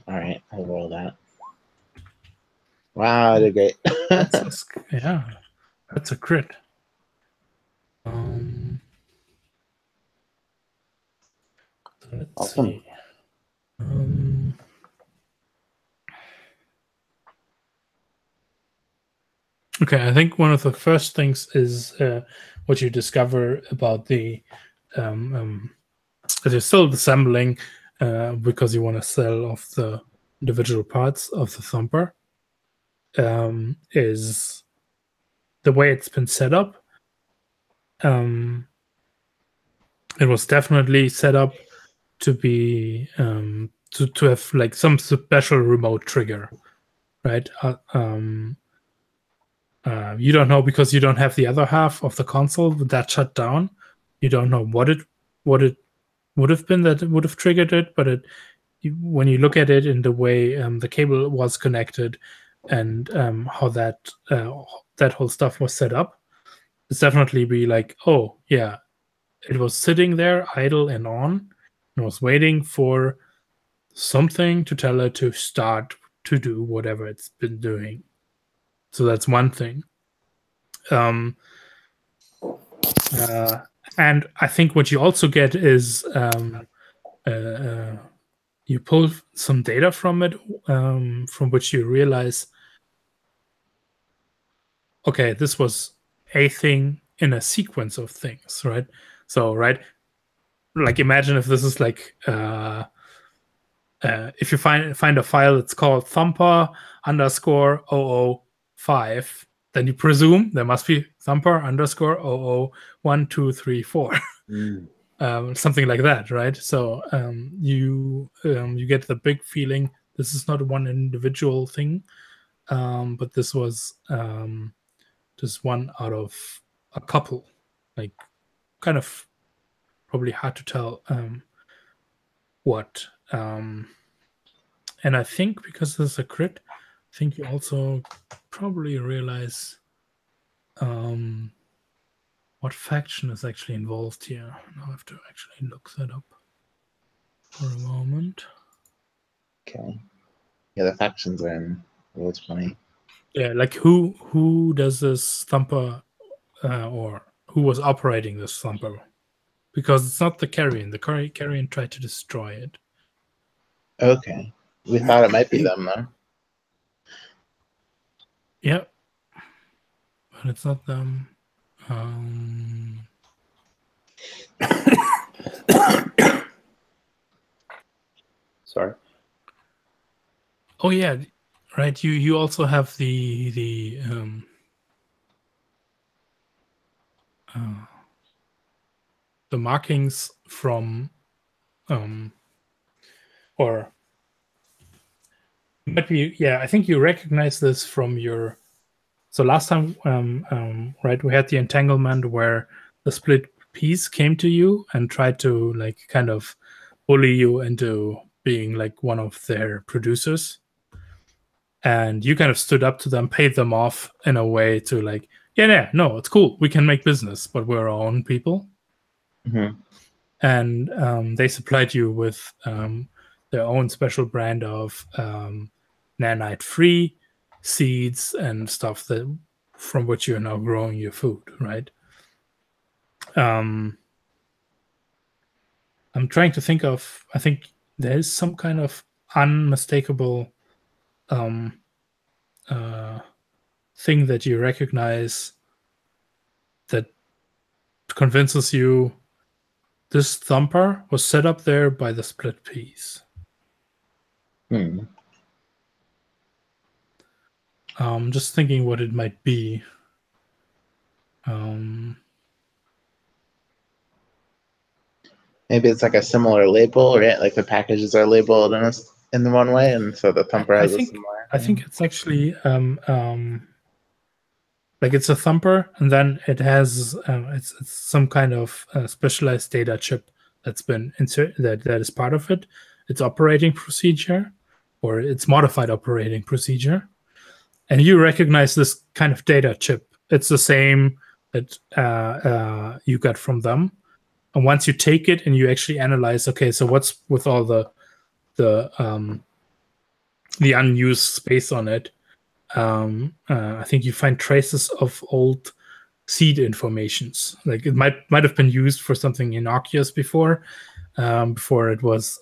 Alright, I'll roll that. Wow, I did great. Yeah, that's a crit. So let's Awesome. see. Okay, I think one of the first things is what you discover about the as you're still assembling because you want to sell off the individual parts of the thumper is the way it's been set up. It was definitely set up to be to have like some special remote trigger, right? You don't know because you don't have the other half of the console that shut down. You don't know what it would have been that would have triggered it, but when you look at it in the way the cable was connected and how that whole stuff was set up, it's definitely be like, oh yeah, it was sitting there idle and on, and was waiting for something to tell it to start to do whatever it's been doing. So that's one thing. And I think what you also get is you pull some data from it, from which you realize, okay, this was a thing in a sequence of things, right? So, right, like imagine if this is like if you find a file that's called thumper underscore 005, then you presume there must be thumper underscore 001, 2, 3, 4. Something like that, right? So you get the big feeling this is not one individual thing, but this was just one out of a couple, like kind of probably hard to tell what. And I think because this is a crit, I think you also probably realize what faction is actually involved here. Now I have to actually look that up for a moment. Okay. Yeah, the factions are in roll 20. Yeah, like who does this thumper or who was operating this thumper? Because it's not the Carrion. The Carrion tried to destroy it. Okay. We thought it might be them, though. Yeah. But it's not them. Sorry. Oh yeah, right. You also have the markings from or might be, yeah, I think you recognize this from your. So last time, right, we had the entanglement where the split piece came to you and tried to like kind of bully you into being like one of their producers, and you kind of stood up to them, paid them off in a way to like, yeah, no, it's cool, we can make business, but we're our own people. Mm-hmm. And they supplied you with their own special brand of nanite-free seeds and stuff that from which you're now growing your food, right? I'm trying to think of. I think there is some kind of unmistakable thing that you recognize that convinces you this thumper was set up there by the split piece. Just thinking what it might be. Maybe it's like a similar label, right? Like the packages are labeled in the one way, and so the thumper has a similar. I think it's actually like it's a thumper, and then it has it's some kind of specialized data chip that's been inserted that is part of it. It's operating procedure, or it's modified operating procedure, and you recognize this kind of data chip. It's the same that you got from them. And once you take it and you actually analyze, okay, so what's with all the unused space on it? I think you find traces of old seed informations. Like it might have been used for something innocuous before it was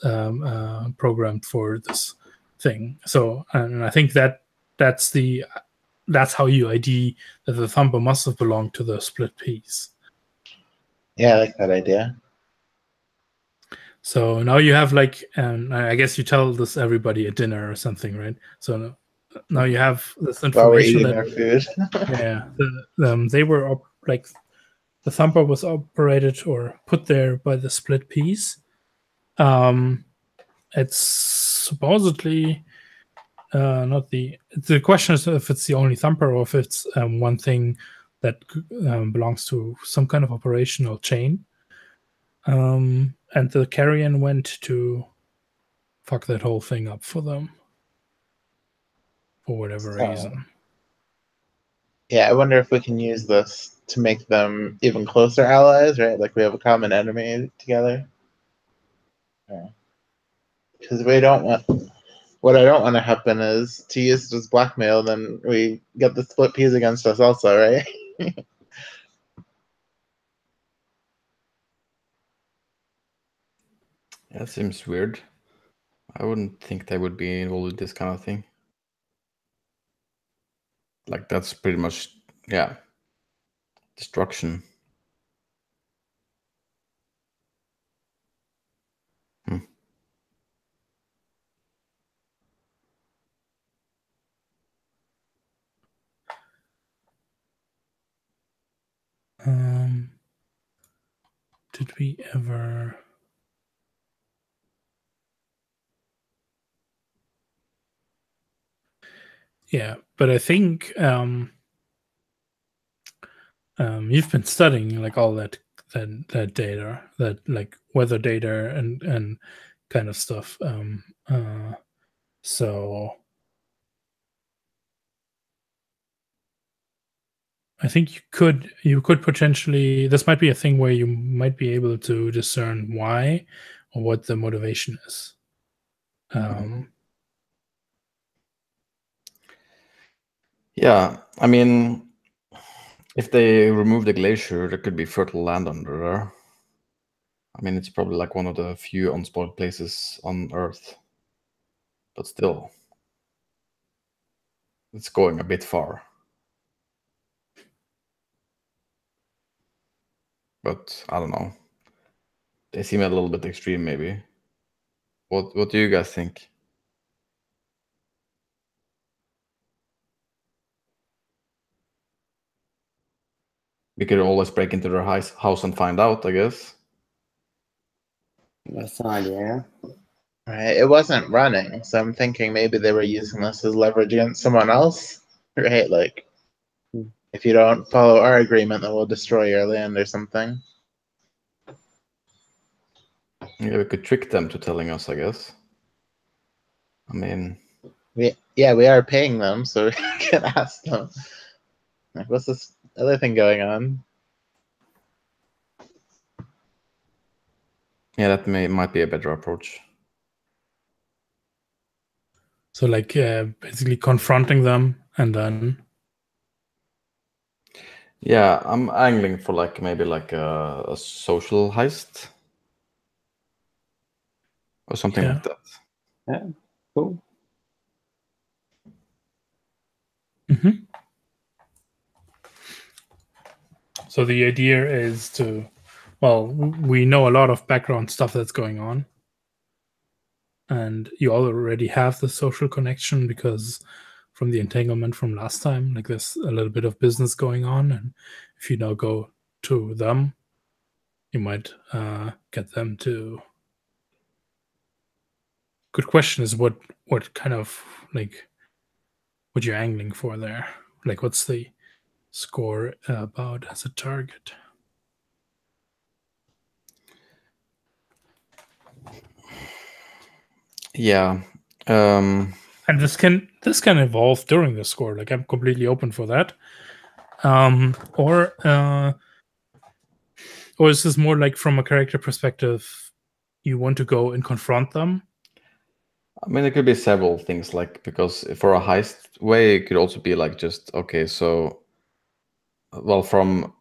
programmed for this thing. So, and I think that's how you ID that the thumper must have belonged to the split piece. Yeah, I like that idea. So now you have like, I guess you tell this everybody at dinner or something, right? So now you have this information while we're eating their food. Yeah, they were like the thumper was operated or put there by the split piece. It's supposedly not the question is if it's the only thumper or if it's one thing that belongs to some kind of operational chain. And the Carrion went to fuck that whole thing up for them for whatever reason. Yeah, I wonder if we can use this to make them even closer allies, right? Like we have a common enemy together. Because we don't want. What I don't want to happen is to use it as blackmail, then we get the split peas against us also, right? That seems weird. I wouldn't think they would be involved with this kind of thing. Like that's pretty much, yeah, destruction. Did we ever? Yeah, but I think you've been studying like all that data, that like weather data and kind of stuff. So I think you could potentially, this might be a thing where you might be able to discern why or what the motivation is. Yeah, I mean, if they remove the glacier, there could be fertile land under there. I mean, it's probably like one of the few unspoiled places on Earth. But still, it's going a bit far. But I don't know. They seem a little bit extreme, maybe. What do you guys think? We could always break into their house and find out, I guess. That's an idea. Right. It wasn't running, so I'm thinking maybe they were using this as leverage against someone else. Right? Like, if you don't follow our agreement, then we'll destroy your land or something. Yeah, we could trick them to telling us, I guess. I mean, we are paying them, so we can ask them. Like, what's this other thing going on? yeah, that might be a better approach. So like basically confronting them and then. Yeah, I'm angling for like maybe like a social heist or something like that. Yeah, cool. So the idea is to, well, we know a lot of background stuff that's going on. And you already have the social connection because from the entanglement from last time. Like there's a little bit of business going on, and if you now go to them, you might get them to. Good question is what kind of like what you're angling for there. Like what's the score about as a target? Yeah. And this can evolve during the score. Like I'm completely open for that. Or is this more like from a character perspective, you want to go and confront them? I mean, it could be several things, like, because for a heist way, it could also be like just, okay, so, well, from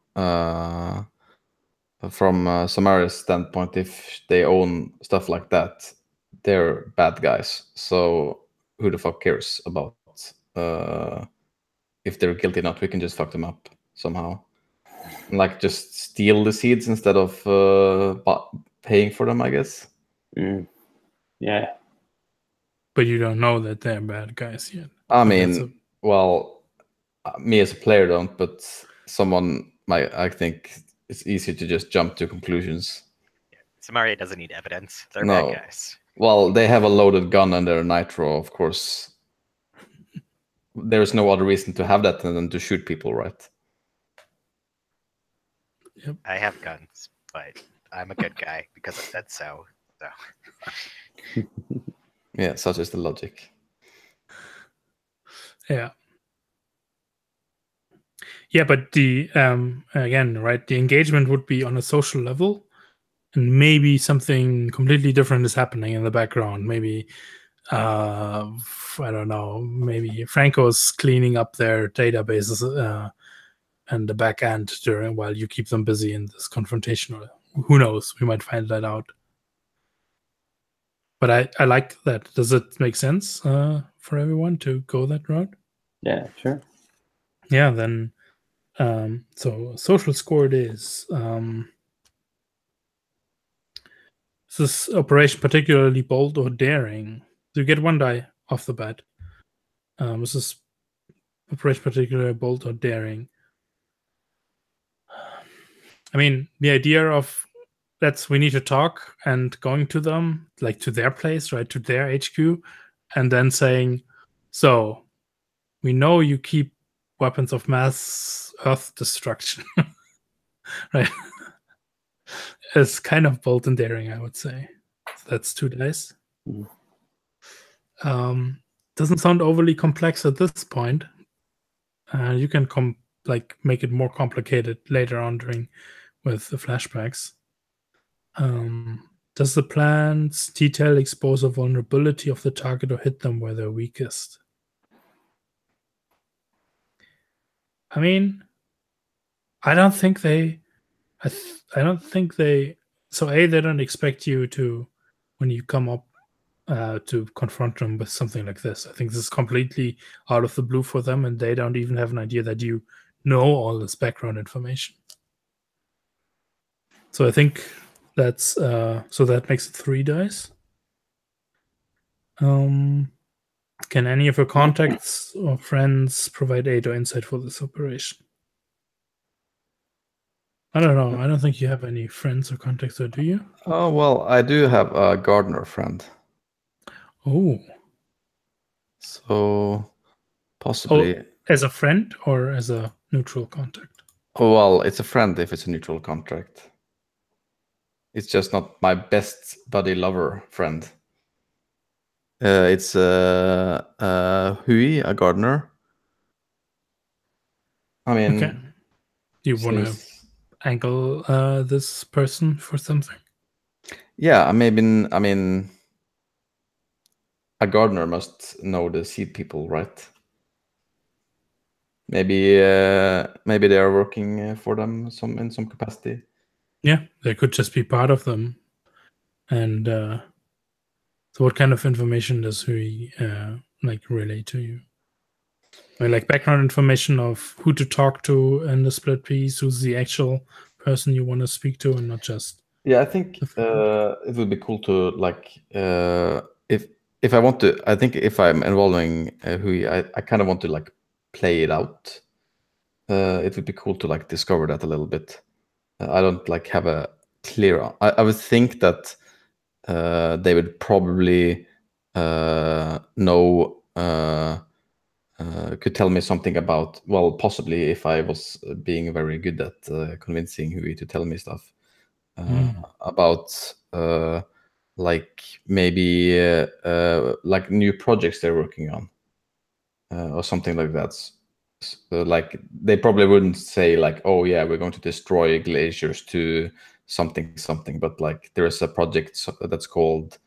Samara's standpoint, if they own stuff like that, they're bad guys. So who the fuck cares about if they're guilty or not? We can just fuck them up somehow. Like just steal the seeds instead of paying for them, I guess. Yeah. But you don't know that they're bad guys yet. I mean, well, me as a player don't, but someone might. I think it's easier to just jump to conclusions. Samaria doesn't need evidence. They're No. bad guys. Well, they have a loaded gun and they're nitro, of course. There's no other reason to have that than to shoot people, right? Yep. I have guns, but I'm a good guy because I said so. Yeah, such is the logic. Yeah. Yeah, but the again, right, the engagement would be on a social level, and maybe something completely different is happening in the background. Maybe I don't know, maybe Franco's cleaning up their databases and the back end while you keep them busy in this confrontation. Who knows? We might find that out. But I like that. Does it make sense for everyone to go that route? Yeah, sure. Yeah, then so social score it is. Is this operation particularly bold or daring? So you get one die off the bat. Is this operation particularly bold or daring? I mean, the idea of we need to talk and going to them, like to their place, right, to their HQ, and then saying, so we know you keep weapons of mass earth destruction, right? It's kind of bold and daring, I would say. So that's 2 dice. Doesn't sound overly complex at this point. You can make it more complicated later on with the flashbacks. Does the plan's detail expose a vulnerability of the target or hit them where they're weakest? I mean, I don't think they. I don't think they. So they don't expect you to, when you come up, to confront them with something like this. I think this is completely out of the blue for them, and they don't even have an idea that you know all this background information. So I think that's so that makes it 3 dice. Can any of your contacts or friends provide aid or insight for this operation? I don't know. I don't think you have any friends or contacts there, do you? Oh, well, I do have a gardener friend. Oh. So possibly. Oh, as a friend or as a neutral contact? Oh, well, it's a friend if it's a neutral contract. It's just not my best buddy lover friend. It's Hui, a gardener. I mean, okay. Do you want to angle this person for something? Yeah, I mean, a gardener must know the seed people, right? Maybe they are working for them in some capacity. Yeah, they could just be part of them. And so, what kind of information does he relay to you? I mean, like background information of who to talk to in the split piece, who's the actual person you want to speak to, and not just. Yeah, I think it would be cool to if if I want to, I think if I'm involving Hui, I kind of want to like play it out. It would be cool to like discover that a little bit. I don't like have a clear. I would think that they would probably know. Could tell me something about, well, possibly if I was being very good at convincing Hui to tell me stuff about like maybe like new projects they're working on or something like that. Like they probably wouldn't say like, oh yeah, we're going to destroy glaciers to something, but like there is a project that's called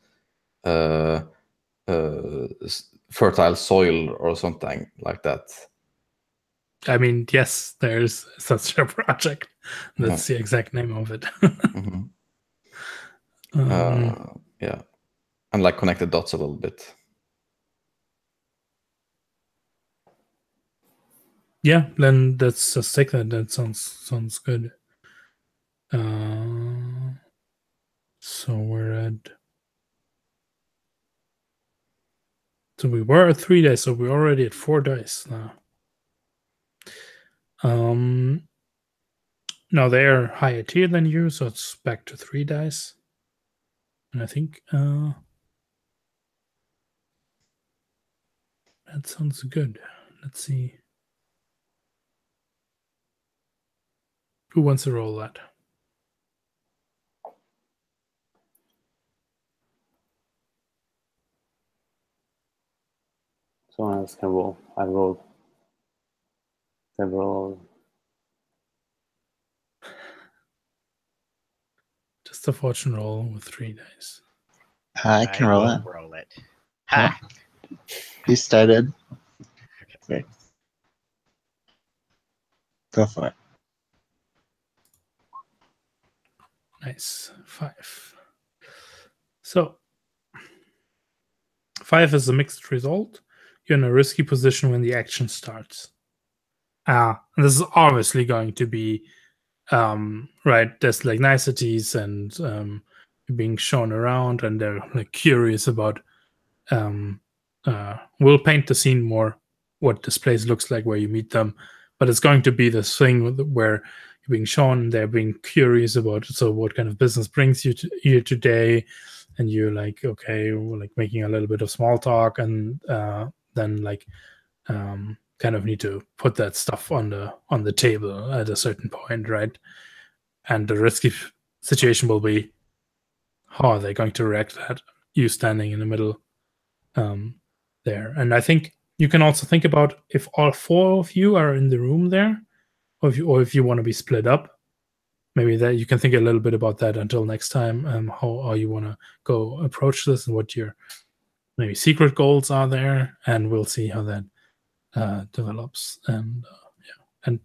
fertile soil or something like that. I mean, yes, there's such a project. That's the exact name of it. Yeah, and like connect the dots a little bit. Yeah, then let's just take that. That sounds good. So we're at. So we were at 3 dice, so we're already at 4 dice now. Now they're higher tier than you, so it's back to 3 dice. And I think that sounds good. Let's see. Who wants to roll that? Someone else can roll. I rolled several. Just a fortune roll with 3 dice. I can roll it. Roll it. Ha! You started. Okay. Go for it. Nice. 5. So 5 is a mixed result. You're in a risky position when the action starts. And this is obviously going to be right. There's like niceties and being shown around, and they're like curious about. We'll paint the scene more what this place looks like where you meet them, but it's going to be this thing where you're being shown, they're being curious about, so what kind of business brings you here today, and you're like, okay, we're like making a little bit of small talk, and then like kind of need to put that stuff on the table at a certain point, right? And the risky situation will be, how are they going to react at you standing in the middle there? And I think you can also think about if all 4 of you are in the room there, or if you want to be split up. Maybe that you can think a little bit about that until next time. How you want to go approach this and what your maybe secret goals are there, and we'll see how that develops. And yeah, and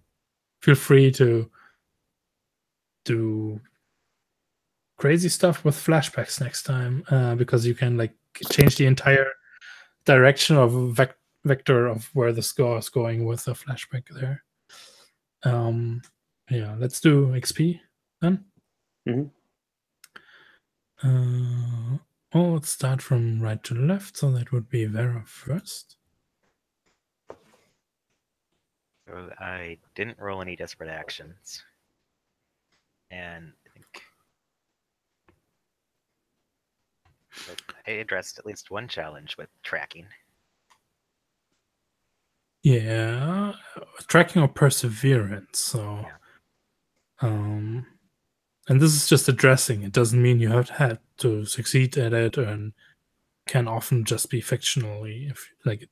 feel free to do crazy stuff with flashbacks next time, because you can like change the entire direction of vector of where the score is going with a flashback there. Yeah, let's do XP then. Let's start from right to left, so that would be Vera first. So I didn't roll any desperate actions. And I think I addressed at least one challenge with tracking. Yeah, tracking or perseverance. So, and this is just addressing. It doesn't mean you have had to succeed at it, and can often just be fictionally, if like.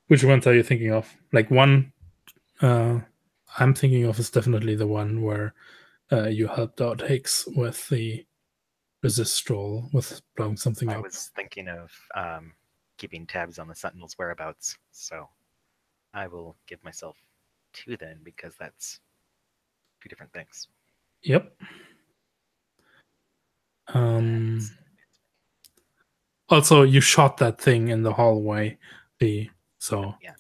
Which ones are you thinking of? Like one, I'm thinking of is definitely the one where you helped out Hicks with the resist roll with blowing something up. I was thinking of keeping tabs on the Sentinel's whereabouts, so I will give myself 2 then, because that's 2 different things. Yep. Also, you shot that thing in the hallway. So yeah,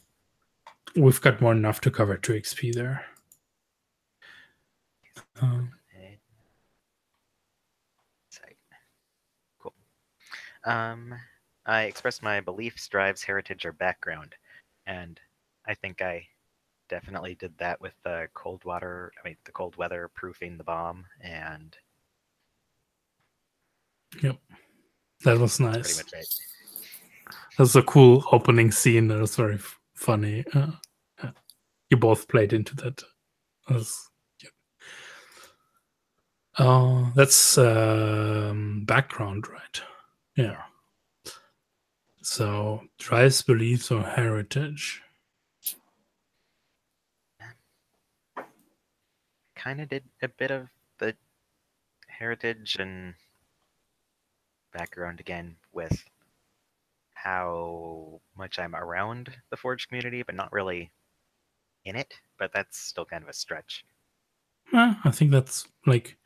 we've got more than enough to cover 2 XP there. Cool. I expressed my beliefs, drives, heritage, or background, and I think I definitely did that with the cold weather proofing the bomb, and Yep, that was that's nice. pretty much it. That was a cool opening scene. That was very funny. You both played into that. That was cute. That's background, right? Yeah. So drives, beliefs, or heritage. Kind of did a bit of the heritage and background again with how much I'm around the Forge community, but not really in it. But that's still kind of a stretch. I think that's like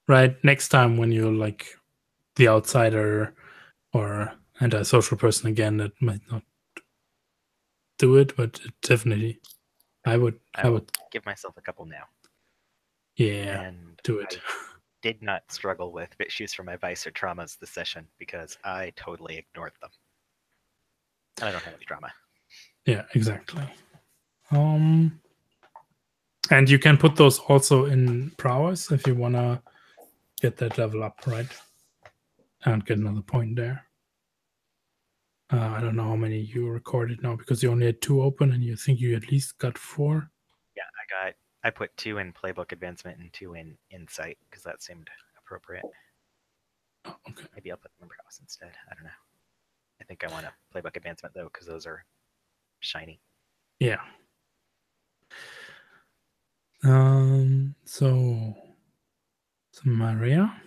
right next time when you're like the outsider or antisocial person again, that might not do it, but it definitely I would give myself a couple now. Yeah, and do it. I did not struggle with issues from my vice or traumas this session because I totally ignored them. And I don't have any drama. Yeah, exactly. And you can put those also in prowess if you wanna get that level up, right? And get another point there. I don't know how many you recorded now because you only had 2 open and you think you at least got 4. Yeah, I put 2 in playbook advancement and 2 in insight because that seemed appropriate. Oh, okay. Maybe I'll put them in prowess instead. I don't know. I think I want a playbook advancement though because those are shiny. Yeah. So Maria.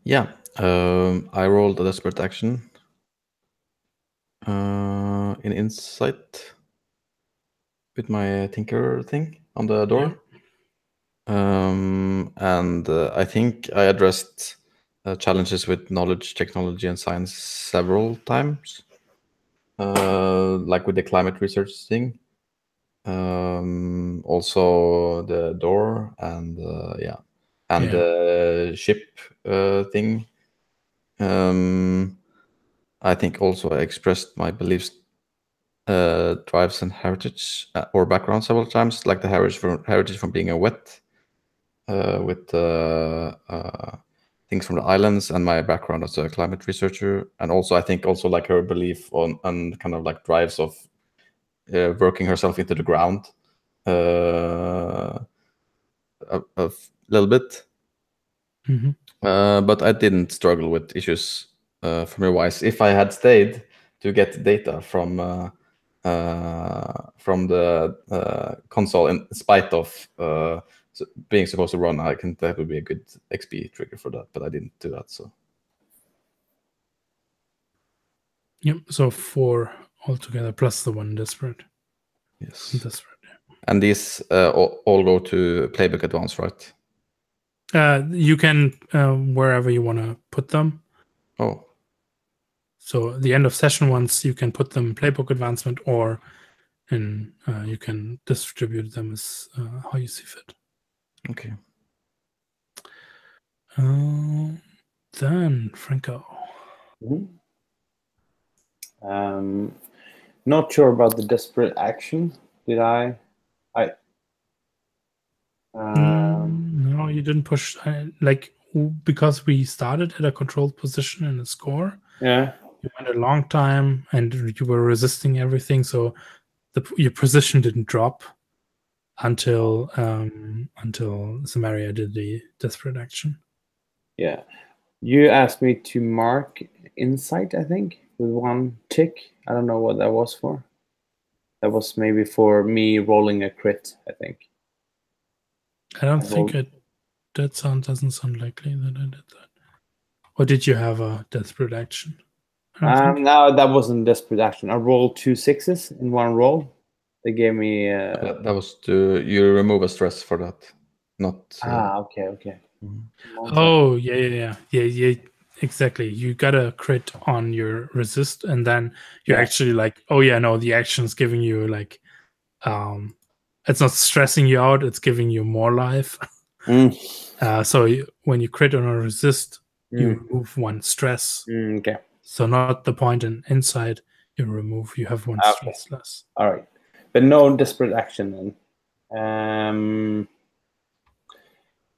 Yeah, I rolled a desperate action in insight with my tinker thing on the door. And I think I addressed challenges with knowledge, technology, and science several times, like with the climate research thing. Also the door and the ship thing. I think also I expressed my beliefs, drives, and heritage or background several times, like the heritage from being a wet, with things from the islands, and my background as a climate researcher, and also I think also like her belief on kind of like drives of working herself into the ground a little bit. But I didn't struggle with issues from your wise. If I had stayed to get data from the console in spite of being supposed to run, I think that would be a good XP trigger for that, but I didn't do that. So Yep. So 4 altogether plus the 1 desperate. yes, desperate. Yeah. And these all go to playbook advance, right? You can wherever you want to put them. Oh. So at the end of session ones, you can put them in playbook advancement, or in you can distribute them as how you see fit. Okay. Then Franco. Not sure about the desperate action. Did I? No, you didn't push. Because we started at a controlled position in the score. Yeah. You went a long time, and you were resisting everything. So your position didn't drop until Samaria did the desperate action. Yeah. You asked me to mark insight, I think, with 1 tick. I don't know what that was for. That was maybe for me rolling a crit, I think. I don't think that doesn't sound likely that I did that. Or did you have a desperate action? No, that wasn't desperate action. I rolled 2 6s in 1 roll. They gave me. That was you remove a stress for that, not. Okay. Oh yeah. Exactly. You got a crit on your resist, and then you're actually like, oh yeah, no, the action's giving you like, it's not stressing you out; it's giving you more life. So when you crit on a resist, you remove 1 stress. Okay. So not the point inside you remove, you have 1 stress less. All right. But no desperate action then.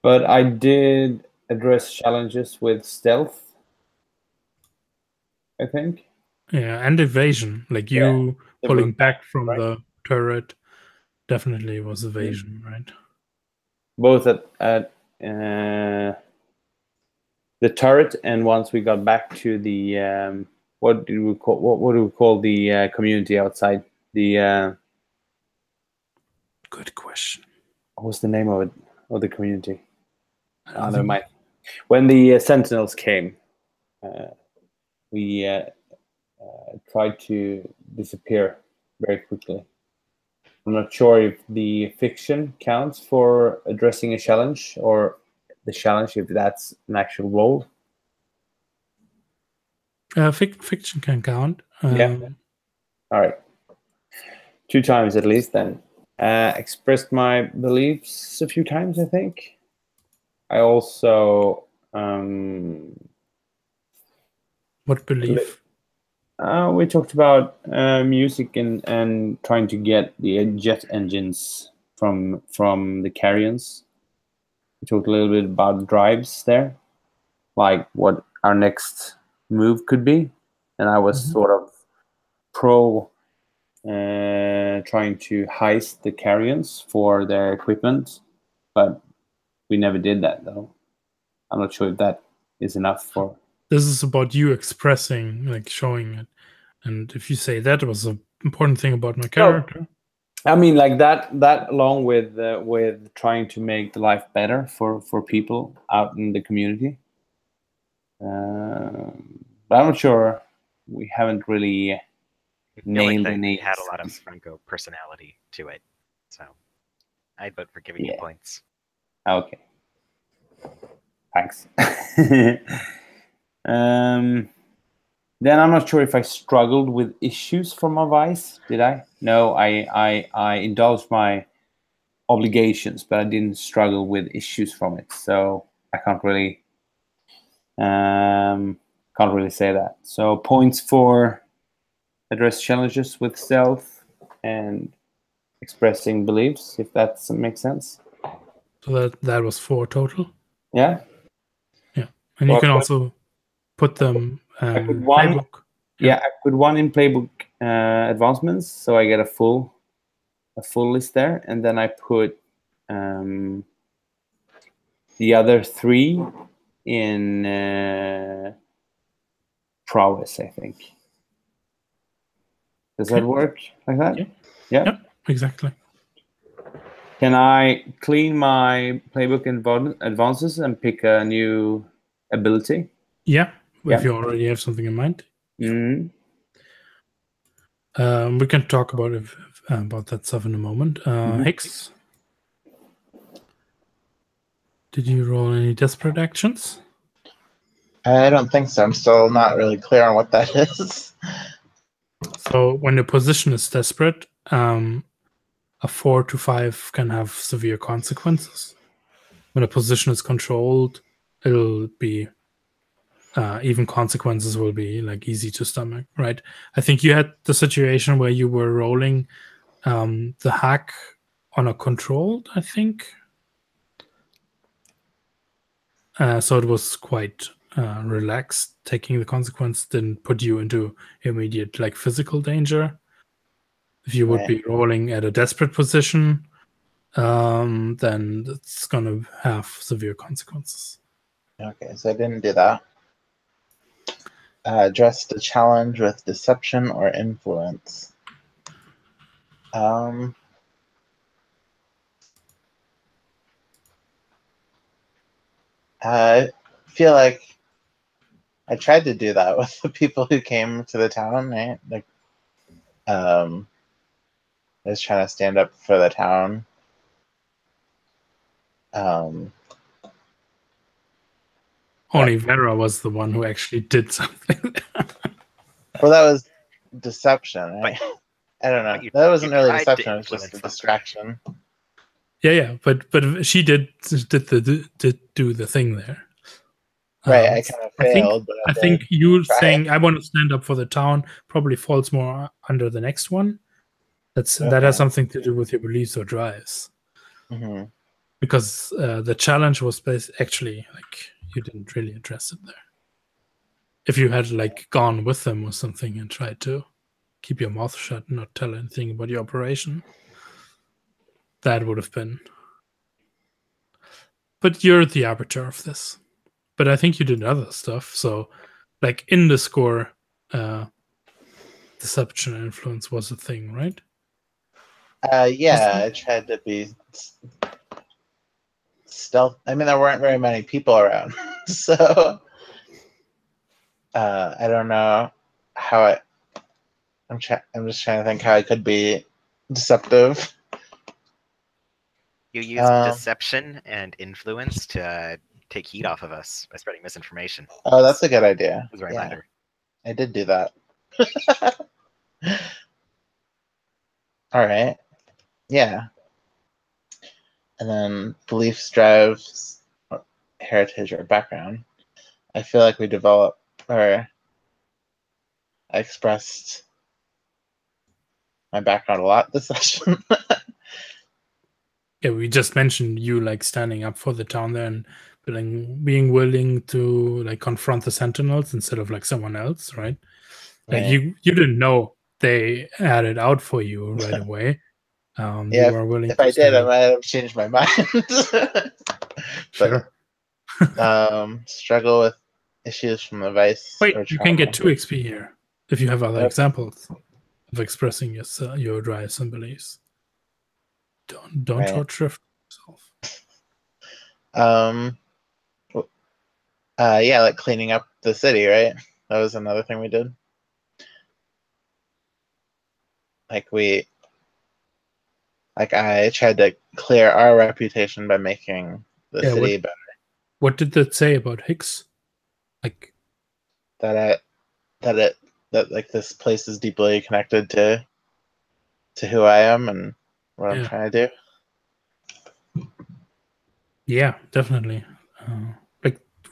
But I did address challenges with stealth, I think. Yeah, and evasion. Like you pulling back from right? the turret definitely was evasion, right? Both at the turret, and once we got back to the what do we call the community outside the Good question. what was the name of it, of the community? Never mind. When the sentinels came, we tried to disappear very quickly. I'm not sure if the fiction counts for addressing a challenge, or the challenge if that's an actual role. Fiction can count. Yeah. All right. 2 times at least then. Expressed my beliefs a few times, I think. I also what belief? We talked about music and trying to get the jet engines from the Carrions. We talked a little bit about drives there, like what our next move could be, and I was sort of pro trying to heist the Carrions for their equipment, but we never did that though. I'm not sure if that is enough for. This is about you expressing, like showing it, and if you say that was an important thing about my character. I mean, like that along with trying to make the life better for people out in the community. But I'm not sure. We haven't really nailed the names. It had a lot of Franco personality to it, so I'd vote for giving you points. Okay. Thanks. Then I'm not sure if I struggled with issues from my vice. Did I? No, I indulged my obligations, but I didn't struggle with issues from it. So I can't really say that. So points for address challenges with stealth and expressing beliefs, if that makes sense. So that was 4 total. Yeah. Yeah, and you can also put them playbook. Yeah, I put 1 in playbook advancements, so I get a full list there, and then I put the other 3 in prowess, I think. Does that work like that? Yeah, exactly. Can I clean my playbook advances and pick a new ability? Yeah, if you already have something in mind. Mm-hmm. We can talk about that stuff in a moment. Hicks, did you roll any desperate actions? I don't think so. I'm still not really clear on what that is. So when the position is desperate, a 4 to 5 can have severe consequences. When a position is controlled, it'll be even consequences will be like easy to stomach, right? I think you had the situation where you were rolling the hack on a controlled, I think. So it was quite relaxed. Taking the consequence didn't put you into immediate like physical danger. If you would be rolling at a desperate position, then it's gonna have severe consequences. Okay, so I didn't do that. Address the challenge with deception or influence. I feel like I tried to do that with the people who came to the town, right? Like, I was trying to stand up for the town. Only Vera was the one who actually did something. Well, that was deception, right? I don't know. That wasn't really deception. It was just a distraction. Yeah, but she did do the thing there. Right, I kind of failed. But I think you try. saying I want to stand up for the town probably falls more under the next one. That Okay. has something to do with your beliefs or drives. Mm-hmm. Because the challenge was actually like you didn't really address it there. If you had like gone with them or something and tried to keep your mouth shut and not tell anything about your operation, that would have been. But you're the arbiter of this. But I think you did other stuff. So, like in the score, deception and influence was a thing, right? Yeah, I tried to be stealth. I mean, there weren't very many people around, so I don't know how I'm just trying to think how I could be deceptive. You used deception and influence to take heat off of us by spreading misinformation. Oh, that's a good idea. As a reminder. I did do that. All right. Yeah. And then beliefs, drives, heritage, or background. I feel like we developed, or I expressed my background a lot this session. Yeah, we just mentioned you like standing up for the town there and being willing to like confront the sentinels instead of like someone else, right? Like you didn't know they had it out for you right away. Yeah, you were willing. If I did, I might have changed my mind. Sure. Struggle with issues from the vice. Wait, or you trauma. can get 2 XP here if you have other Okay. examples of expressing your drives and beliefs. Don't short shrift yourself. Yeah, like cleaning up the city, right? That was another thing we did. I tried to clear our reputation by making the city better. What did that say about Hicks? Like that like this place is deeply connected to who I am and what I'm trying to do. Yeah, definitely.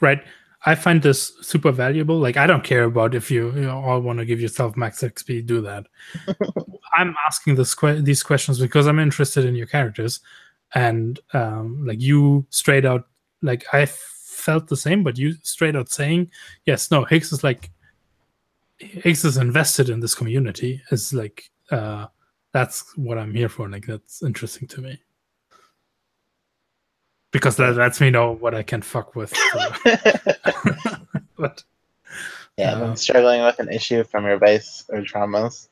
Right. I find this super valuable. Like, I don't care about if you all want to give yourself max XP, do that. I'm asking these questions because I'm interested in your characters, and like you straight out, like I felt the same, but you straight out saying, yes, no, Hicks is invested in this community. Is like that's what I'm here for. Like that's interesting to me. Because that lets me know what I can fuck with. But and then struggling with an issue from your vice or traumas.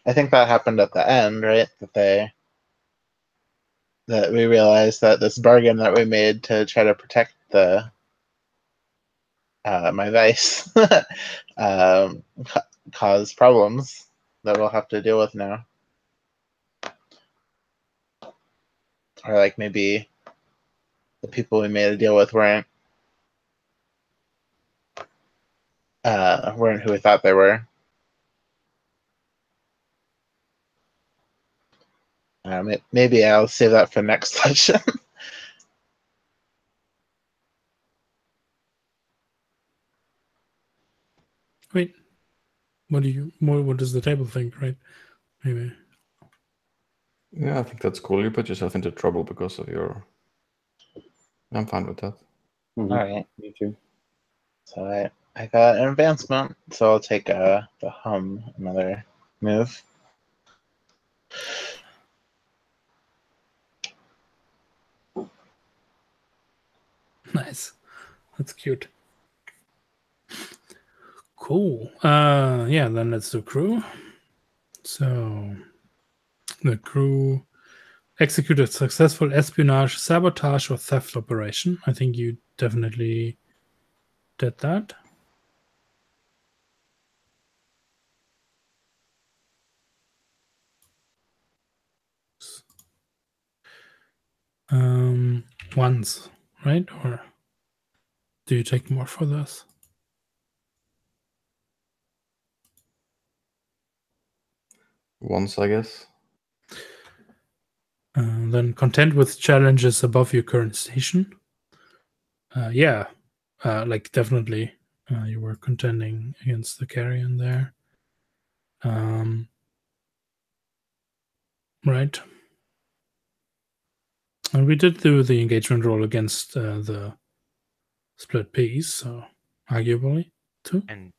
I think that happened at the end, right? That we realized that this bargain that we made to try to protect my vice caused problems that we'll have to deal with now. Or like maybe the people we made a deal with weren't who we thought they were. Maybe I'll save that for next session. Wait, what does the table think, right? Maybe. Yeah, I think that's cool. You put yourself into trouble because of your. I'm fine with that. All right, me too. So I got an advancement, so I'll take the hum, another move. Nice. That's cute. Cool. Yeah, then let's do crew. So the crew executed successful espionage, sabotage, or theft operation. I think you definitely did that. Once, right? Or do you take more for this? Once, I guess. Then content with challenges above your current station. Yeah. like definitely you were contending against the Carrion there. Right. And we did do the engagement roll against the split piece, so arguably too. And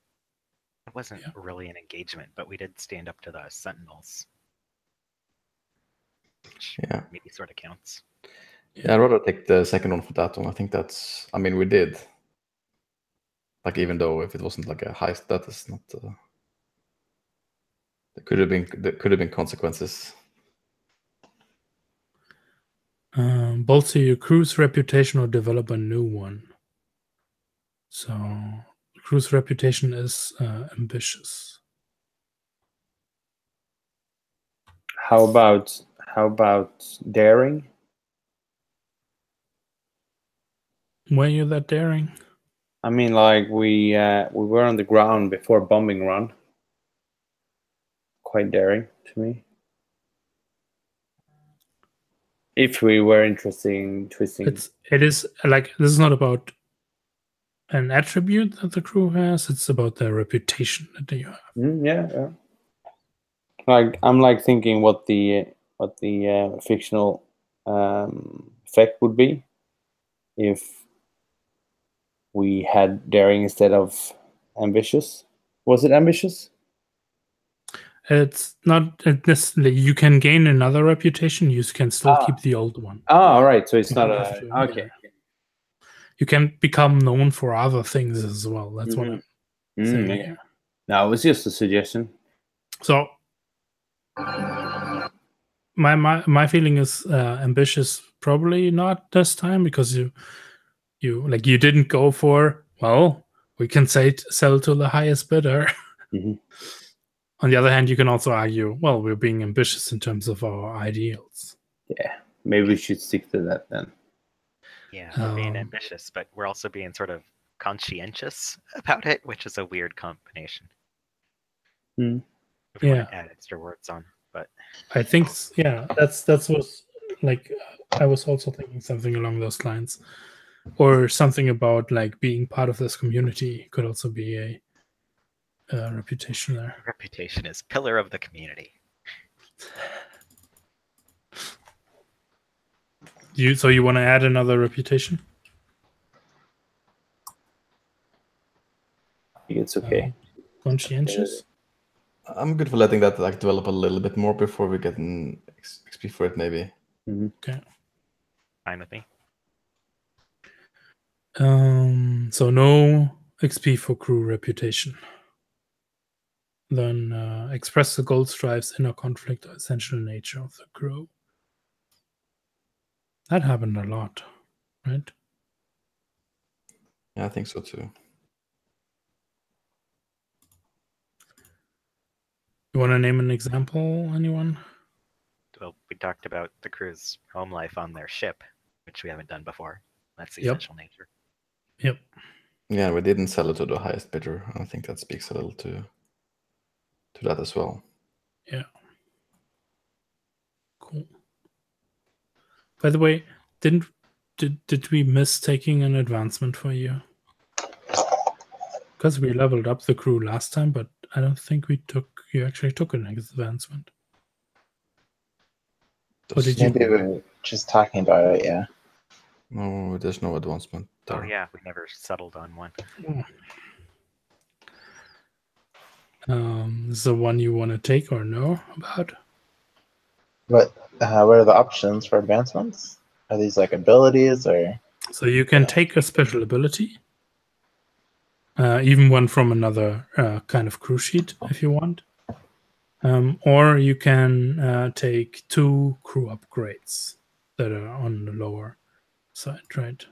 it wasn't really an engagement, but we did stand up to the Sentinels. Which maybe sort of counts. Yeah, I'd rather take the second one for that one. I think that's. I mean, we did. Like, even though if it wasn't like a heist, that is not. There could have been consequences. Bolster your crew's reputation or develop a new one. So, crew's reputation is ambitious. How about daring? Were you that daring? I mean, like we were on the ground before bombing run. Quite daring to me. If we were interested in twisting, it is like, this is not about an attribute that the crew has. It's about their reputation that you have. Yeah. Like I'm like thinking what the fictional effect would be if we had daring instead of ambitious. Was it ambitious? It's not necessarily. You can gain another reputation. You can still keep the old one. Oh, right. So it's not okay. You can become known for other things as well. That's what I'm saying here. No, it was just a suggestion. So my feeling is ambitious. Probably not this time, because you didn't go for, well, we can sell to the highest bidder. On the other hand, you can also argue, well, we're being ambitious in terms of our ideals. Yeah, maybe we should stick to that then. Yeah, we're being ambitious, but we're also being sort of conscientious about it, which is a weird combination. If we want to add extra words on, but I think that's what, like, I was also thinking something along those lines, or something about like being part of this community could also be a reputation there. Reputation is pillar of the community. So you want to add another reputation? I think it's okay. Conscientious. I'm good for letting that like develop a little bit more before we get an XP for it, maybe. Okay. Fine with me. So no XP for crew reputation. Then express the gold stripes, inner conflict, or essential nature of the crew. That happened a lot, right? Yeah, I think so too. You want to name an example, anyone? Well, we talked about the crew's home life on their ship, which we haven't done before. That's the essential nature. Yep. Yeah, we didn't sell it to the highest bidder. I think that speaks a little to that as well. Yeah. Cool. By the way, did we miss taking an advancement for you? Because we leveled up the crew last time, but I don't think you actually took an advancement. Or did you? Maybe we were just talking about it, yeah. No, there's no advancement there. Oh yeah, we never settled on one. Is the one you want to take or know about? What are the options for advancements? Are these like abilities or? So you can take a special ability, even one from another kind of crew sheet if you want. Or you can take 2 crew upgrades that are on the lower side, right?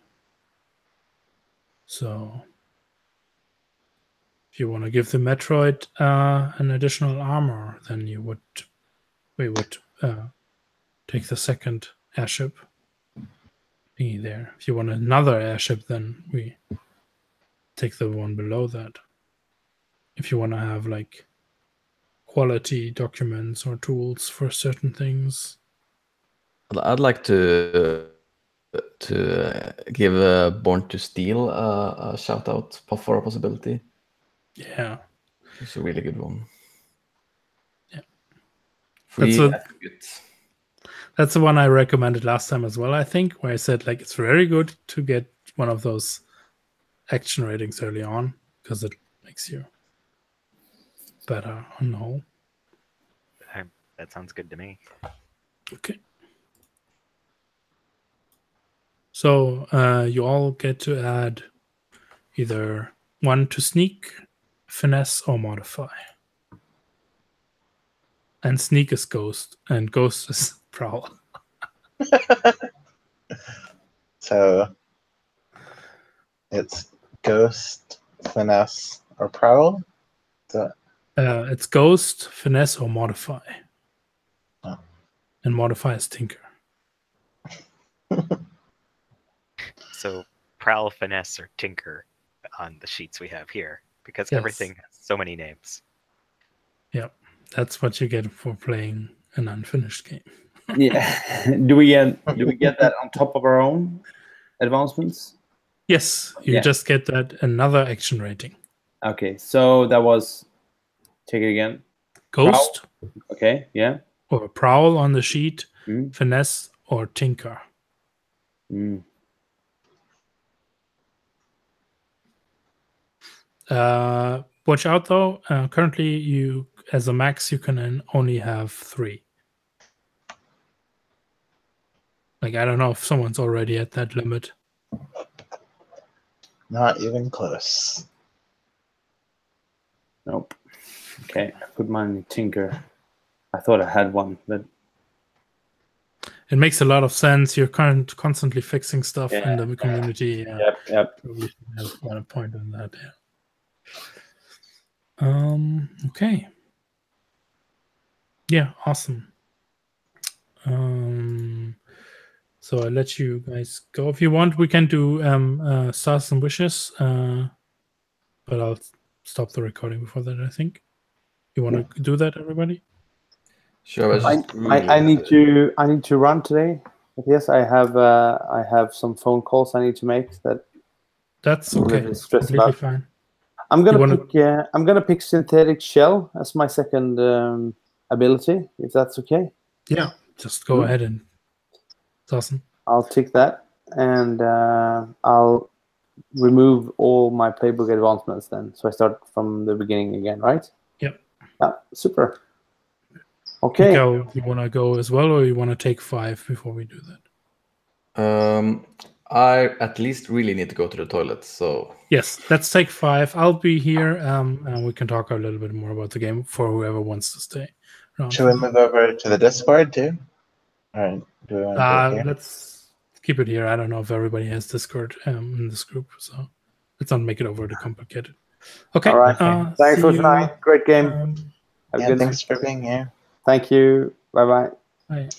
So if you want to give the Metroid an additional armor, then we would take the second airship thingy there. If you want another airship, then we take the one below that. If you want to have like quality documents or tools for certain things. I'd like to give Born to Steal a shout out for a possibility. Yeah. It's a really good one. Yeah. Free attributes. That's the one I recommended last time as well, I think, where I said like it's very good to get one of those action ratings early on because it makes you better on the whole. That sounds good to me. Okay. So you all get to add either 1 to sneak, finesse, or modify. And sneak is ghost, and ghost is prowl. So it's ghost, finesse, or prowl. It's ghost, finesse, or modify. Oh. And modify is tinker. So prowl, finesse, or tinker on the sheets we have here, because Yes. everything has so many names. Yep, that's what you get for playing an unfinished game. Yeah. Do we get that on top of our own advancements? Yes, you just get that another action rating. Okay, so that was, take it again. Ghost. Prowl. Okay, yeah. Or prowl on the sheet, finesse, or tinker. Watch out though. Currently, you as a max you can only have 3. Like I don't know if someone's already at that limit. Not even close. Nope. Okay, I put mine in tinker. I thought I had one, but it makes a lot of sense. You're constantly fixing stuff in the community. Yep. Probably should have a point on that. Okay. Yeah, awesome. So I'll let you guys go. If you want, we can do stars and wishes. But I'll stop the recording before that, I think. You want to do that, everybody? Sure. I need to run today. But yes, I have some phone calls I need to make. That's okay. Really stressed Completely about. fine. I'm gonna pick synthetic shell as my second ability, if that's okay. Yeah, just go ahead and it's awesome. I'll tick that, and I'll remove all my playbook advancements then. So I start from the beginning again, right? Yep. Yeah, super. Okay. Mikael, you want to go as well, or you want to take 5 before we do that? I at least really need to go to the toilet, so... Yes, let's take 5. I'll be here, and we can talk a little bit more about the game for whoever wants to stay. Should we move over to the Discord too? All right. Do we want to do it here? Let's keep it here. I don't know if everybody has Discord in this group, so let's not make it overly complicated. Okay. All right. Thanks for tonight. Great game. Thanks for being here. Thank you. Bye-bye. Bye.